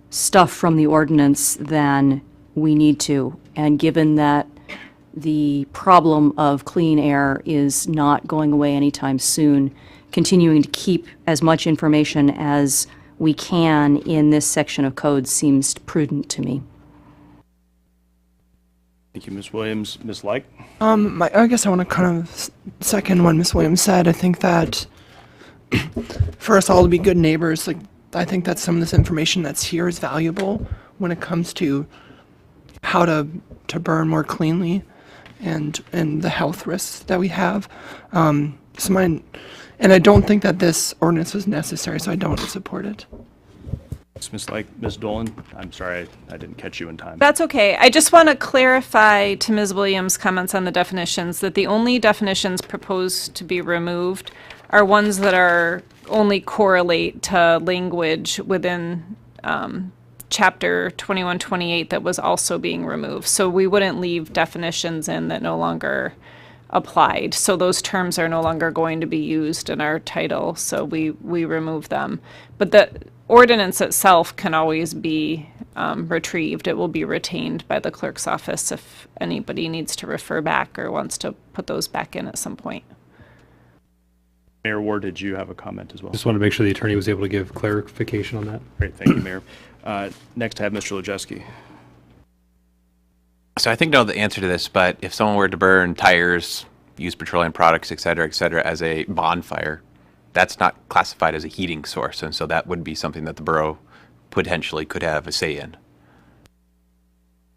stuff from the ordinance than we need to. And given that the problem of clean air is not going away anytime soon, continuing to keep as much information as we can in this section of code seems prudent to me. Thank you, Ms. Williams. Ms. Like? I guess I want to kind of second what Ms. Williams said. I think that for us all to be good neighbors, like I think that some of this information that's here is valuable when it comes to how to burn more cleanly and the health risks that we have. And I don't think that this ordinance is necessary, so I don't support it. Ms. Like, Ms. Dolan, I'm sorry I didn't catch you in time. That's okay. I just want to clarify to Ms. Williams' comments on the definitions that the only definitions proposed to be removed are ones that are only correlate to language within Chapter 2128 that was also being removed. So we wouldn't leave definitions in that no longer applied. So those terms are no longer going to be used in our title, so we remove them. But the ordinance itself can always be retrieved. It will be retained by the clerk's office if anybody needs to refer back or wants to put those back in at some point. Mayor Ward, did you have a comment as well? Just wanted to make sure the attorney was able to give clarification on that. Great, thank you, Mayor. Next, I have Mr. Lejewski. So I think I know the answer to this, but if someone were to burn tires, use petroleum products, et cetera, as a bonfire, that's not classified as a heating source, and so that would be something that the borough potentially could have a say in.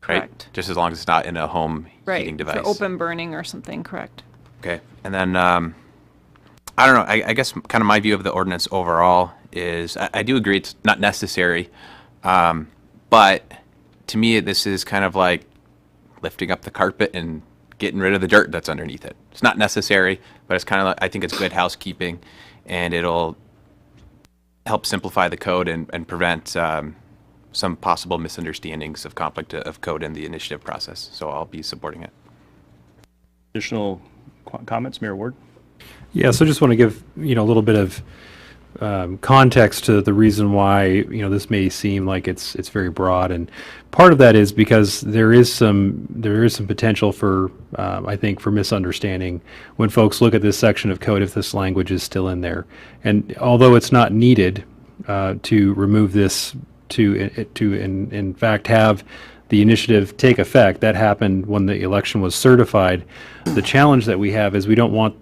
Right? Correct. Just as long as it's not in a home heating device. For open burning or something, correct. Okay, and then, I don't know, I guess kind of my view of the ordinance overall is, I do agree it's not necessary, but to me, this is kind of like lifting up the carpet and getting rid of the dirt that's underneath it. It's not necessary, but it's kind of like, I think it's good housekeeping, and it'll help simplify the code and prevent some possible misunderstandings of conflict of code in the initiative process. So I'll be supporting it. Additional comments, Mayor Ward? Yeah, so just want to give, a little bit of context to the reason why, this may seem like it's very broad. And part of that is because there is some potential for, I think, for misunderstanding when folks look at this section of code if this language is still in there. And although it's not needed to remove this to in fact have the initiative take effect, that happened when the election was certified. The challenge that we have is we don't want,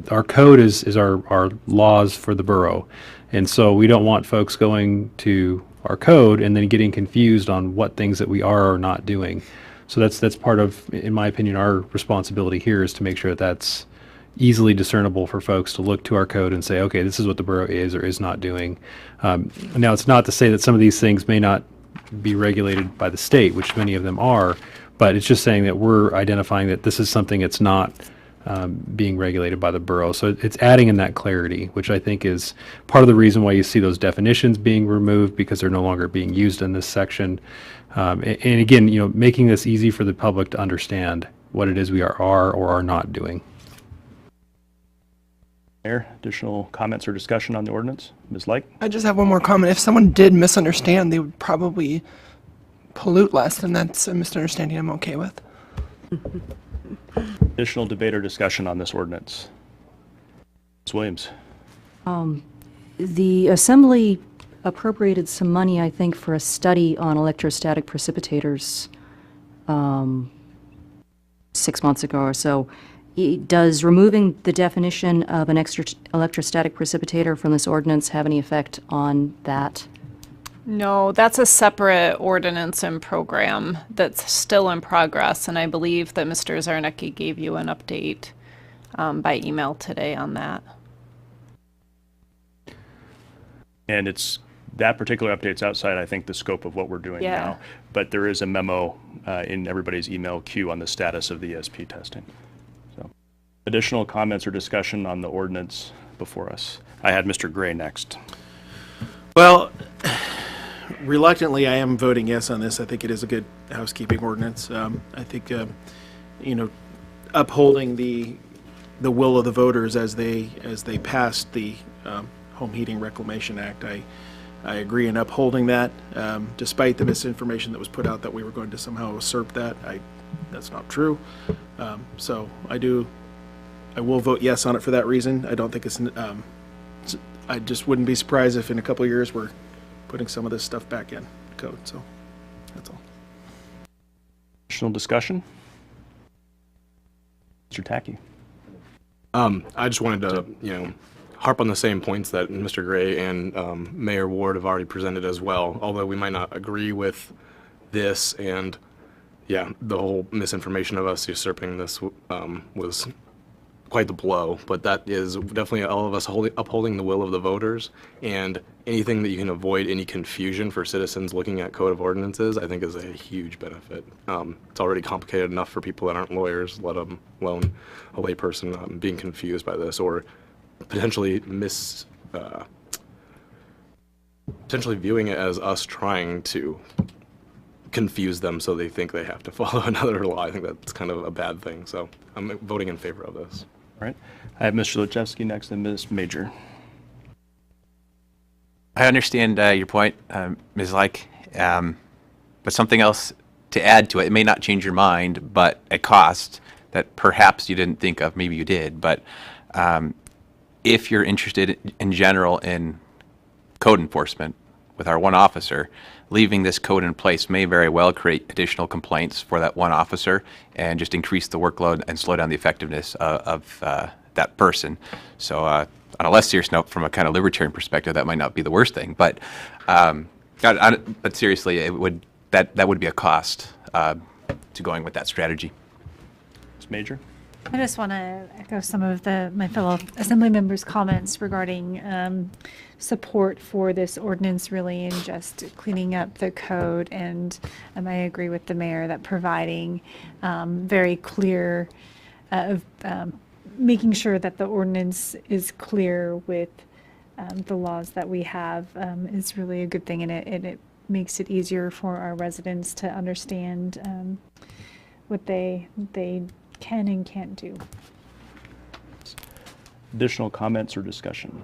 our code is our laws for the borough. And so we don't want folks going to our code and then getting confused on what things that we are or not doing. So that's part of, in my opinion, our responsibility here is to make sure that that's, easily discernible for folks to look to our code and say, okay, this is what the borough is or is not doing. Now, it's not to say that some of these things may not be regulated by the state, which many of them are, but it's just saying that we're identifying that this is something that's not being regulated by the borough. So it's adding in that clarity, which I think is part of the reason why you see those definitions being removed, because they're no longer being used in this section. And again, making this easy for the public to understand what it is we are or are not doing. Mayor, additional comments or discussion on the ordinance? Ms. Lyke? I just have one more comment. If someone did misunderstand, they would probably pollute less, and that's a misunderstanding I'm okay with. Additional debate or discussion on this ordinance? Ms. Williams? The Assembly appropriated some money, I think, for a study on electrostatic precipitators 6 months ago or so. Does removing the definition of an electrostatic precipitator from this ordinance have any effect on that? No, that's a separate ordinance and program that's still in progress, and I believe that Mr. Zarnecki gave you an update by email today on that. And that particular update's outside, I think, the scope of what we're doing now. But there is a memo in everybody's email queue on the status of the ESP testing. So, additional comments or discussion on the ordinance before us? I had Mr. Gray next. Well, reluctantly, I am voting yes on this. I think it is a good housekeeping ordinance. I think, upholding the will of the voters as they passed the Home Heating Reclamation Act. I agree in upholding that, despite the misinformation that was put out that we were going to somehow usurp that. That's not true. So I will vote yes on it for that reason. I don't think I just wouldn't be surprised if in a couple of years we're putting some of this stuff back in code. So that's all. Additional discussion? Mr. Tacky. I just wanted to, harp on the same points that Mr. Gray and Mayor Ward have already presented as well, although we might not agree with this, and the whole misinformation of us usurping this was quite the blow, but that is definitely all of us upholding the will of the voters, and anything that you can avoid any confusion for citizens looking at code of ordinances, I think is a huge benefit. It's already complicated enough for people that aren't lawyers, let alone a layperson being confused by this, or potentially potentially viewing it as us trying to confuse them so they think they have to follow another law. I think that's kind of a bad thing. So I'm voting in favor of this. All right. I have Mr. Lachewski next and Ms. Major. I understand your point, Ms. Lyke, but something else to add to it. It may not change your mind, but a cost that perhaps you didn't think of, maybe you did, but if you're interested in general in code enforcement with our one officer, leaving this code in place may very well create additional complaints for that one officer and just increase the workload and slow down the effectiveness of that person. So on a less serious note, from a kind of libertarian perspective, that might not be the worst thing, but seriously, that would be a cost to going with that strategy. Ms. Major? I just want to echo some of my fellow assembly members' comments regarding support for this ordinance, really, and just cleaning up the code. And I agree with the mayor that providing very clear, making sure that the ordinance is clear with the laws that we have is really a good thing, and it makes it easier for our residents to understand what they can and can't do. Additional comments or discussion?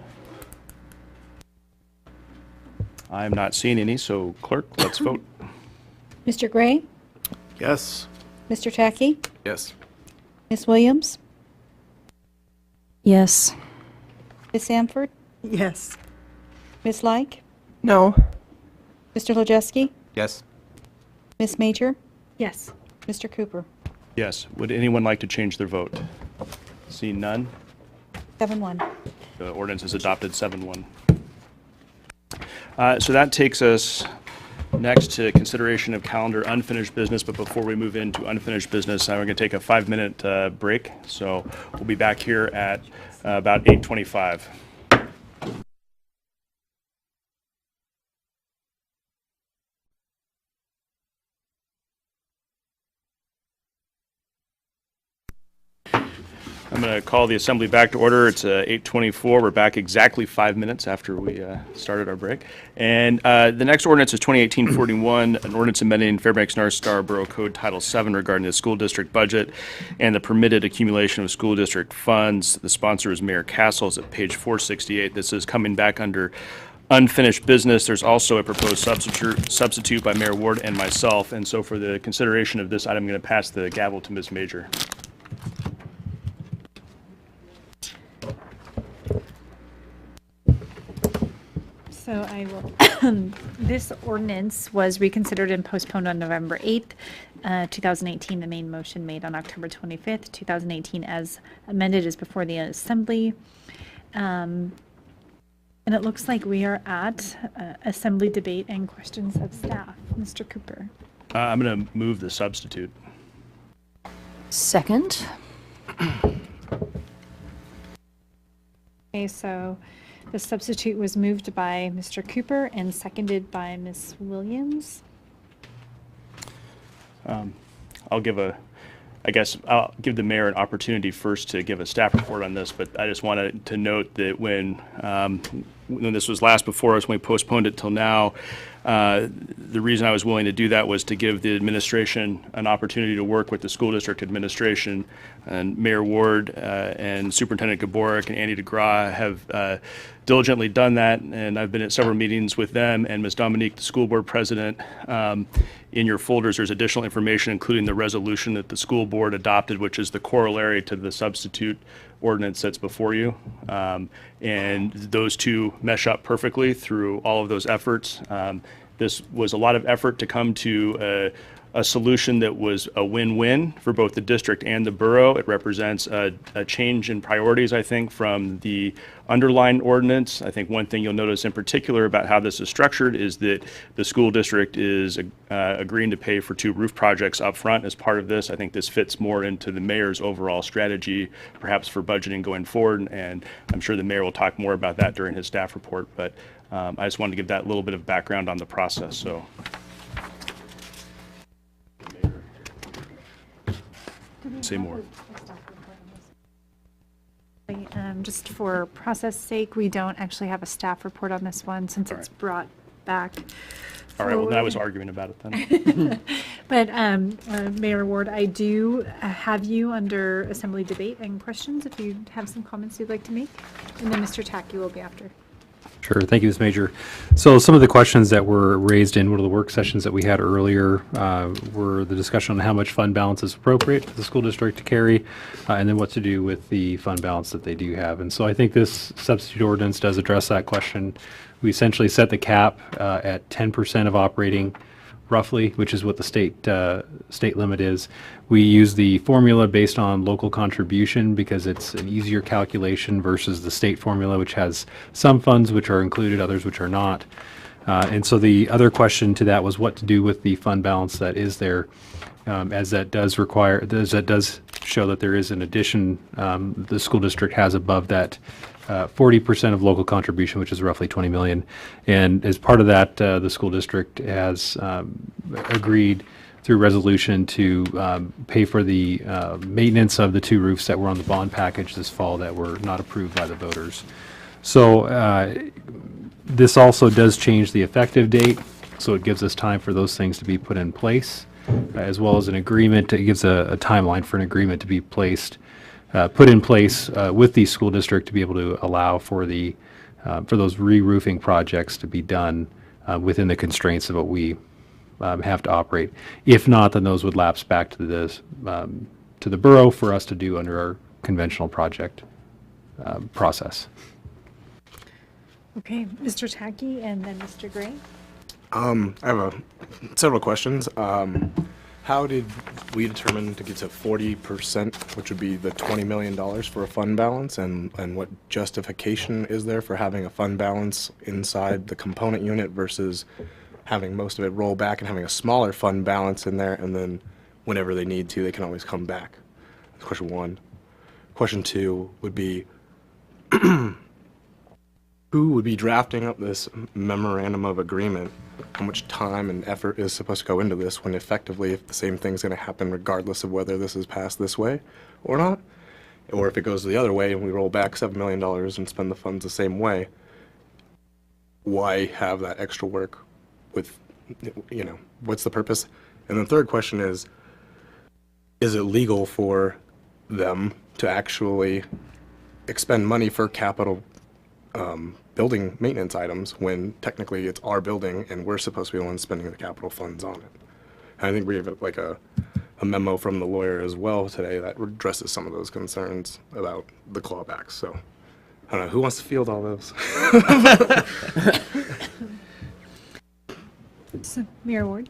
I'm not seeing any, so clerk, let's vote. Mr. Gray? Yes. Mr. Tacky? Yes. Ms. Williams? Yes. Ms. Sanford? Yes. Ms. Lyke? No. Mr. Lojewski? Yes. Ms. Major? Yes. Mr. Cooper? Yes. Would anyone like to change their vote? Seeing none, 7-1. the ordinance is adopted 7-1. So that takes us next to consideration of calendar unfinished business, but before we move into unfinished business, we're going to take a 5-minute break. So we'll be back here at about 8:25. I'm going to call the assembly back to order. It's 8:24. We're back exactly 5 minutes after we started our break. And the next ordinance is 2018-41, an ordinance amending Fairbanks North Star Borough Code Title VII regarding the school district budget and the permitted accumulation of school district funds. The sponsor is Mayor Castles at page 468. This is coming back under unfinished business. There's also a proposed substitute by Mayor Ward and myself. And so for the consideration of this item, I'm going to pass the gavel to Ms. Major. So I will, this ordinance was reconsidered and postponed on November 8th, 2018. The main motion made on October 25th, 2018 as amended is before the assembly. And it looks like we are at assembly debate and questions of staff. Mr. Cooper. I'm going to move the substitute. Second. Okay, so the substitute was moved by Mr. Cooper and seconded by Ms. Williams. I'll give the mayor an opportunity first to give a staff report on this, but I just wanted to note that when this was last before us, when we postponed it till now, the reason I was willing to do that was to give the administration an opportunity to work with the school district administration, and Mayor Ward and Superintendent Gaborik and Andy DeGraw have diligently done that, and I've been at several meetings with them and Ms. Dominique, the school board president. In your folders, there's additional information, including the resolution that the school board adopted, which is the corollary to the substitute ordinance that's before you. And those two mesh up perfectly through all of those efforts. This was a lot of effort to come to a solution that was a win-win for both the district and the borough. It represents a change in priorities, I think, from the underlying ordinance. I think one thing you'll notice in particular about how this is structured is that the school district is agreeing to pay for 2 roof projects up front as part of this. I think this fits more into the mayor's overall strategy, perhaps for budgeting going forward, and I'm sure the mayor will talk more about that during his staff report, but I just wanted to give that little bit of background on the process. So. Say more. Just for process sake, we don't actually have a staff report on this one since it's brought back. All right, well, I was arguing about it then. But Mayor Ward, I do have you under assembly debate and questions if you have some comments you'd like to make. And then Mr. Tacky will be after. Sure. Thank you, Ms. Major. So some of the questions that were raised in one of the work sessions that we had earlier were the discussion on how much fund balance is appropriate for the school district to carry, and then what to do with the fund balance that they do have. And so I think this substitute ordinance does address that question. We essentially set the cap at 10% of operating, roughly, which is what the state limit is. We use the formula based on local contribution because it's an easier calculation versus the state formula, which has some funds which are included, others which are not. And so the other question to that was what to do with the fund balance that is there, as that does show that there is an addition the school district has above that 40% of local contribution, which is roughly 20 million. And as part of that, the school district has agreed through resolution to pay for the maintenance of the 2 roofs that were on the bond package this fall that were not approved by the voters. So this also does change the effective date, so it gives us time for those things to be put in place, as well as an agreement. It gives a timeline for an agreement to be put in place with the school district to be able to allow for those re-roofing projects to be done within the constraints of what we have to operate. If not, then those would lapse back to the borough for us to do under our conventional project process. Okay, Mr. Tacky and then Mr. Gray. I have several questions. How did we determine to get to 40%, which would be the $20 million for a fund balance, and what justification is there for having a fund balance inside the component unit versus having most of it roll back and having a smaller fund balance in there, and then whenever they need to, they can always come back. That's question one. Question two would be, who would be drafting up this memorandum of agreement? How much time and effort is supposed to go into this when effectively if the same thing's going to happen regardless of whether this is passed this way or not? Or if it goes the other way and we roll back $7 million and spend the funds the same way, why have that extra work with, you know, what's the purpose? And the third question is it legal for them to actually expend money for capital building maintenance items when technically it's our building and we're supposed to be the ones spending the capital funds on it? And I think we have like a memo from the lawyer as well today that addresses some of those concerns about the clawbacks. So I don't know, who wants to field all those? So, Mayor Ward?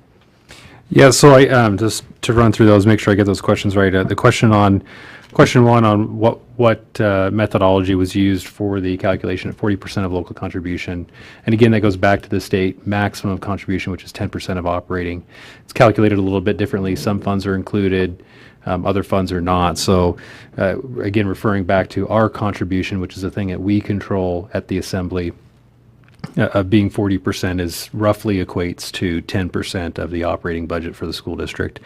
Yeah, so I just to run through those, make sure I get those questions right. The question one on what methodology was used for the calculation of 40% of local contribution, and again that goes back to the state maximum of contribution, which is 10% of operating. It's calculated a little bit differently. Some funds are included, other funds are not. So again, referring back to our contribution, which is a thing that we control at the assembly. Being 40% is roughly equates to 10% of the operating budget for the school district.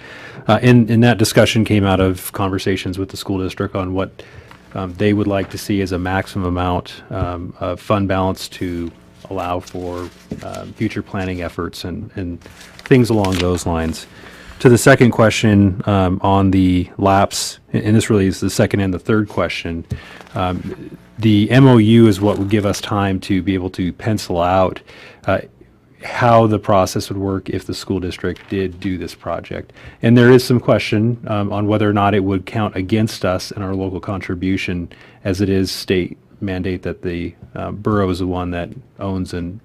And that discussion came out of conversations with the school district on what they would like to see as a maximum amount of fund balance to allow for future planning efforts and things along those lines. To the second question on the lapse, and this really is the second and the third question, the MOU is what would give us time to be able to pencil out how the process would work if the school district did do this project. And there is some question on whether or not it would count against us in our local contribution, as it is state mandate that the borough is the one that owns and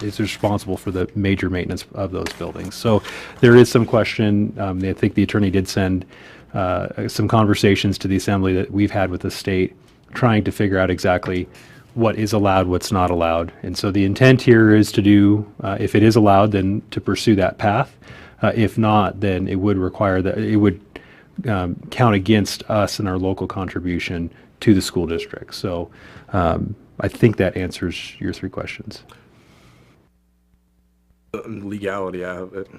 is responsible for the major maintenance of those buildings. So there is some question. I think the attorney did send some conversations to the assembly that we've had with the state, trying to figure out exactly what is allowed, what's not allowed. And so the intent here is to do, if it is allowed, then to pursue that path. If not, then it would require that it would count against us and our local contribution to the school district. So I think that answers your three questions. Legality out of it.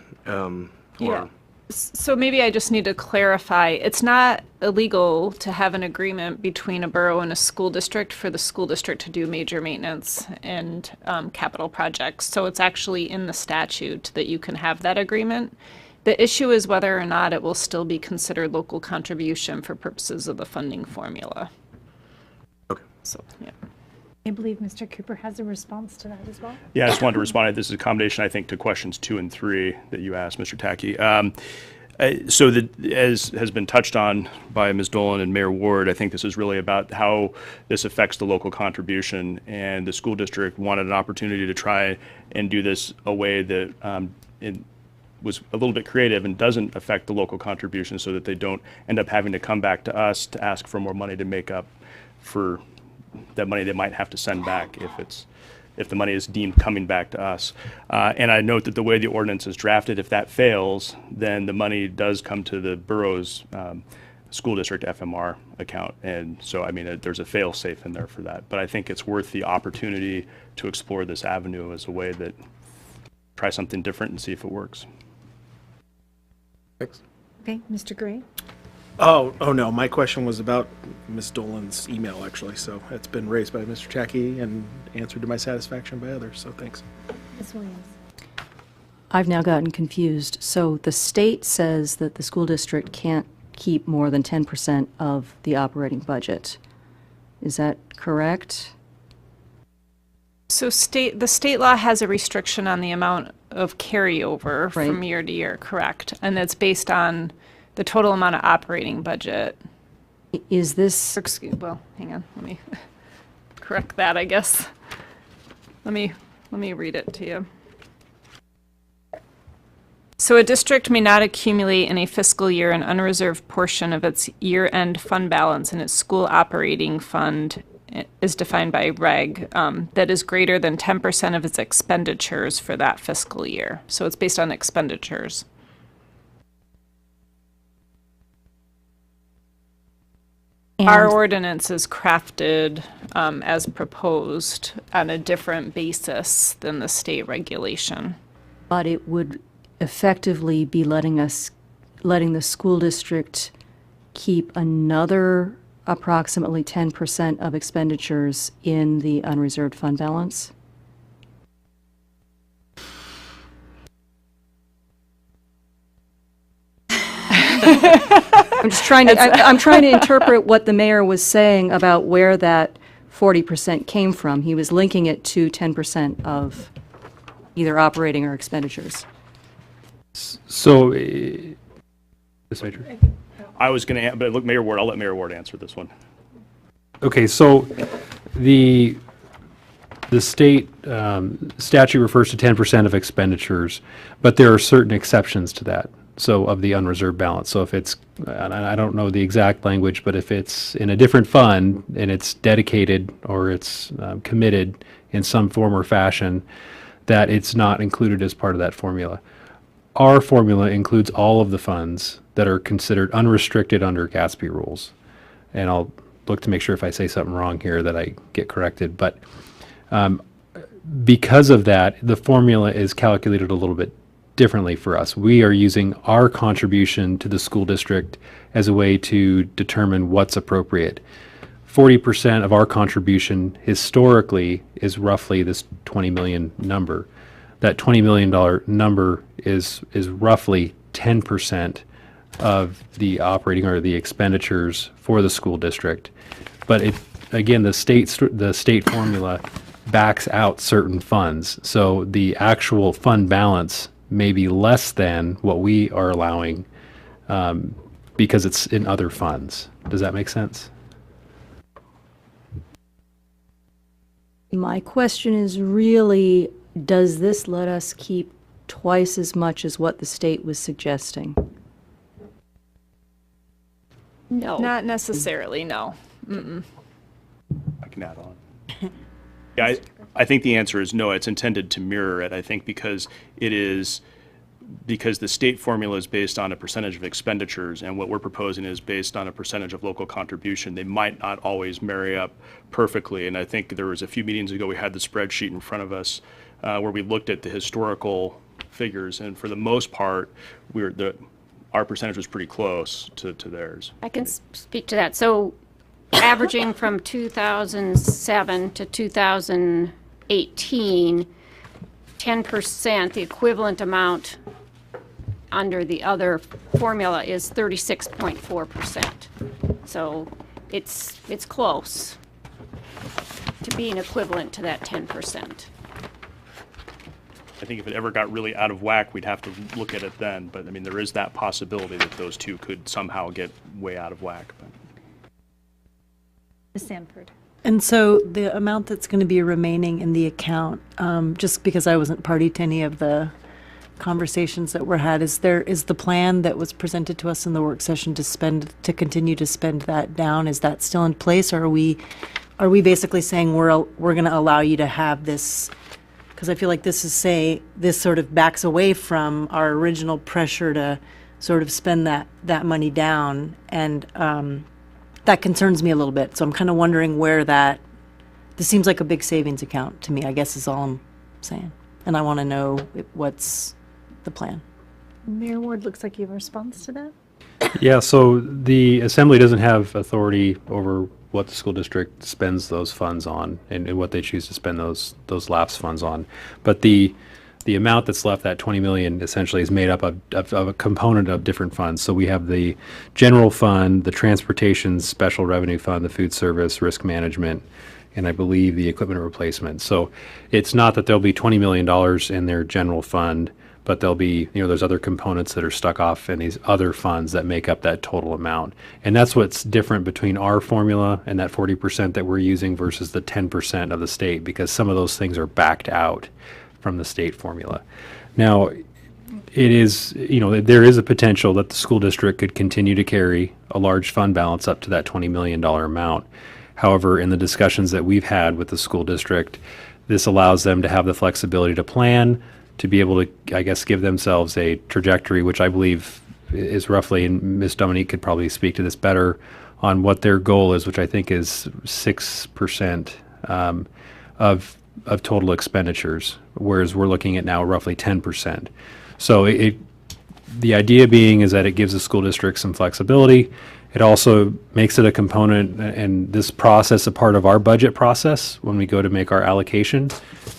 Yeah. So maybe I just need to clarify, it's not illegal to have an agreement between a borough and a school district for the school district to do major maintenance and capital projects. So it's actually in the statute that you can have that agreement. The issue is whether or not it will still be considered local contribution for purposes of the funding formula. Okay. So, yeah. I believe Mr. Cooper has a response to that as well. Yeah, I just wanted to respond. This is a combination, I think, to questions 2 and 3 that you asked, Mr. Tackey. So as has been touched on by Ms. Dolan and Mayor Ward, I think this is really about how this affects the local contribution, and the school district wanted an opportunity to try and do this a way that it was a little bit creative and doesn't affect the local contribution, so that they don't end up having to come back to us to ask for more money to make up for that money they might have to send back if the money is deemed coming back to us. And I note that the way the ordinance is drafted, if that fails, then the money does come to the borough's school district FMR account. And so, I mean, there's a fail-safe in there for that. But I think it's worth the opportunity to explore this avenue as a way that try something different and see if it works. Thanks. Okay, Mr. Gray? Oh no, my question was about Ms. Dolan's email, actually, so it's been raised by Mr. Tackey and answered to my satisfaction by others, so thanks. Ms. Williams? I've now gotten confused. So the state says that the school district can't keep more than 10% of the operating budget. Is that correct? So the state law has a restriction on the amount of carryover from year to year, correct? And that's based on the total amount of operating budget. Is this... Well, hang on, let me correct that, I guess. Let me read it to you. So a district may not accumulate in a fiscal year an unreserved portion of its year-end fund balance in its school operating fund is defined by reg, that is greater than 10% of its expenditures for that fiscal year. So it's based on expenditures. Our And- ordinance is crafted as proposed on a different basis than the state regulation. But it would effectively be letting the school district keep another approximately 10% of expenditures in the unreserved fund balance? I'm just trying to, I'm trying to interpret what the mayor was saying about where that 40% came from. He was linking it to 10% of either operating or expenditures. So, Ms. Major? I was going to, but look, Mayor Ward, I'll let Mayor Ward answer this one. Okay, so the state statute refers to 10% of expenditures, but there are certain exceptions to that. So of the unreserved balance. So if it's, and I don't know the exact language, but if it's in a different fund and it's dedicated or it's committed in some form or fashion, that it's not included as part of that formula. Our formula includes all of the funds that are considered unrestricted under Gatsby rules. And I'll look to make sure if I say something wrong here that I get corrected. But because of that, the formula is calculated a little bit differently for us. We are using our contribution to the school district as a way to determine what's appropriate. 40% of our contribution historically is roughly this 20 million number. That $20 million number is roughly 10% of the operating or the expenditures for the school district. But it, again, the state formula backs out certain funds. So the actual fund balance may be less than what we are allowing because it's in other funds. Does that make sense? My question is really, does this let us keep twice as much as what the state was suggesting? No. Not necessarily, no. Mm-mm. I can add on. Yeah, I think the answer is no. It's intended to mirror it, I think, because the state formula is based on a percentage of expenditures, and what we're proposing is based on a percentage of local contribution. They might not always marry up perfectly, and I think there was a few meetings ago we had the spreadsheet in front of us where we looked at the historical figures, and for the most part, our percentage was pretty close to theirs. I can speak to that. So averaging from 2007 to 2018, 10%, the equivalent amount under the other formula is 36.4%. So it's close to being equivalent to that 10%. I think if it ever got really out of whack, we'd have to look at it then. But I mean, there is that possibility that those two could somehow get way out of whack. But. Ms. Sanford. And so the amount that's going to be remaining in the account, just because I wasn't party to any of the conversations that were had, is the plan that was presented to us in the work session to continue to spend that down? Is that still in place, or are we basically saying we're going to allow you to have this? Because I feel like this sort of backs away from our original pressure to sort of spend that money down, and that concerns me a little bit. So I'm kind of wondering where this seems like a big savings account to me, I guess is all I'm saying. And I want to know what's the plan. Mayor Ward, looks like you have a response to that. Yeah, so the assembly doesn't have authority over what the school district spends those funds on and what they choose to spend those lapse funds on. But the amount that's left, that 20 million, essentially is made up of a component of different funds. So we have the general fund, the transportation special revenue fund, the food service, risk management, and I believe the equipment replacement. So it's not that there'll be $20 million in their general fund, but there'll be, there's other components that are stuck off in these other funds that make up that total amount. And that's what's different between our formula and that 40% that we're using versus the 10% of the state, because some of those things are backed out from the state formula. Now, it is, there is a potential that the school district could continue to carry a large fund balance up to that $20 million amount. However, in the discussions that we've had with the school district, this allows them to have the flexibility to plan, to be able to, I guess, give themselves a trajectory, which I believe is roughly, and Ms. Dominique could probably speak to this better, on what their goal is, which I think is 6% of total expenditures, whereas we're looking at now roughly 10%. So the idea being is that it gives the school district some flexibility. It also makes it a component, and this process a part of our budget process when we go to make our allocation.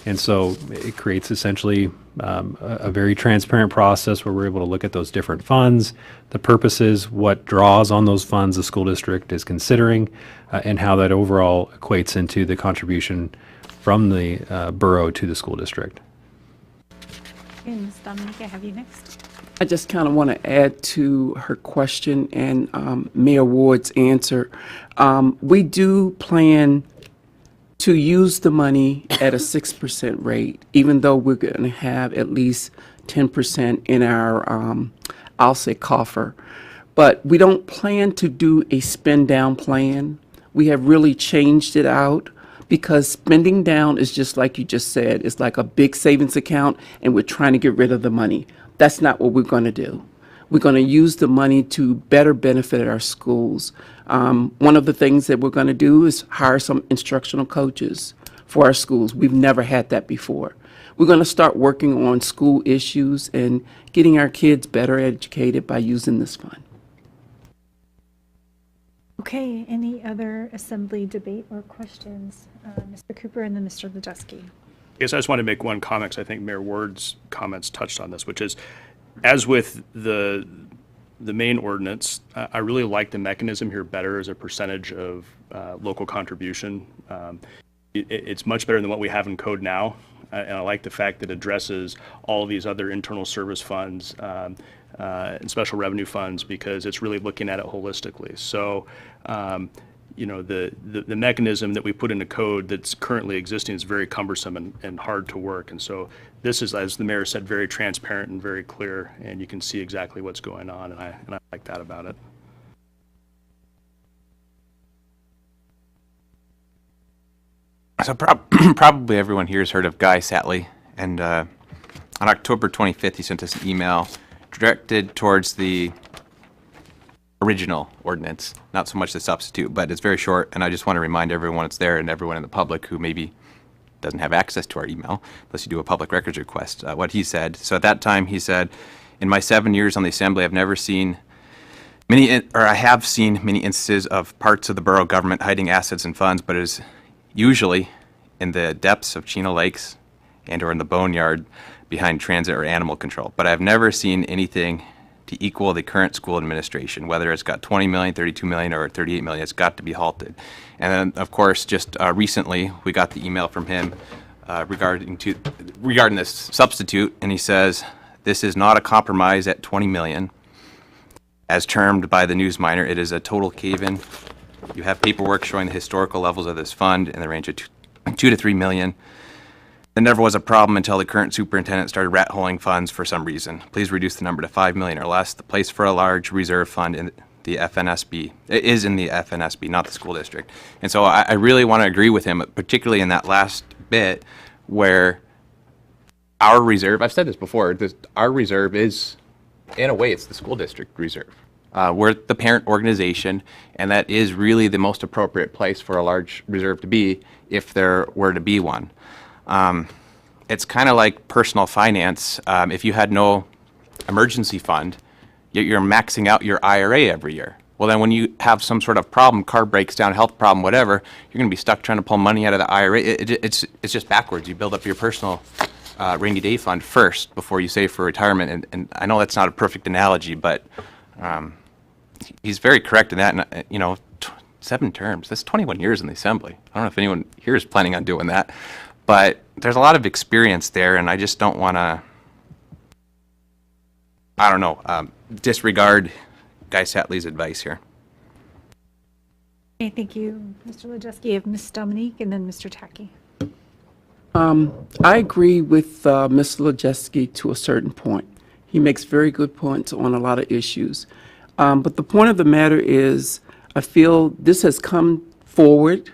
And so it creates essentially a very transparent process where we're able to look at those different funds, the purposes, what draws on those funds the school district is considering, and how that overall equates into the contribution from the borough to the school district. Okay, Ms. Dominique, I have you next. I just kind of want to add to her question and Mayor Ward's answer. We do plan to use the money at a 6% rate, even though we're going to have at least 10% in our, I'll say, coffer. But we don't plan to do a spend down plan. We have really changed it out, because spending down is just like you just said, it's like a big savings account and we're trying to get rid of the money. That's not what we're going to do. We're going to use the money to better benefit our schools. One of the things that we're going to do is hire some instructional coaches for our schools. We've never had that before. We're going to start working on school issues and getting our kids better educated by using this fund. Okay, any other assembly debate or questions? Mr. Cooper and then Mr. Ledusky. I guess I just want to make one comment, 'cause I think Mayor Ward's comments touched on this, which is, as with the main ordinance, I really like the mechanism here better as a percentage of local contribution. It's much better than what we have in code now, and I like the fact that it addresses all these other internal service funds and special revenue funds, because it's really looking at it holistically. So, you know, the mechanism that we put into code that's currently existing is very cumbersome and hard to work. And so this is, as the mayor said, very transparent and very clear, and you can see exactly what's going on, and I like that about it. So probably everyone here has heard of Guy Satley, and on October 25th, he sent us an email directed towards the original ordinance, not so much the substitute, but it's very short, and I just want to remind everyone it's there, and everyone in the public who maybe doesn't have access to our email, unless you do a public records request, what he said. So at that time, he said, "In my 7 years on the Assembly, I've never seen I have seen many instances of parts of the borough government hiding assets and funds, but it is usually in the depths of Chino Lakes and or in the boneyard behind transit or animal control. But I've never seen anything to equal the current school administration, whether it's got 20 million, 32 million, or 38 million, it's got to be halted." And then, of course, just recently, we got the email from him regarding this substitute, and he says, "This is not a compromise at 20 million. As termed by the news miner, it is a total cave-in. You have paperwork showing the historical levels of this fund in the range of 2 to 3 million. There never was a problem until the current superintendent started rat-holing funds for some reason. Please reduce the number to 5 million or less. The place for a large reserve fund in the FNSB is in the FNSB, not the school district." And so I really want to agree with him, particularly in that last bit where our reserve, I've said this before, our reserve is, in a way, it's the school district reserve. We're the parent organization, and that is really the most appropriate place for a large reserve to be if there were to be one. It's kind of like personal finance. If you had no emergency fund, yet you're maxing out your IRA every year. Well, then when you have some sort of problem, car breaks down, health problem, whatever, you're going to be stuck trying to pull money out of the IRA. It's just backwards. You build up your personal rainy day fund first before you save for retirement. And I know that's not a perfect analogy, but he's very correct in that. And, you know, 7 terms, that's 21 years in the Assembly. I don't know if anyone here is planning on doing that. But there's a lot of experience there, and I just don't want to, disregard Guy Satley's advice here. Okay, thank you, Mr. Ledusky. I have Ms. Dominique and then Mr. Tacky. I agree with Mr. Ledusky to a certain point. He makes very good points on a lot of issues. But the point of the matter is, I feel this has come forward.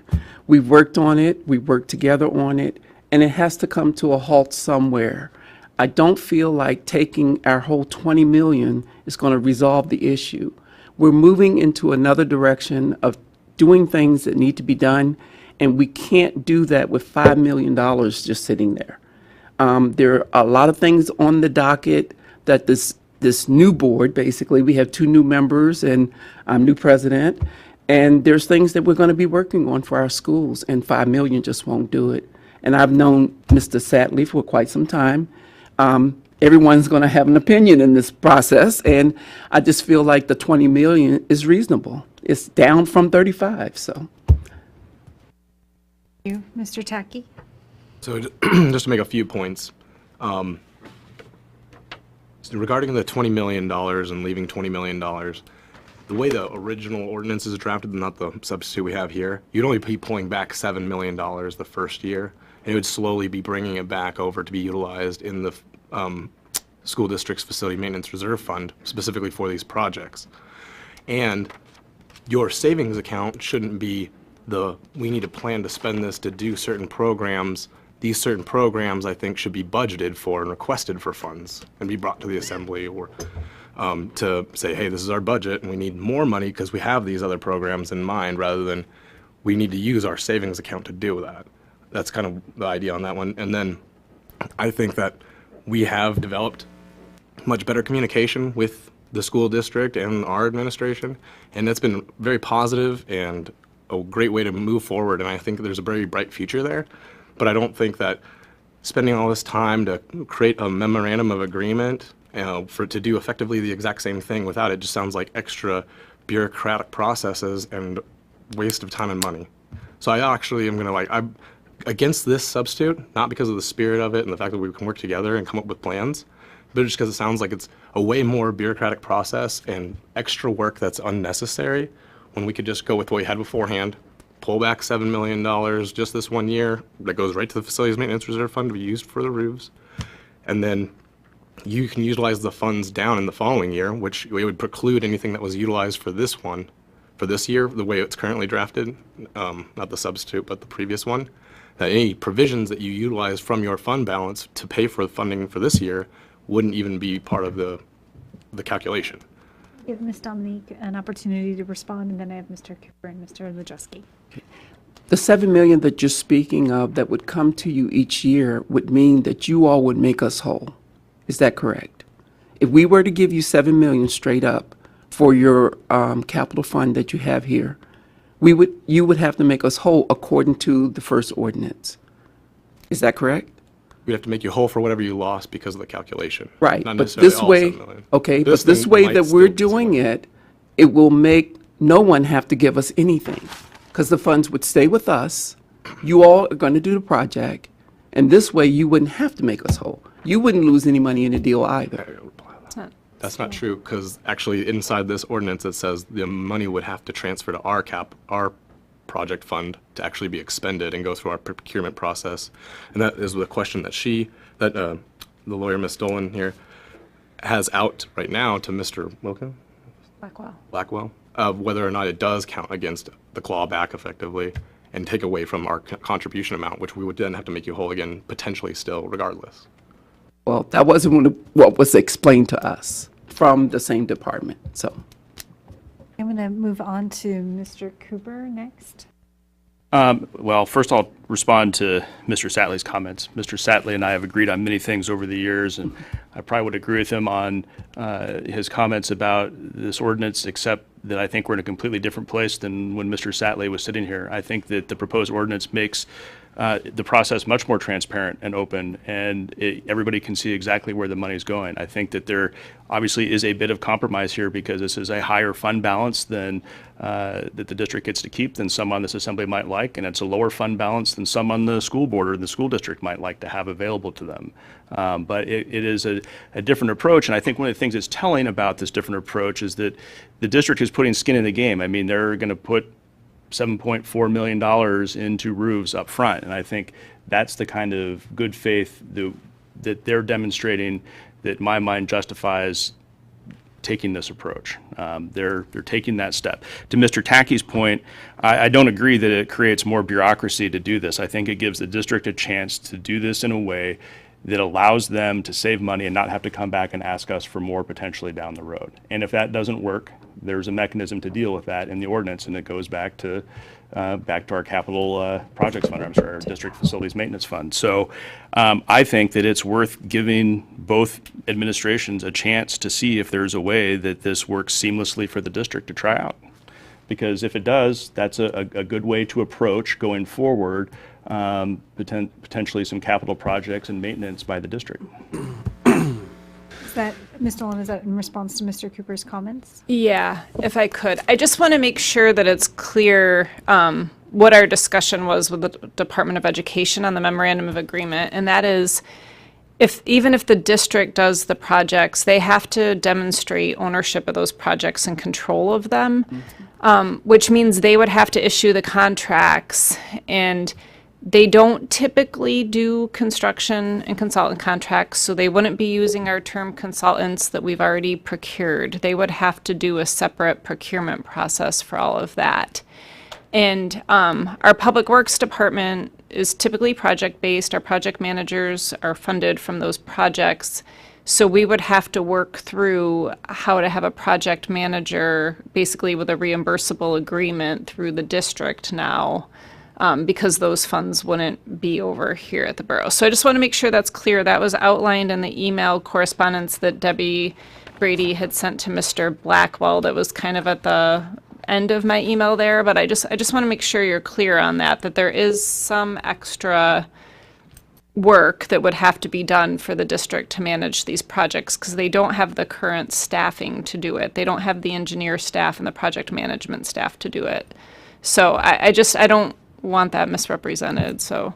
We've worked on it, we've worked together on it, and it has to come to a halt somewhere. I don't feel like taking our whole 20 million is going to resolve the issue. We're moving into another direction of doing things that need to be done, and we can't do that with $5 million just sitting there. There are a lot of things on the docket that this new board, basically, we have 2 new members and new president, and there's things that we're going to be working on for our schools, and $5 million just won't do it. And I've known Mr. Satley for quite some time. Everyone's going to have an opinion in this process, and I just feel like the 20 million is reasonable. It's down from 35, so. You, Mr. Tacky? So just to make a few points, so regarding the $20 million and leaving $20 million, the way the original ordinance is drafted, not the substitute we have here, you'd only be pulling back $7 million the first year, and it would slowly be bringing it back over to be utilized in the school district's facility maintenance reserve fund, specifically for these projects. And your savings account shouldn't be we need a plan to spend this to do certain programs. These certain programs, I think, should be budgeted for and requested for funds and be brought to the assembly or to say, hey, this is our budget and we need more money because we have these other programs in mind, rather than we need to use our savings account to do that. That's kind of the idea on that one. And then I think that we have developed much better communication with the school district and our administration, and that's been very positive and a great way to move forward, and I think there's a very bright future there. But I don't think that spending all this time to create a memorandum of agreement for it to do effectively the exact same thing without it just sounds like extra bureaucratic processes and waste of time and money. So I actually am I'm against this substitute, not because of the spirit of it and the fact that we can work together and come up with plans, but just because it sounds like it's a way more bureaucratic process and extra work that's unnecessary, when we could just go with what we had beforehand, pull back $7 million just this one year that goes right to the Facilities Maintenance Reserve Fund to be used for the roofs. And then you can utilize the funds down in the following year, which we would preclude anything that was utilized for this one, for this year, the way it's currently drafted, not the substitute, but the previous one, that any provisions that you utilize from your fund balance to pay for the funding for this year wouldn't even be part of the calculation. Give Ms. Dominique an opportunity to respond, and then I have Mr. Cooper and Mr. Lajewski. The $7 million that you're speaking of that would come to you each year would mean that you all would make us whole. Is that correct? If we were to give you $7 million straight up for your capital fund that you have here, you would have to make us whole according to the first ordinance. Is that correct? We'd have to make you whole for whatever you lost because of the calculation. Right, Not but necessarily this all way, $7 million. okay, This but this thing way might that still we're be doing it, it will make no one have to give us anything, because the funds would stay with us. You all are going to do the project, and this way you wouldn't have to make us whole. You wouldn't lose any money in the deal either. That's not true, because actually inside this ordinance, it says the money would have to transfer to our project fund to actually be expended and go through our procurement process. And that is the question that the lawyer, Ms. Dolan here, has out right now to Mr. Blackwell, of whether or not it does count against the clawback effectively and take away from our contribution amount, which we would then have to make you whole again, potentially still, regardless. Well, that wasn't what was explained to us from the same department, so. I'm going to move on to Mr. Cooper next. Well, first I'll respond to Mr. Satley's comments. Mr. Satley and I have agreed on many things over the years, and I probably would agree with him on his comments about this ordinance, except that I think we're in a completely different place than when Mr. Satley was sitting here. I think that the proposed ordinance makes the process much more transparent and open, and everybody can see exactly where the money is going. I think that there obviously is a bit of compromise here, because this is a higher fund balance than that the district gets to keep than some on this assembly might like, and it's a lower fund balance than some on the school board or the school district might like to have available to them. But it is a different approach, and I think one of the things that's telling about this different approach is that the district is putting skin in the game. I mean, they're going to put $7.4 million into roofs up front, and I think that's the kind of good faith that they're demonstrating that in my mind justifies taking this approach. They're taking that step. To Mr. Tacky's point, I don't agree that it creates more bureaucracy to do this. I think it gives the district a chance to do this in a way that allows them to save money and not have to come back and ask us for more potentially down the road. And if that doesn't work, there's a mechanism to deal with that in the ordinance, and it goes back to our capital projects fund, our district facilities maintenance fund. So I think that it's worth giving both administrations a chance to see if there's a way that this works seamlessly for the district to try out. Because if it does, that's a good way to approach going forward potentially some capital projects and maintenance by the district. Is that, Ms. Dolan, is that in response to Mr. Cooper's comments? Yeah, if I could. I just want to make sure that it's clear what our discussion was with the Department of Education on the memorandum of agreement, and that is, even if the district does the projects, they have to demonstrate ownership of those projects and control of them, which means they would have to issue the contracts, and they don't typically do construction and consultant contracts, so they wouldn't be using our term consultants that we've already procured. They would have to do a separate procurement process for all of that. And our Public Works Department is typically project-based. Our project managers are funded from those projects. So we would have to work through how to have a project manager basically with a reimbursable agreement through the district now. Because those funds wouldn't be over here at the borough. So I just want to make sure that's clear. That was outlined in the email correspondence that Debbie Brady had sent to Mr. Blackwell. That was kind of at the end of my email there, but I just want to make sure you're clear on that there is some extra work that would have to be done for the district to manage these projects because they don't have the current staffing to do it. They don't have the engineer staff and the project management staff to do it. So I don't want that misrepresented, so.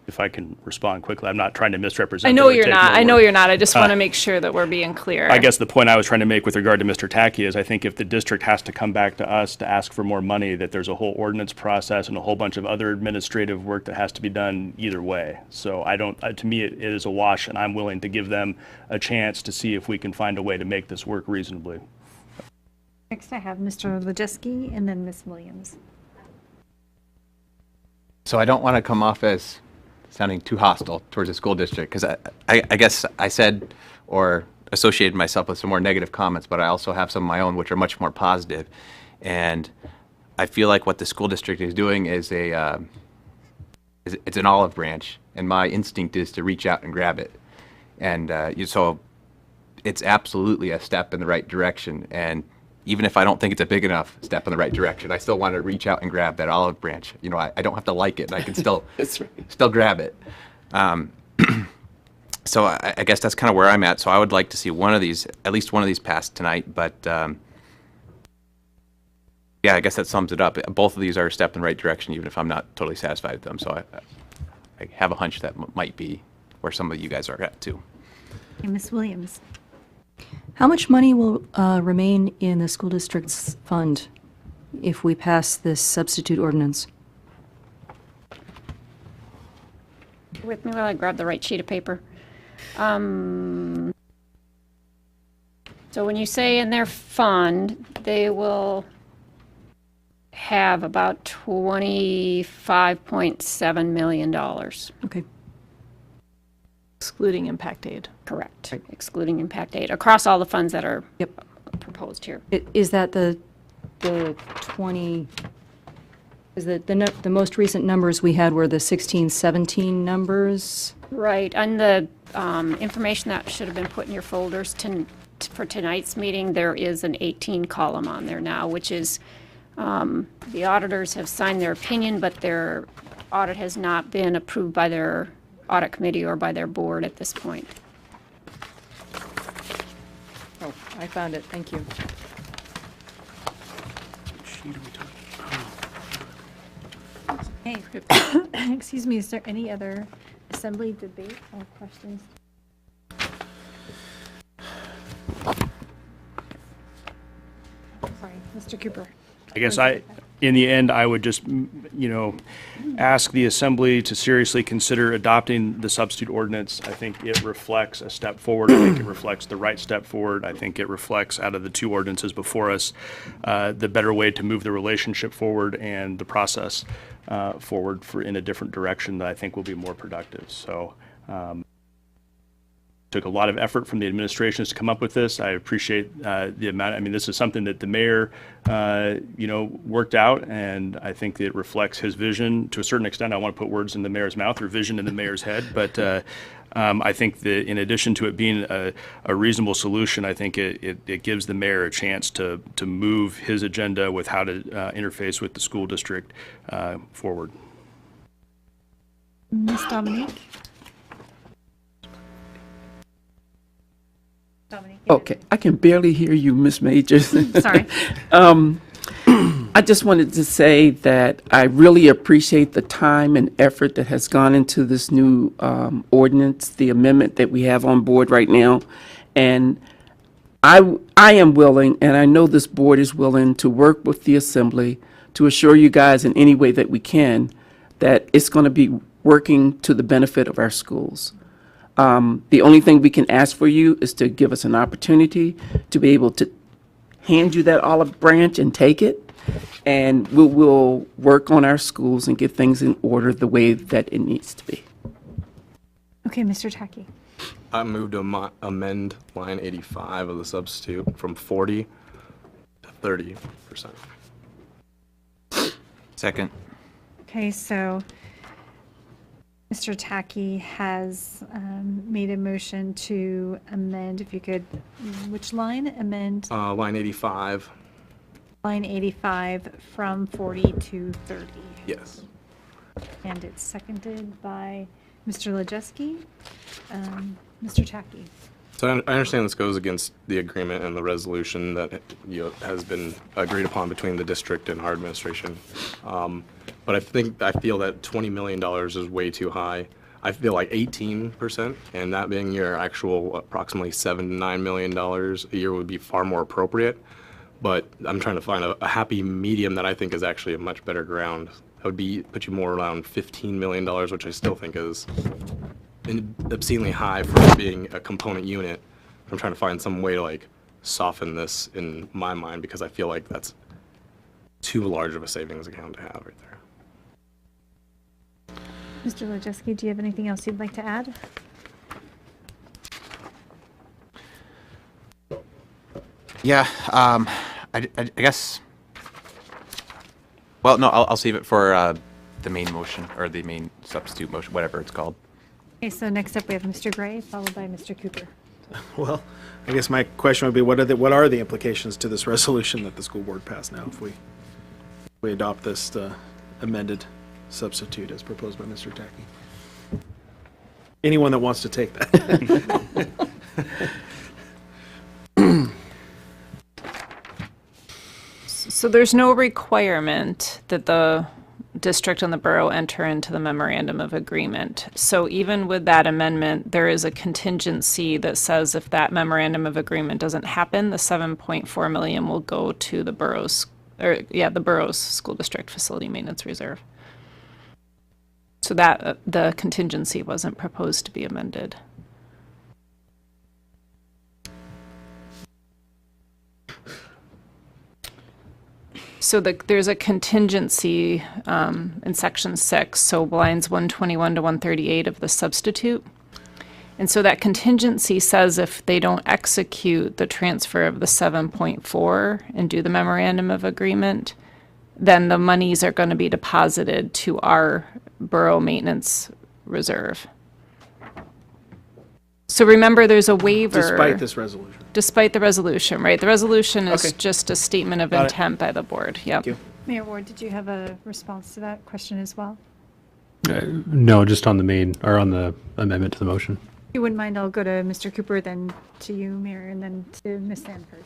If I can respond quickly, I'm not trying to misrepresent. I know you're not. I just want to make sure that we're being clear. I guess the point I was trying to make with regard to Mr. Tacky is I think if the district has to come back to us to ask for more money, that there's a whole ordinance process and a whole bunch of other administrative work that has to be done either way. So to me, it is a wash, and I'm willing to give them a chance to see if we can find a way to make this work reasonably. Next I have Mr. Lejeski and then Ms. Williams. So I don't want to come off as sounding too hostile towards the school district, because I guess I said or associated myself with some more negative comments, but I also have some of my own which are much more positive. And I feel like what the school district is doing is it's an olive branch, and my instinct is to reach out and grab it. And so it's absolutely a step in the right direction. And even if I don't think it's a big enough step in the right direction, I still want to reach out and grab that olive branch. You know, I don't have to like it, and I can still still grab it. So I guess that's kind of where I'm at. So I would like to see at least one of these passed tonight. But yeah, I guess that sums it up. Both of these are a step in the right direction, even if I'm not totally satisfied with them. So I have a hunch that might be where some of you guys are at too. Okay, Ms. Williams. How much money will remain in the school district's fund if we pass this substitute ordinance? With me while I grab the right sheet of paper. So when you say in their fund, they will have about $25.7 million. Okay. Excluding impact aid. Correct. Right. Excluding impact aid across all the funds that are proposed here. Is that the 20? Is the most recent numbers we had were the 16-17 numbers? Right. And the information that should have been put in your folders for tonight's meeting, there is an 18 column on there now, which is the auditors have signed their opinion, but their audit has not been approved by their audit committee or by their board at this point. Oh, I found it. Thank you. Hey, excuse me, is there any other assembly debate or questions? Sorry, Mr. Cooper. I guess in the end, I would just, ask the Assembly to seriously consider adopting the substitute ordinance. I think it reflects a step forward. I think it reflects the right step forward. I think it reflects, out of the two ordinances before us, the better way to move the relationship forward and the process forward in a different direction that I think will be more productive. So, took a lot of effort from the administrations to come up with this. I appreciate the amount. I mean, this is something that the mayor, worked out, and I think it reflects his vision to a certain extent. I don't want to put words in the mayor's mouth or vision in the mayor's head, but I think that in addition to it being a reasonable solution, I think it gives the mayor a chance to move his agenda with how to interface with the school district forward. Ms. Dominique? Okay, I can barely hear you, Ms. Majors. Sorry. I just wanted to say that I really appreciate the time and effort that has gone into this new ordinance, the amendment that we have on board right now. And I am willing, and I know this board is willing, to work with the Assembly to assure you guys in any way that we can that it's going to be working to the benefit of our schools. The only thing we can ask for you is to give us an opportunity to be able to hand you that olive branch and take it, and we'll work on our schools and get things in order the way that it needs to be. Okay, Mr. Tacky. I move to amend line 85 of the substitute from 40 to 30%. Second. Okay, so Mr. Tacky has made a motion to amend, if you could, which line? Amend Line 85. line 85 from 40 to 30. Yes. And it's seconded by Mr. Lejeski. Mr. Tacky. So I understand this goes against the agreement and the resolution that has been agreed upon between the district and our administration. But I feel that $20 million is way too high. I feel like 18%, and that being your actual approximately $7 to $9 million a year would be far more appropriate. But I'm trying to find a happy medium that I think is actually a much better ground. That would put you more around $15 million, which I still think is obscenely high for being a component unit. I'm trying to find some way to soften this in my mind, because I feel like that's too large of a savings account to have right there. Mr. Lejeski, do you have anything else you'd like to add? Yeah, I guess. Well, no, I'll save it for the main motion, or the main substitute motion, whatever it's called. Okay, so next up we have Mr. Gray, followed by Mr. Cooper. Well, I guess my question would be, what are the implications to this resolution that the school board passed now if we adopt this amended substitute as proposed by Mr. Tacky? Anyone that wants to take that. So there's no requirement that the district and the borough enter into the memorandum of agreement. So even with that amendment, there is a contingency that says if that memorandum of agreement doesn't happen, the $7.4 million will go to the borough's school district facility maintenance reserve. So that the contingency wasn't proposed to be amended. So there's a contingency in section 6, so lines 121 to 138 of the substitute. And so that contingency says if they don't execute the transfer of the 7.4 and do the memorandum of agreement, then the monies are going to be deposited to our borough maintenance reserve. So remember, there's a waiver. Despite this resolution. Despite the resolution, right? The resolution is Okay. just a statement of Got it. intent by the board. Yep. Thank you. Mayor Ward, did you have a response to that question as well? No, just on the amendment to the motion. If you wouldn't mind, I'll go to Mr. Cooper, then to you, Mayor, and then to Ms. Sanford.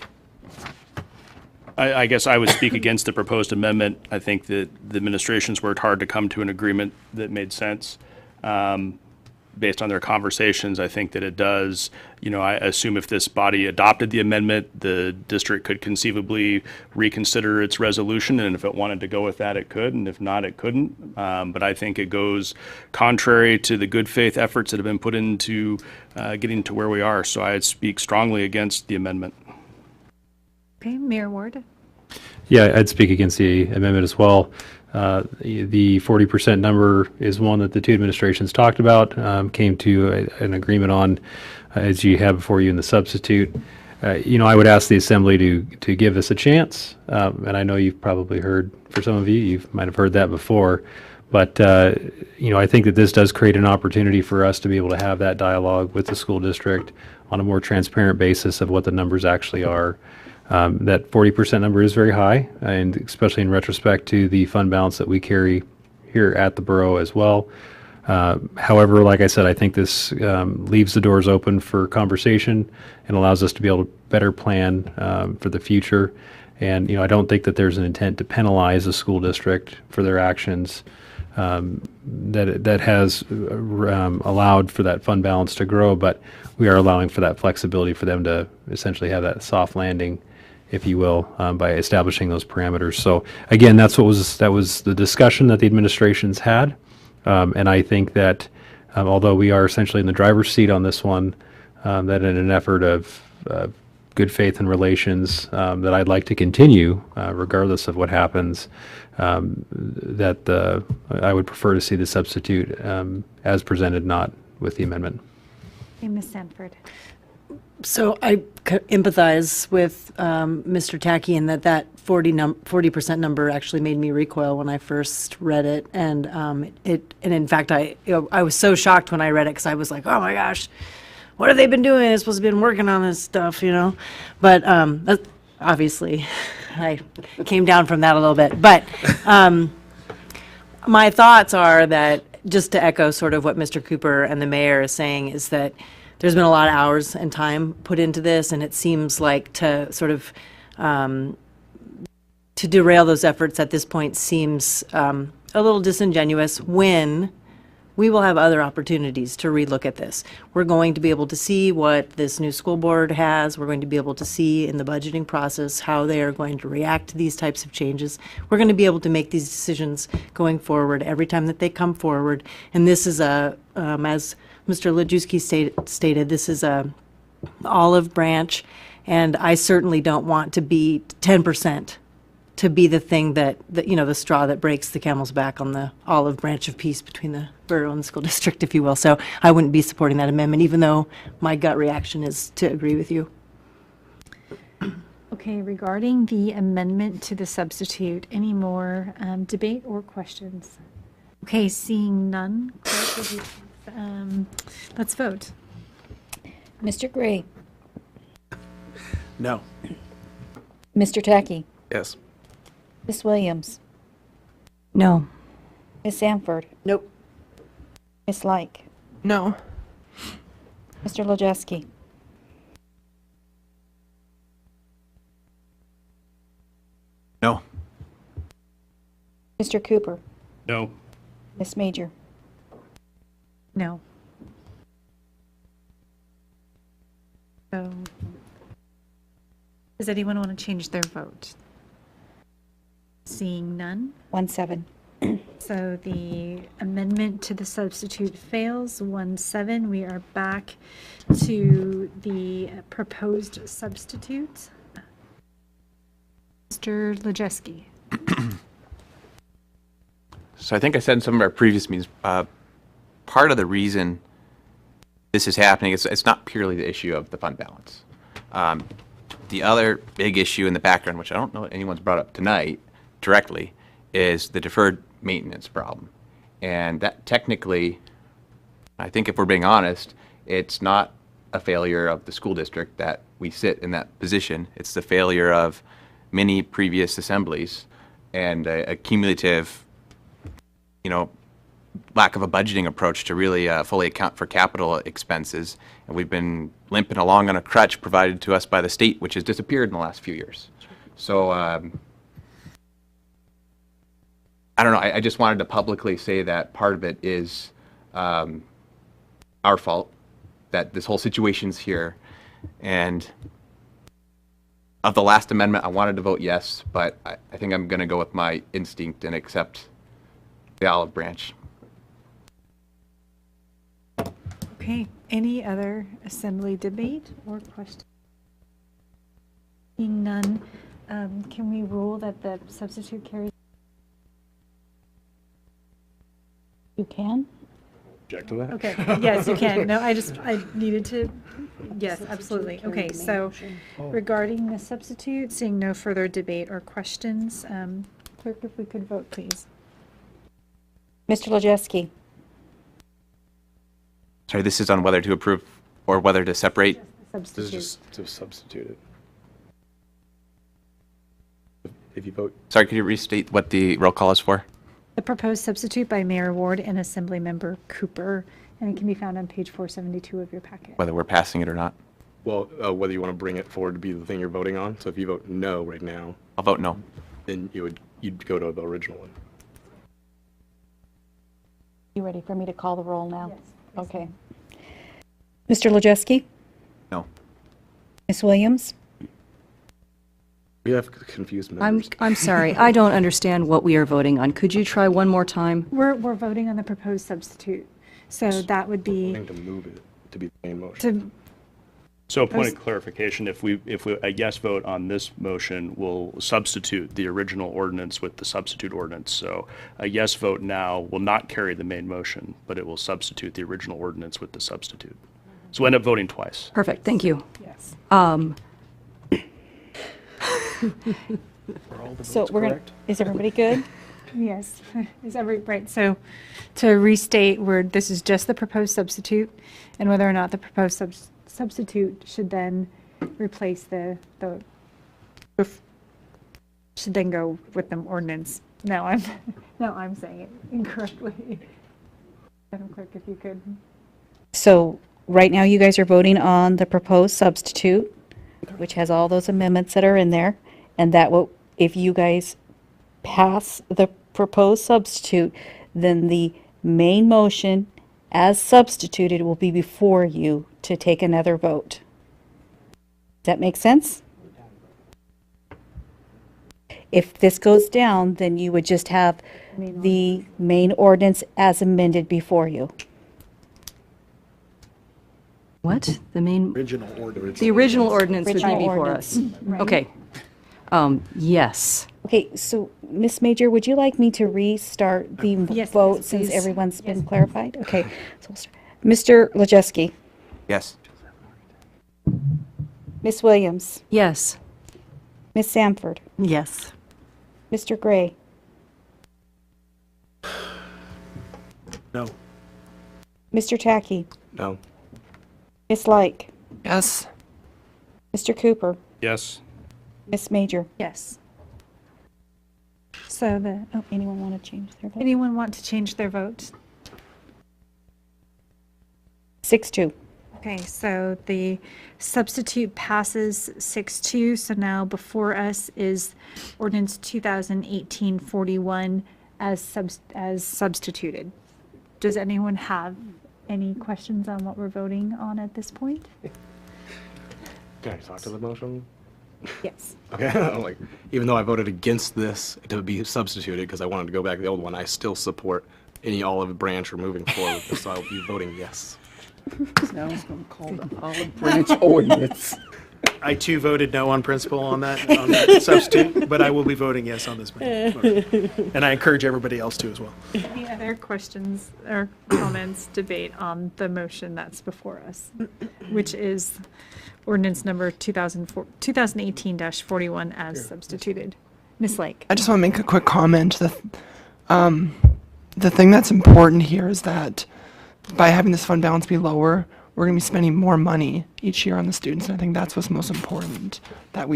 I guess I would speak against the proposed amendment. I think that the administration's worked hard to come to an agreement that made sense. based on their conversations, I think that it does. I assume if this body adopted the amendment, the district could conceivably reconsider its resolution, and if it wanted to go with that, it could, and if not, it couldn't. But I think it goes contrary to the good faith efforts that have been put into getting to where we are. So I'd speak strongly against the amendment. Okay, Mayor Ward. Yeah, I'd speak against the amendment as well. The 40% number is one that the two administrations talked about, came to an agreement on, as you have before you in the substitute. I would ask the Assembly to give this a chance, and I know you've probably heard, for some of you might have heard that before, but I think that this does create an opportunity for us to be able to have that dialogue with the school district on a more transparent basis of what the numbers actually are. That 40% number is very high, and especially in retrospect to the fund balance that we carry here at the borough as well. However, like I said, I think this leaves the doors open for conversation and allows us to be able to better plan for the future. And, I don't think that there's an intent to penalize the school district for their actions that has allowed for that fund balance to grow, but we are allowing for that flexibility for them to essentially have that soft landing, if you will, by establishing those parameters. So again, that was the discussion that the administrations had, and I think that although we are essentially in the driver's seat on this one, that in an effort of good faith and relations that I'd like to continue, regardless of what happens, that I would prefer to see the substitute as presented, not with the amendment. Okay, Ms. Sanford. So I empathize with Mr. Tacky in that 40% number actually made me recoil when I first read it, and in fact I was so shocked when I read it because I was like, oh my gosh, what have they been doing? They're supposed to have been working on this stuff, But obviously, I came down from that a little bit. But my thoughts are that, just to echo sort of what Mr. Cooper and the mayor is saying, is that there's been a lot of hours and time put into this, and it seems like to sort of to derail those efforts at this point seems a little disingenuous when we will have other opportunities to relook at this. We're going to be able to see what this new school board has. We're going to be able to see in the budgeting process how they are going to react to these types of changes. We're going to be able to make these decisions going forward every time that they come forward. And this is as Mr. Lejewski stated, this is a olive branch, and I certainly don't want to be 10%. To be the thing that the straw that breaks the camel's back on the olive branch of peace between the borough and the school district, if you will. So I wouldn't be supporting that amendment, even though my gut reaction is to agree with you. Okay, regarding the amendment to the substitute, any more debate or questions? Okay, seeing none, clerk, would you, let's vote. Mr. Gray. No. Mr. Tacky. Yes. Ms. Williams. No. Ms. Sanford. Nope. Ms. Like. No. Mr. Lejewski. No. Mr. Cooper. No. Ms. Major. No. So, does anyone want to change their vote? Seeing none. 1-7. So the amendment to the substitute fails. 1-7. We are back to the proposed substitute. Mr. Lejewski. So I think I said in some of our previous meetings, part of the reason this is happening, it's not purely the issue of the fund balance. The other big issue in the background, which I don't know if anyone's brought up tonight directly, is the deferred maintenance problem. And that technically, I think if we're being honest, it's not a failure of the school district that we sit in that position. It's the failure of many previous assemblies and a cumulative, lack of a budgeting approach to really fully account for capital expenses. And we've been limping along on a crutch provided to us by the state, which has disappeared in the last few years. So I don't know, I just wanted to publicly say that part of it is our fault that this whole situation's here. And of the last amendment, I wanted to vote yes, but I think I'm going to go with my instinct and accept the olive branch. Okay, any other assembly debate or question? Seeing none, can we rule that the substitute carries? You can? Object to that? Okay, yes, you can. No, I needed to, yes, absolutely. Okay, so regarding the substitute, seeing no further debate or questions, clerk, if we could vote, please. Mr. Lejeski? Sorry, this is on whether to approve or whether to separate. This is just to substitute it. If you vote. Sorry, could you restate what the roll call is for? The proposed substitute by Mayor Ward and Assemblymember Cooper, and it can be found on page 472 of your packet. Whether we're passing it or not. Well, whether you want to bring it forward to be the thing you're voting on. So if you vote no right now, I'll vote no. then you'd go to the original one. You ready for me to call the roll now? Yes. Okay. Mr. Lejeski? No. Ms. Williams? We have confused members. I'm sorry, I don't understand what we are voting on. Could you try one more time? We're voting on the proposed substitute, so that would be To move it to be the main motion. to, So a point of clarification, if a yes vote on this motion will substitute the original ordinance with the substitute ordinance. So a yes vote now will not carry the main motion, but it will substitute the original ordinance with the substitute. So we'll end up voting twice. Perfect, thank you. yes. So we're going to, is everybody good? Yes, right, so to restate, this is just the proposed substitute, and whether or not the proposed substitute should then replace should then go with the ordinance. Now I'm saying it incorrectly. Madam Clerk, if you could. So right now you guys are voting on the proposed substitute, which has all those amendments that are in there, and that will, if you guys pass the proposed substitute, then the main motion as substituted will be before you to take another vote. Does that make sense? If this goes down, then you would just have the main ordinance as amended before you. What? The main, Original order. the original ordinance would be Original before ordinance. us. Okay. Yes. Okay, so Ms. Major, would you like me to restart the Yes, vote since please. everyone's been clarified? Okay, so we'll start. Mr. Lejeski, Yes. Ms. Williams, Yes. Ms. Samford, Yes. Mr. Gray, No. Mr. Tacky, No. Ms. Like, Yes. Mr. Cooper, Yes. Ms. Major. Yes. So Anyone want to change their vote? anyone want to change their vote? 6-2. Okay, so the substitute passes 6-2, so now before us is ordinance 2018-41 as substituted. Does anyone have any questions on what we're voting on at this point? Can I talk to the motion? Yes. Okay. I'm like, even though I voted against this to be substituted because I wanted to go back to the old one, I still support any olive branch or moving forward. So I'll be voting yes. Now it's going to call the olive branch ordinance. I too voted no on principle on that substitute, but I will be voting yes on this motion. And I encourage everybody else to as well. Any other questions or comments, debate on the motion that's before us, which is ordinance number 2018-41 as substituted? Ms. Lake? I just want to make a quick comment. The thing that's important here is that by having this fund balance be lower, we're going to be spending more money each year on the students. And I think that's what's most important, that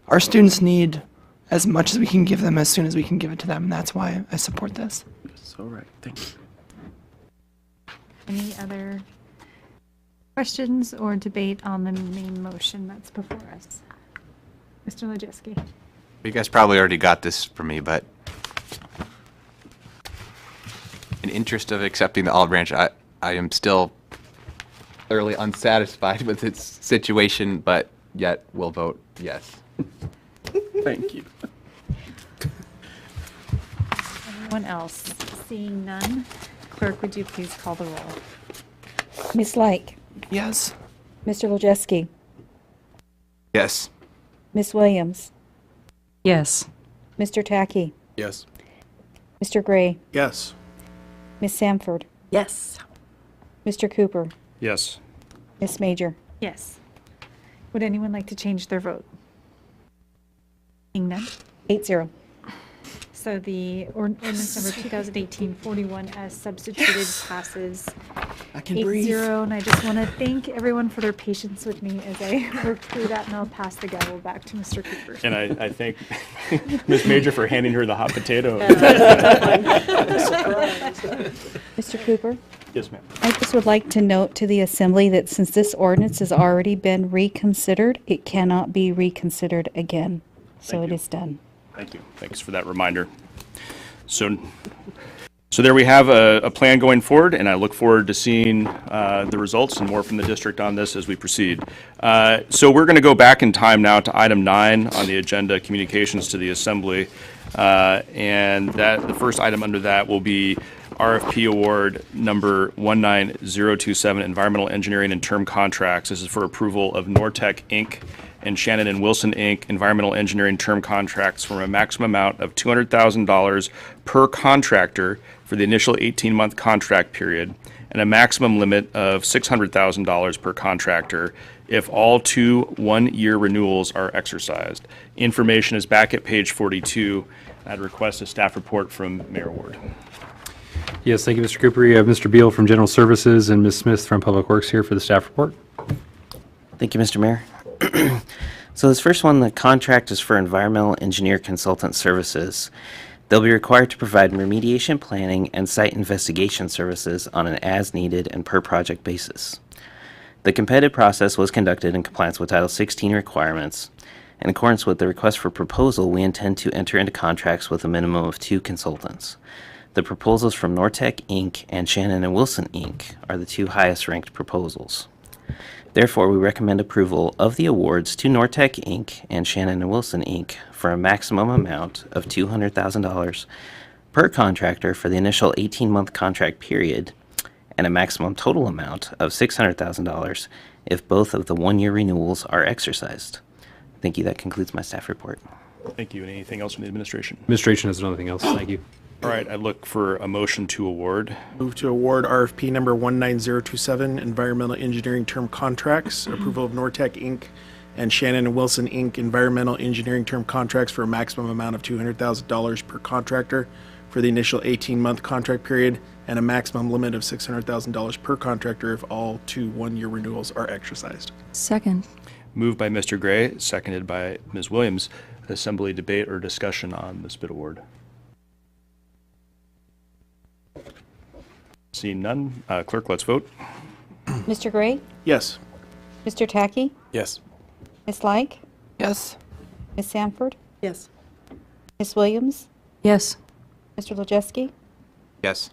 our students need as much as we can give them as soon as we can give it to them. And that's why I support this. So right. Thank you. Any other questions or debate on the main motion that's before us? Mr. Lejeski? You guys probably already got this from me, but in interest of accepting the olive branch, I am still thoroughly unsatisfied with its situation, but yet will vote yes. Thank you. Anyone else? Seeing none, clerk, would you please call the roll? Ms. Like, Yes. Mr. Wojcicki, Yes. Ms. Williams, Yes. Mr. Tacky, Yes. Mr. Gray, Yes. Ms. Sanford, Yes. Mr. Cooper, Yes. Ms. Major. Yes. Would anyone like to change their vote? Seeing none? 8-0. So the ordinance number 2018-41 as substituted passes I can breathe. 8-0. And I just want to thank everyone for their patience with me as I work through that, and I'll pass the gavel back to Mr. Cooper. And I thank Ms. Major for handing her the hot potato. Mr. Cooper? Yes, ma'am. I just would like to note to the Assembly that since this ordinance has already been reconsidered, it cannot be reconsidered again. So it is done. Thank you. Thanks for that reminder. So there we have a plan going forward, and I look forward to seeing the results and more from the district on this as we proceed. So we're going to go back in time now to item 9 on the agenda, communications to the Assembly. And the first item under that will be RFP award number 19027, environmental engineering and term contracts. This is for approval of Nortec Inc. and Shannon and Wilson Inc. environmental engineering term contracts for a maximum amount of $200,000 per contractor for the initial 18-month contract period and a maximum limit of $600,000 per contractor if all 2 one-year renewals are exercised. Information is back at page 42. I'd request a staff report from Mayor Ward. Yes, thank you, Mr. Cooper. You have Mr. Beal from General Services and Ms. Smith from Public Works here for the staff report. Thank you, Mr. Mayor. So this first one, the contract is for environmental engineer consultant services. They'll be required to provide remediation planning and site investigation services on an as-needed and per-project basis. The competitive process was conducted in compliance with Title 16 requirements. In accordance with the request for proposal, we intend to enter into contracts with a minimum of 2 consultants. The proposals from Nortec Inc. and Shannon and Wilson Inc. are the 2 highest-ranked proposals. Therefore, we recommend approval of the awards to Nortec Inc. and Shannon and Wilson Inc. for a maximum amount of $200,000 per contractor for the initial 18-month contract period and a maximum total amount of $600,000 if both of the one-year renewals are exercised. Thank you. That concludes my staff report. Thank you. And anything else from the administration? Administration has nothing else. Thank you. All right, I look for a motion to award. Move to award RFP number 19027, environmental engineering term contracts, approval of Nortec Inc. and Shannon and Wilson Inc. environmental engineering term contracts for a maximum amount of $200,000 per contractor for the initial 18-month contract period and a maximum limit of $600,000 per contractor if all 2 one-year renewals are exercised. Second. Moved by Mr. Gray, seconded by Ms. Williams. Assembly debate or discussion on this bid award. Seeing none, clerk, let's vote. Mr. Gray? Yes. Mr. Tacky? Yes. Ms. Like? Yes. Ms. Sanford? Yes. Ms. Williams? Yes. Mr. Wojcicki? Yes.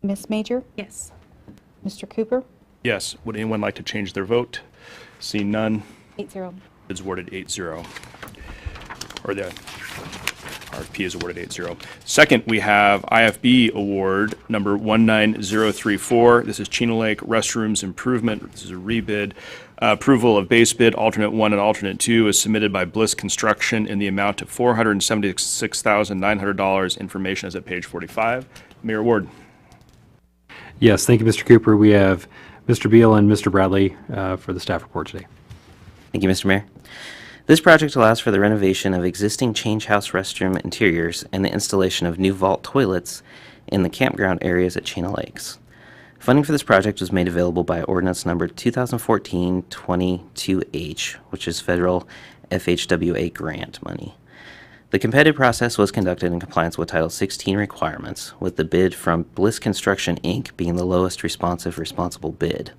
Ms. Major? Yes. Mr. Cooper? Yes. Would anyone like to change their vote? Seeing none, 8-0. bids awarded 8-0. Or the RFP is awarded 8-0. Second, we have IFB award number 19034. This is Chino Lake Restrooms Improvement. This is a rebid. Approval of base bid alternate 1 and alternate 2 is submitted by Bliss Construction in the amount of $476,900. Information is at page 45. Mayor Ward. Yes, thank you, Mr. Cooper. We have Mr. Beal and Mr. Bradley for the staff report today. Thank you, Mr. Mayor. This project allows for the renovation of existing change house restroom interiors and the installation of new vault toilets in the campground areas at Chino Lakes. Funding for this project was made available by ordinance number 2014-22H, which is federal FHWA grant money. The competitive process was conducted in compliance with Title 16 requirements, with the bid from Bliss Construction, Inc. being the lowest responsible bid.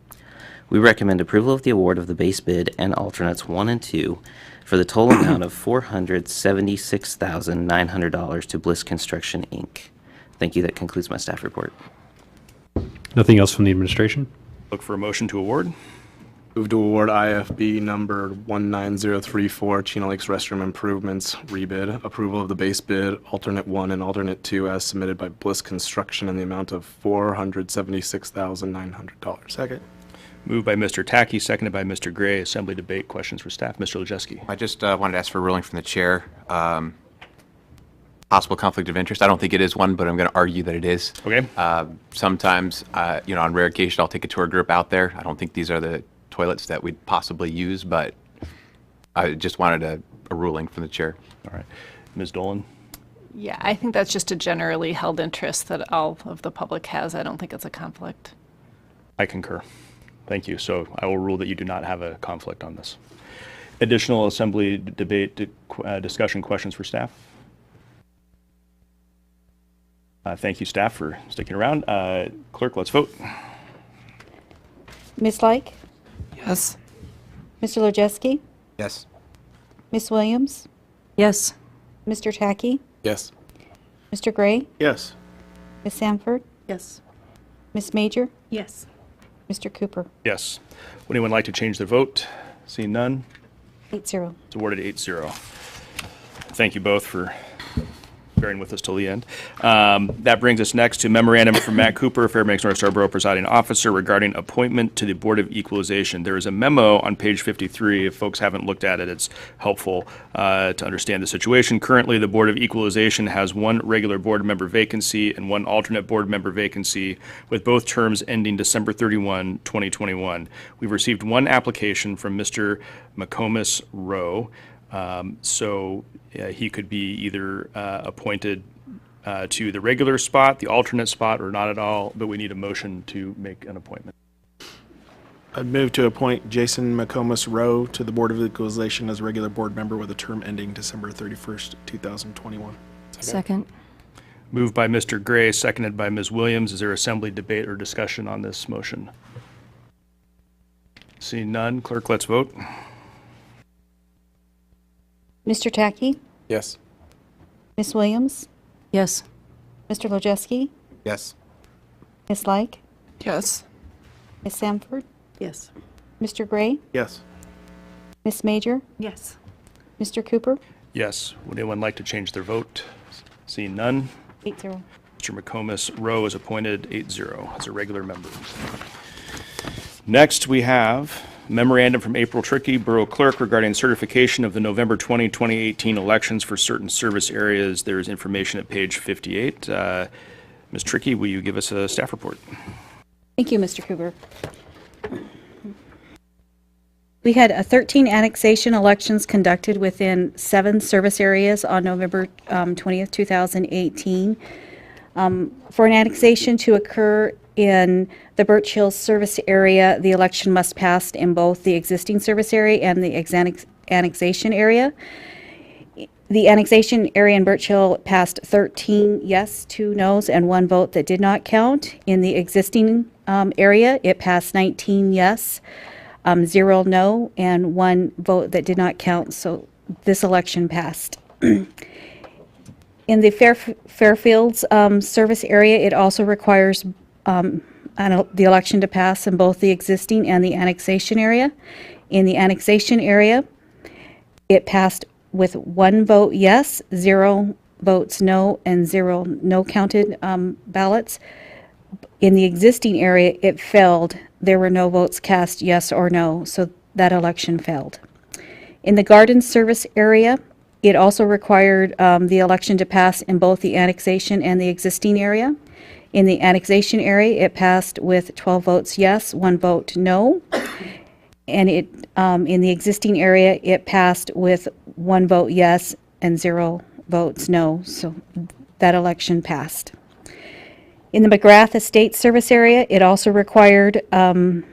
We recommend approval of the award of the base bid and alternates 1 and 2 for the total amount of $476,900 to Bliss Construction, Inc. Thank you. That concludes my staff report. Nothing else from the administration? Look for a motion to award. Move to award IFB number 19034, Chino Lakes Restroom Improvements, rebid. Approval of the base bid, alternate 1 and alternate 2 as submitted by Bliss Construction in the amount of $476,900. Second. Moved by Mr. Tackey, seconded by Mr. Gray. Assembly debate, questions for staff. Mr. Lejeski. I just wanted to ask for a ruling from the chair. Possible conflict of interest. I don't think it is one, but I'm going to argue that it is. Okay. Sometimes, on rare occasion, I'll take a tour group out there. I don't think these are the toilets that we'd possibly use, but I just wanted a ruling from the chair. All right. Ms. Dolan? Yeah, I think that's just a generally held interest that all of the public has. I don't think it's a conflict. I concur. Thank you. So I will rule that you do not have a conflict on this. Additional assembly debate, discussion, questions for staff? Thank you, staff, for sticking around. Clerk, let's vote. Ms. Like? Yes. Mr. Lojeski? Yes. Ms. Williams? Yes. Mr. Tackey? Yes. Mr. Gray? Yes. Ms. Sanford? Yes. Ms. Major? Yes. Mr. Cooper? Yes. Would anyone like to change their vote? Seeing none, 8-0. it's awarded 8-0. Thank you both for bearing with us till the end. That brings us next to memorandum from Matt Cooper, Fairbanks North Star Borough Presiding Officer, regarding appointment to the Board of Equalization. There is a memo on page 53. If folks haven't looked at it, it's helpful to understand the situation. Currently, the Board of Equalization has one regular board member vacancy and one alternate board member vacancy, with both terms ending December 31, 2021. We've received one application from Mr. McComas Rowe. He could be either appointed to the regular spot, the alternate spot, or not at all, but we need a motion to make an appointment. I'd move to appoint Jason McComas Rowe to the Board of Equalization as a regular board member with a term ending December 31st, 2021. Second. Moved by Mr. Gray, seconded by Ms. Williams. Is there assembly debate or discussion on this motion? Seeing none, clerk, let's vote. Mr. Tackey? Yes. Ms. Williams? Yes. Mr. Lojeski? Yes. Ms. Like? Yes. Ms. Sanford? Yes. Mr. Gray? Yes. Ms. Major? Yes. Mr. Cooper? Yes. Would anyone like to change their vote? Seeing none, 8-0. Mr. McComas Rowe is appointed 8-0 as a regular member. Next, we have memorandum from April Trickey, Borough Clerk, regarding certification of the November 2018 elections for certain service areas. There is information at page 58. Ms. Trickey, will you give us a staff report? Thank you, Mr. Cooper. We had 13 annexation elections conducted within 7 service areas on November 20th, 2018. For an annexation to occur in the Birch Hills service area, the election must pass in both the existing service area and the annexation area. The annexation area in Birch Hill passed 13 yes, 2 no's, and 1 vote that did not count. In the existing area, it passed 19 yes, 0 no, and 1 vote that did not count, so this election passed. In the Fairfields service area, it also requires the election to pass in both the existing and the annexation area. In the annexation area, it passed with 1 vote yes, 0 votes no, and 0 no counted ballots. In the existing area, it failed. There were no votes cast yes or no, so that election failed. In the garden service area, it also required the election to pass in both the annexation and the existing area. In the annexation area, it passed with 12 votes yes, 1 vote no. And in the existing area, it passed with 1 vote yes and 0 votes no. So that election passed. In the McGrath Estate Service area, it also required the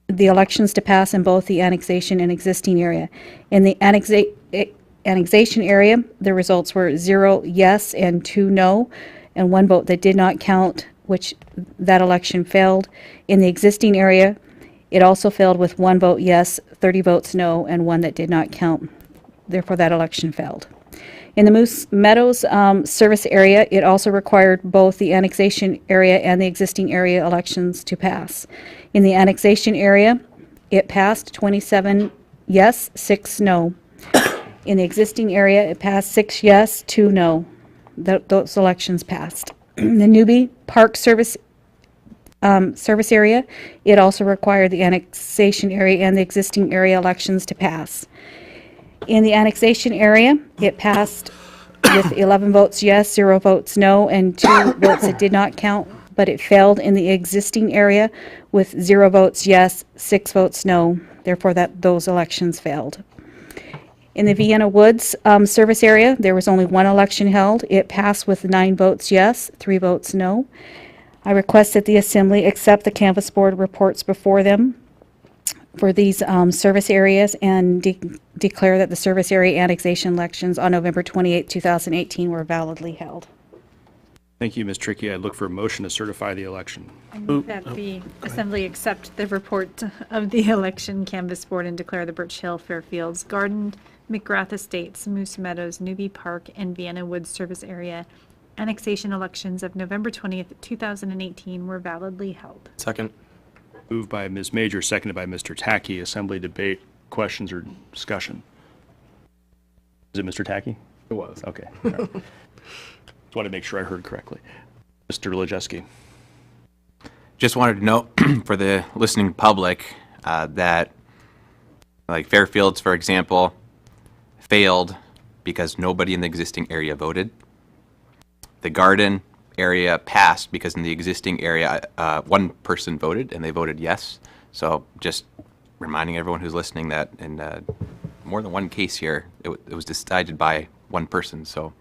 elections to pass in both the annexation and existing area. In the annexation area, the results were 0 yes and 2 no, and 1 vote that did not count, which that election failed. In the existing area, it also failed with 1 vote yes, 30 votes no, and 1 that did not count. Therefore, that election failed. In the Moose Meadows service area, it also required both the annexation area and the existing area elections to pass. In the annexation area, it passed 27 yes, 6 no. In the existing area, it passed 6 yes, 2 no. Those elections passed. The Newbie Park service area, it also required the annexation area and the existing area elections to pass. In the annexation area, it passed with 11 votes yes, 0 votes no, and 2 votes that did not count, but it failed in the existing area with 0 votes yes, 6 votes no. Therefore, those elections failed. In the Vienna Woods service area, there was only 1 election held. It passed with 9 votes yes, 3 votes no. I request that the Assembly accept the Canvas Board reports before them for these service areas and declare that the service area annexation elections on November 28, 2018 were validly held. Thank you, Ms. Trickey. I look for a motion to certify the election. I move that the Assembly accept the report of the election canvas board and declare the Birch Hill, Fairfields, Garden, McGrath Estates, Moose Meadows, Newbie Park, and Vienna Woods service area annexation elections of November 20th, 2018 were validly held. Second. Moved by Ms. Major, seconded by Mr. Tackey. Assembly debate, questions, or discussion? Is it Mr. Tackey? It was. Okay. All right. Just wanted to make sure I heard correctly. Mr. Lejeski. Just wanted to note for the listening public that, like Fairfields, for example, failed because nobody in the existing area voted. The Garden area passed because in the existing area, 1 person voted, and they voted yes. So just reminding everyone who's listening that in more than one case here, it was decided by 1 person. So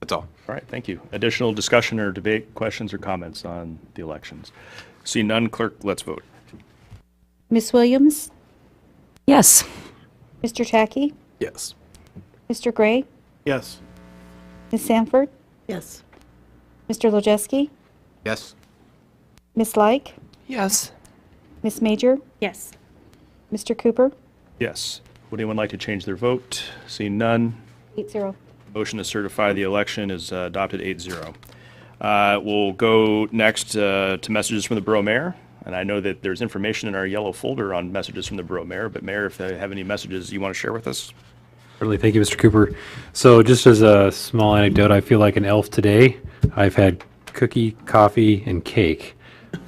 that's all. All right, thank you. Additional discussion or debate, questions or comments on the elections? See none, clerk, let's vote. Ms. Williams? Yes. Mr. Tackey? Yes. Mr. Gray? Yes. Ms. Sanford? Yes. Mr. Lojeski? Yes. Ms. Like? Yes. Ms. Major? Yes. Mr. Cooper? Yes. Would anyone like to change their vote? Seeing none, 8-0. motion to certify the election is adopted 8-0. We'll go next to messages from the Borough Mayor. And I know that there's information in our yellow folder on messages from the Borough Mayor, but Mayor, if they have any messages you want to share with us? Certainly, thank you, Mr. Cooper. So just as a small anecdote, I feel like an elf today. I've had cookie, coffee, and cake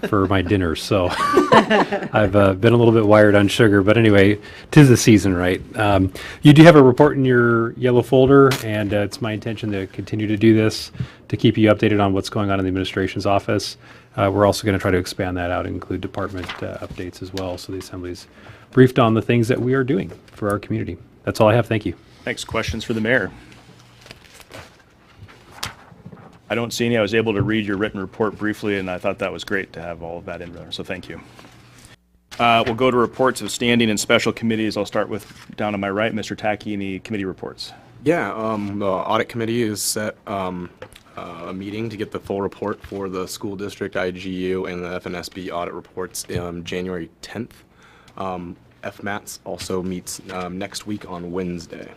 for my dinner, so I've been a little bit wired on sugar, but anyway, 'tis the season, right? You do have a report in your yellow folder, and it's my intention to continue to do this, to keep you updated on what's going on in the administration's office. We're also going to try to expand that out and include department updates as well, so the Assembly's briefed on the things that we are doing for our community. That's all I have. Thank you. Thanks. Questions for the Mayor? I don't see any. I was able to read your written report briefly, and I thought that was great to have all of that in there, so thank you. We'll go to reports of standing and special committees. I'll start with down on my right, Mr. Tackey, any committee reports? Yeah, the audit committee is set a meeting to get the full report for the school district, IGU, and the FNSB audit reports January 10th. FMATS also meets next week on Wednesday.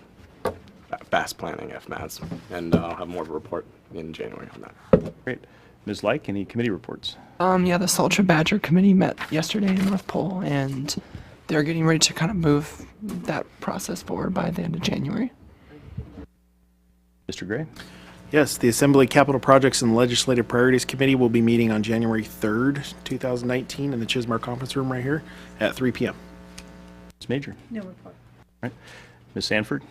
Fast planning FMATS, and I'll have more of a report in January on that. Great. Ms. Like, any committee reports? Yeah, the Sultra Badger Committee met yesterday in North Pole, and they're getting ready to kind of move that process forward by the end of January. Mr. Gray? Yes, the Assembly Capital Projects and Legislative Priorities Committee will be meeting on January 3rd, 2019 in the Chismar Conference Room right here at 3 p.m. Ms. Major? No report. All right. Ms. Sanford?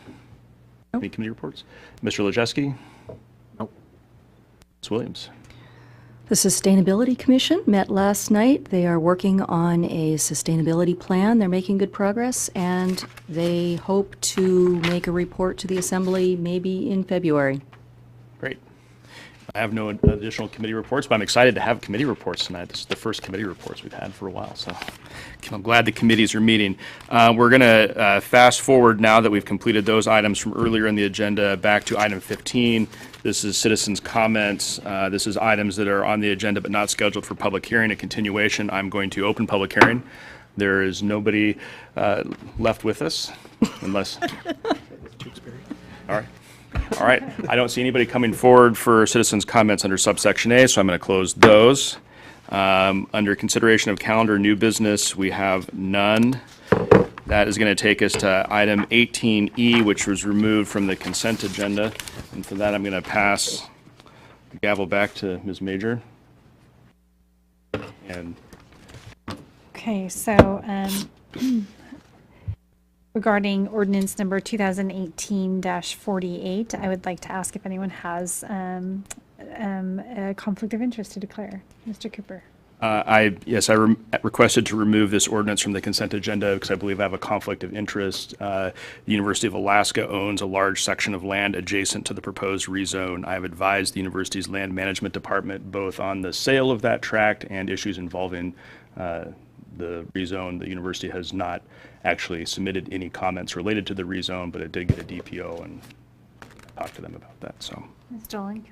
Any committee reports? Mr. Lejeski? Nope. Ms. Williams? The Sustainability Commission met last night. They are working on a sustainability plan. They're making good progress, and they hope to make a report to the Assembly maybe in February. Great. I have no additional committee reports, but I'm excited to have committee reports tonight. This is the first committee reports we've had for a while, so I'm glad the committees are meeting. We're going to fast forward now that we've completed those items from earlier in the agenda back to item 15. This is citizens' comments. This is items that are on the agenda but not scheduled for public hearing. A continuation, I'm going to open public hearing. There is nobody left with us unless... All right. All right. I don't see anybody coming forward for citizens' comments under subsection A, so I'm going to close those. Under consideration of calendar new business, we have none. That is going to take us to item 18E, which was removed from the consent agenda. And for that, I'm going to pass the gavel back to Ms. Major. And Okay, so regarding ordinance number 2018-48, I would like to ask if anyone has a conflict of interest to declare. Mr. Cooper. I requested to remove this ordinance from the consent agenda because I believe I have a conflict of interest. The University of Alaska owns a large section of land adjacent to the proposed rezone. I have advised the university's land management department both on the sale of that tract and issues involving the rezone. The university has not actually submitted any comments related to the rezone, but it did get a DPO and talked to them about that. So, Ms. Dolling.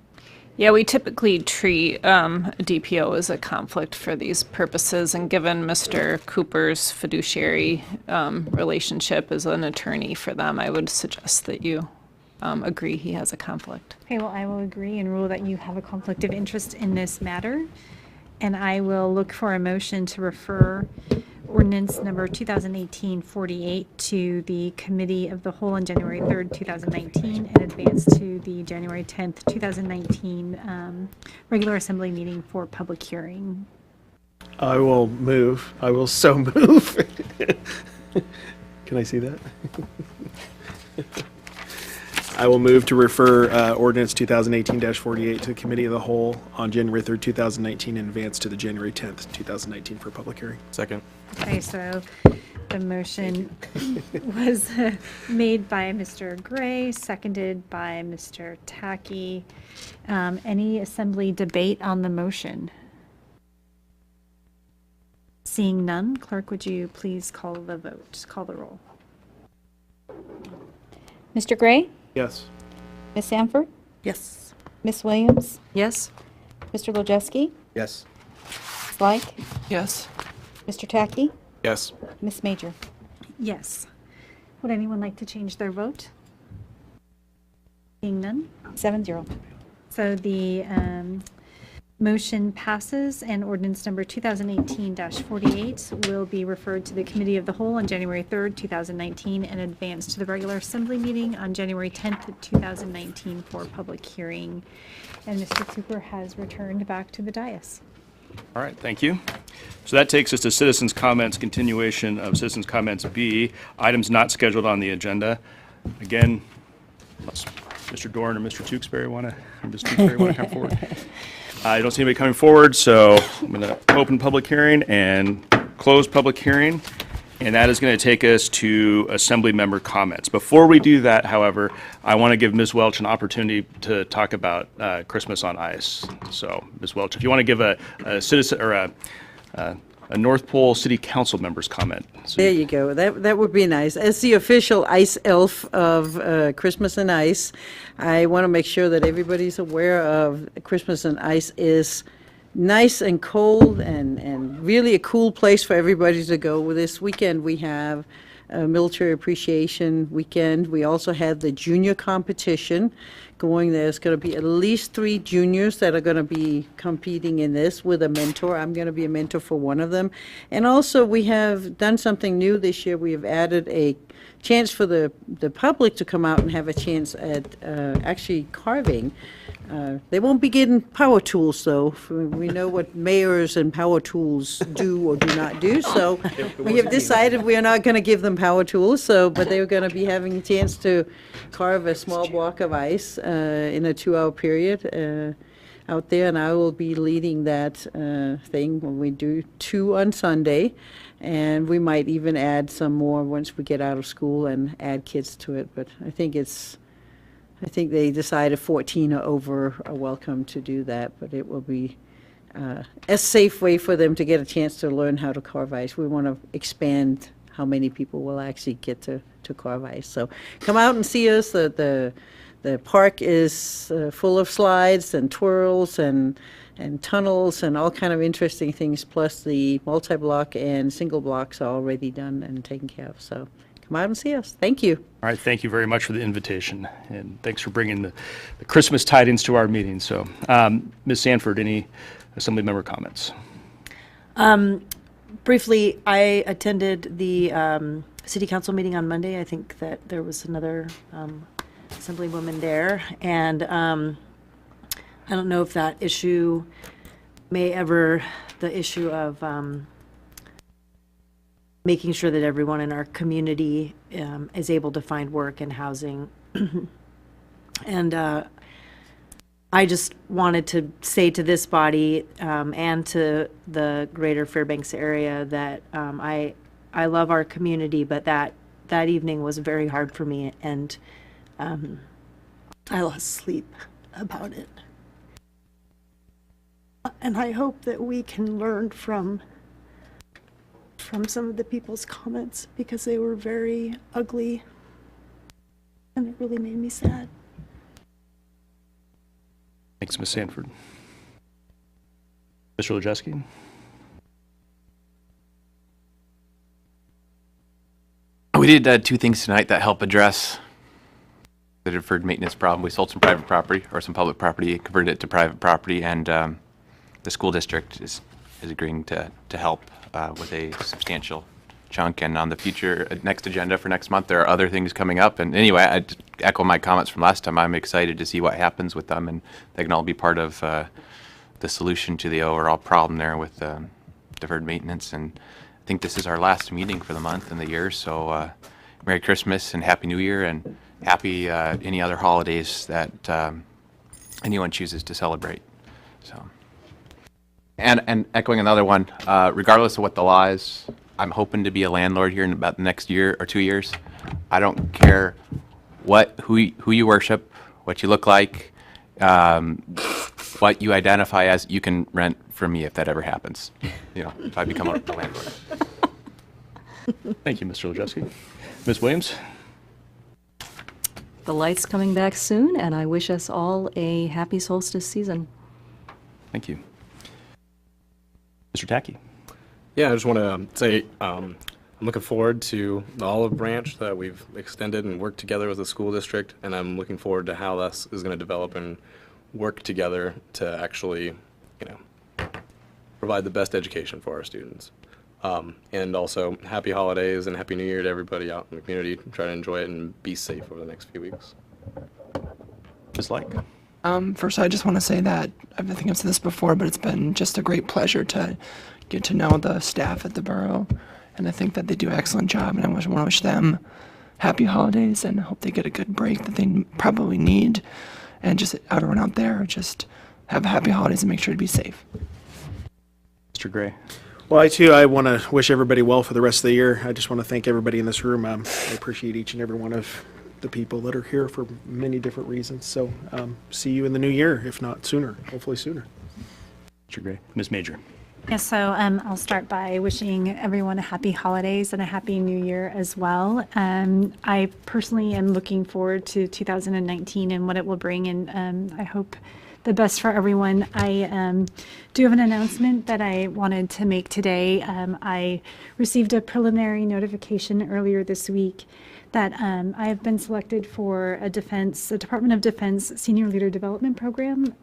Yeah, we typically treat a DPO as a conflict for these purposes, and given Mr. Cooper's fiduciary relationship as an attorney for them, I would suggest that you agree he has a conflict. Okay, well, I will agree and rule that you have a conflict of interest in this matter, and I will look for a motion to refer ordinance number 2018-48 to the Committee of the Whole on January 3rd, 2019, and advance to the January 10th, 2019 regular assembly meeting for public hearing. I will move. I will so move. Can I see that? I will move to refer ordinance 2018-48 to Committee of the Whole on January 3rd, 2019, and advance to the January 10th, 2019 for public hearing. Second. Okay, so the motion was made by Mr. Gray, seconded by Mr. Tacky. Any assembly debate on the motion? Seeing none, clerk, would you please call the vote, call the roll? Mr. Gray? Yes. Ms. Sanford? Yes. Ms. Williams? Yes? Mr. Lojewski? Yes. Ms. Like? Yes. Mr. Tacky? Yes. Ms. Major? Yes. Would anyone like to change their vote? Seeing none? 7-0. So the motion passes, and ordinance number 2018-48 will be referred to the Committee of the Whole on January 3rd, 2019, and advanced to the regular assembly meeting on January 10th, 2019 for public hearing. And Mr. Cooper has returned back to the dais. all right, thank you. So that takes us to citizens' comments, continuation of citizens' comments B, items not scheduled on the agenda. Again, unless Mr. Dorn or Mr. Tewksbury want to come forward. I don't see anybody coming forward, so I'm going to open public hearing and close public hearing, and that is going to take us to assembly member comments. Before we do that, however, I want to give Ms. Welch an opportunity to talk about Christmas on Ice. So, Ms. Welch, if you want to give a citizen or a North Pole City Council member's comment. So there you go. That would be nice. As the official ice elf of Christmas and Ice, I want to make sure that everybody's aware of Christmas and Ice is nice and cold and really a cool place for everybody to go. This weekend we have a military appreciation weekend. We also have the junior competition going. There's going to be at least 3 juniors that are going to be competing in this with a mentor. I'm going to be a mentor for one of them. And also we have done something new this year. We have added a chance for the public to come out and have a chance at actually carving. They won't be getting power tools, though. We know what mayors and power tools do or do not do, so we have decided we are not going to give them power tools, but they're going to be having a chance to carve a small block of ice in a 2-hour period out there, and I will be leading that thing when we do 2 on Sunday, and we might even add some more once we get out of school and add kids to it, but I think they decided 14 or over are welcome to do that, but it will be a safe way for them to get a chance to learn how to carve ice. We want to expand how many people will actually get to carve ice. So come out and see us. The park is full of slides and twirls and tunnels and all kind of interesting things, plus the multi-block and single blocks are already done and taken care of. So come out and see us. Thank you. All right, thank you very much for the invitation, and thanks for bringing the Christmas tidings to our meeting. So, Ms. Sanford, any Assembly member comments? Briefly, I attended the city council meeting on Monday. I think that there was another Assemblywoman there, and I don't know if that issue the issue of making sure that everyone in our community is able to find work and housing. And I just wanted to say to this body and to the greater Fairbanks area that I love our community, but that evening was very hard for me, and I lost sleep about it. And I hope that we can learn from some of the people's comments, because they were very ugly, and it really made me sad. Thanks, Ms. Sanford. Mr. Lejeski? We did two things tonight that help address the deferred maintenance problem. We sold some private property, or some public property, converted it to private property, and the school district is agreeing to help with a substantial chunk. And on the future next agenda for next month, there are other things coming up. And anyway, I echo my comments from last time. I'm excited to see what happens with them, and they can all be part of the solution to the overall problem there with deferred maintenance. And I think this is our last meeting for the month and the year. So Merry Christmas and Happy New Year, and happy any other holidays that anyone chooses to celebrate. So. And echoing another one, regardless of what the law is, I'm hoping to be a landlord here in about the next year or 2 years. I don't care who you worship, what you look like, what you identify as. You can rent from me if that ever happens. You know, if I become a landlord. Thank you, Mr. Lejeski. Ms. Williams? The light's coming back soon, and I wish us all a happy solstice season. Thank you. Mr. Tackey? Yeah, I just want to say I'm looking forward to the olive branch that we've extended and worked together with the school district, and I'm looking forward to how this is going to develop and work together to actually, provide the best education for our students. And also, happy holidays and Happy New Year to everybody out in the community. Try to enjoy it and be safe over the next few weeks. Ms. Like? First, I just want to say that I think I've said this before, but it's been just a great pleasure to get to know the staff at the borough, and I think that they do an excellent job, and I want to wish them happy holidays, and I hope they get a good break that they probably need, and just everyone out there, just have happy holidays and make sure to be safe. Mr. Gray? Well, I want to wish everybody well for the rest of the year. I just want to thank everybody in this room. I appreciate each and every one of the people that are here for many different reasons. So see you in the new year, if not sooner, hopefully sooner. Mr. Gray. Ms. Major? Yes, so I'll start by wishing everyone a happy holidays and a happy new year as well. I personally am looking forward to 2019 and what it will bring, and I hope the best for everyone. I do have an announcement that I wanted to make today. I received a preliminary notification earlier this week that I have been selected for a Department of Defense Senior Leader Development Program.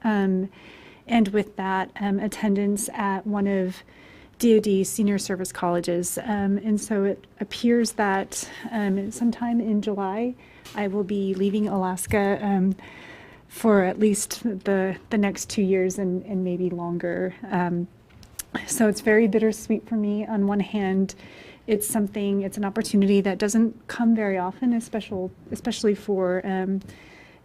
And with that, attendance at one of DoD senior service colleges. And so it appears that sometime in July, I will be leaving Alaska for at least the next 2 years and maybe longer. So it's very bittersweet for me. On one hand, it's an opportunity that doesn't come very often, especially for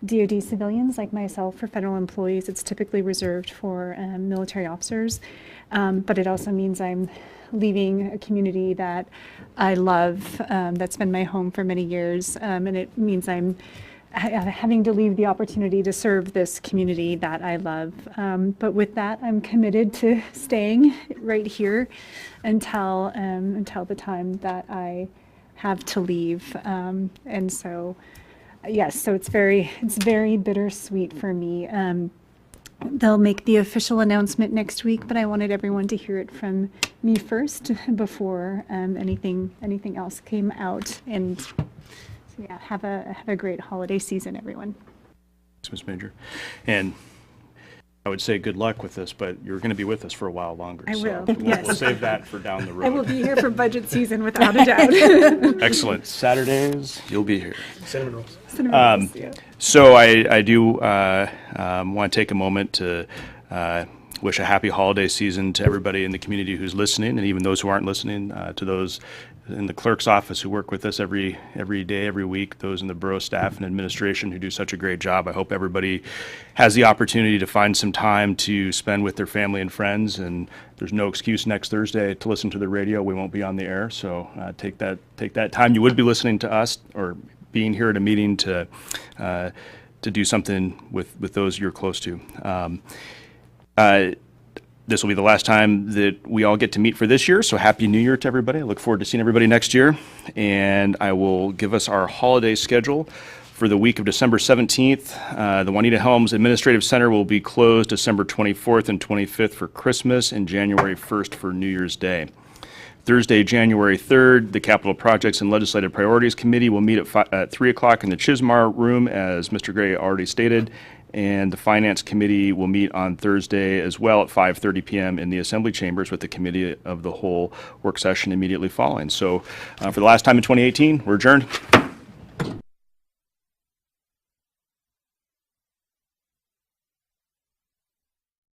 DoD civilians like myself. For federal employees, it's typically reserved for military officers, but it also means I'm leaving a community that I love, that's been my home for many years, and it means I'm having to leave the opportunity to serve this community that I love. But with that, I'm committed to staying right here until the time that I have to leave, and so. Yes, so it's very bittersweet for me. they'll make the official announcement next week, but I wanted everyone to hear it from me first before anything else came out. And so yeah, have a great holiday season, everyone. Ms. Major. And I would say good luck with this, but you're going to be with us for a while longer. I will, So yes. we'll save that for down the road. I will be here for budget season without a doubt. Excellent. Saturdays, you'll be here. Cinnamon rolls. Cinnamon rolls, yeah. So I do want to take a moment to wish a happy holiday season to everybody in the community who's listening, and even those who aren't listening, to those in the clerk's office who work with us every day, every week, those in the borough staff and administration who do such a great job. I hope everybody has the opportunity to find some time to spend with their family and friends, and there's no excuse next Thursday to listen to the radio. We won't be on the air, so take that time you would be listening to us or being here at a meeting to do something with those you're close to. This will be the last time that we all get to meet for this year, so Happy New Year to everybody. I look forward to seeing everybody next year, and I will give us our holiday schedule for the week of December 17th. The Juanita Helms Administrative Center will be closed December 24th and 25th for Christmas and January 1st for New Year's Day. Thursday, January 3rd, the Capital Projects and Legislative Priorities Committee will meet at 3 o'clock in the Chismar Room, as Mr. Gray already stated, and the Finance Committee will meet on Thursday as well at 5:30 p.m. in the Assembly Chambers with the Committee of the Whole work session immediately following. So for the last time in 2018, we're adjourned.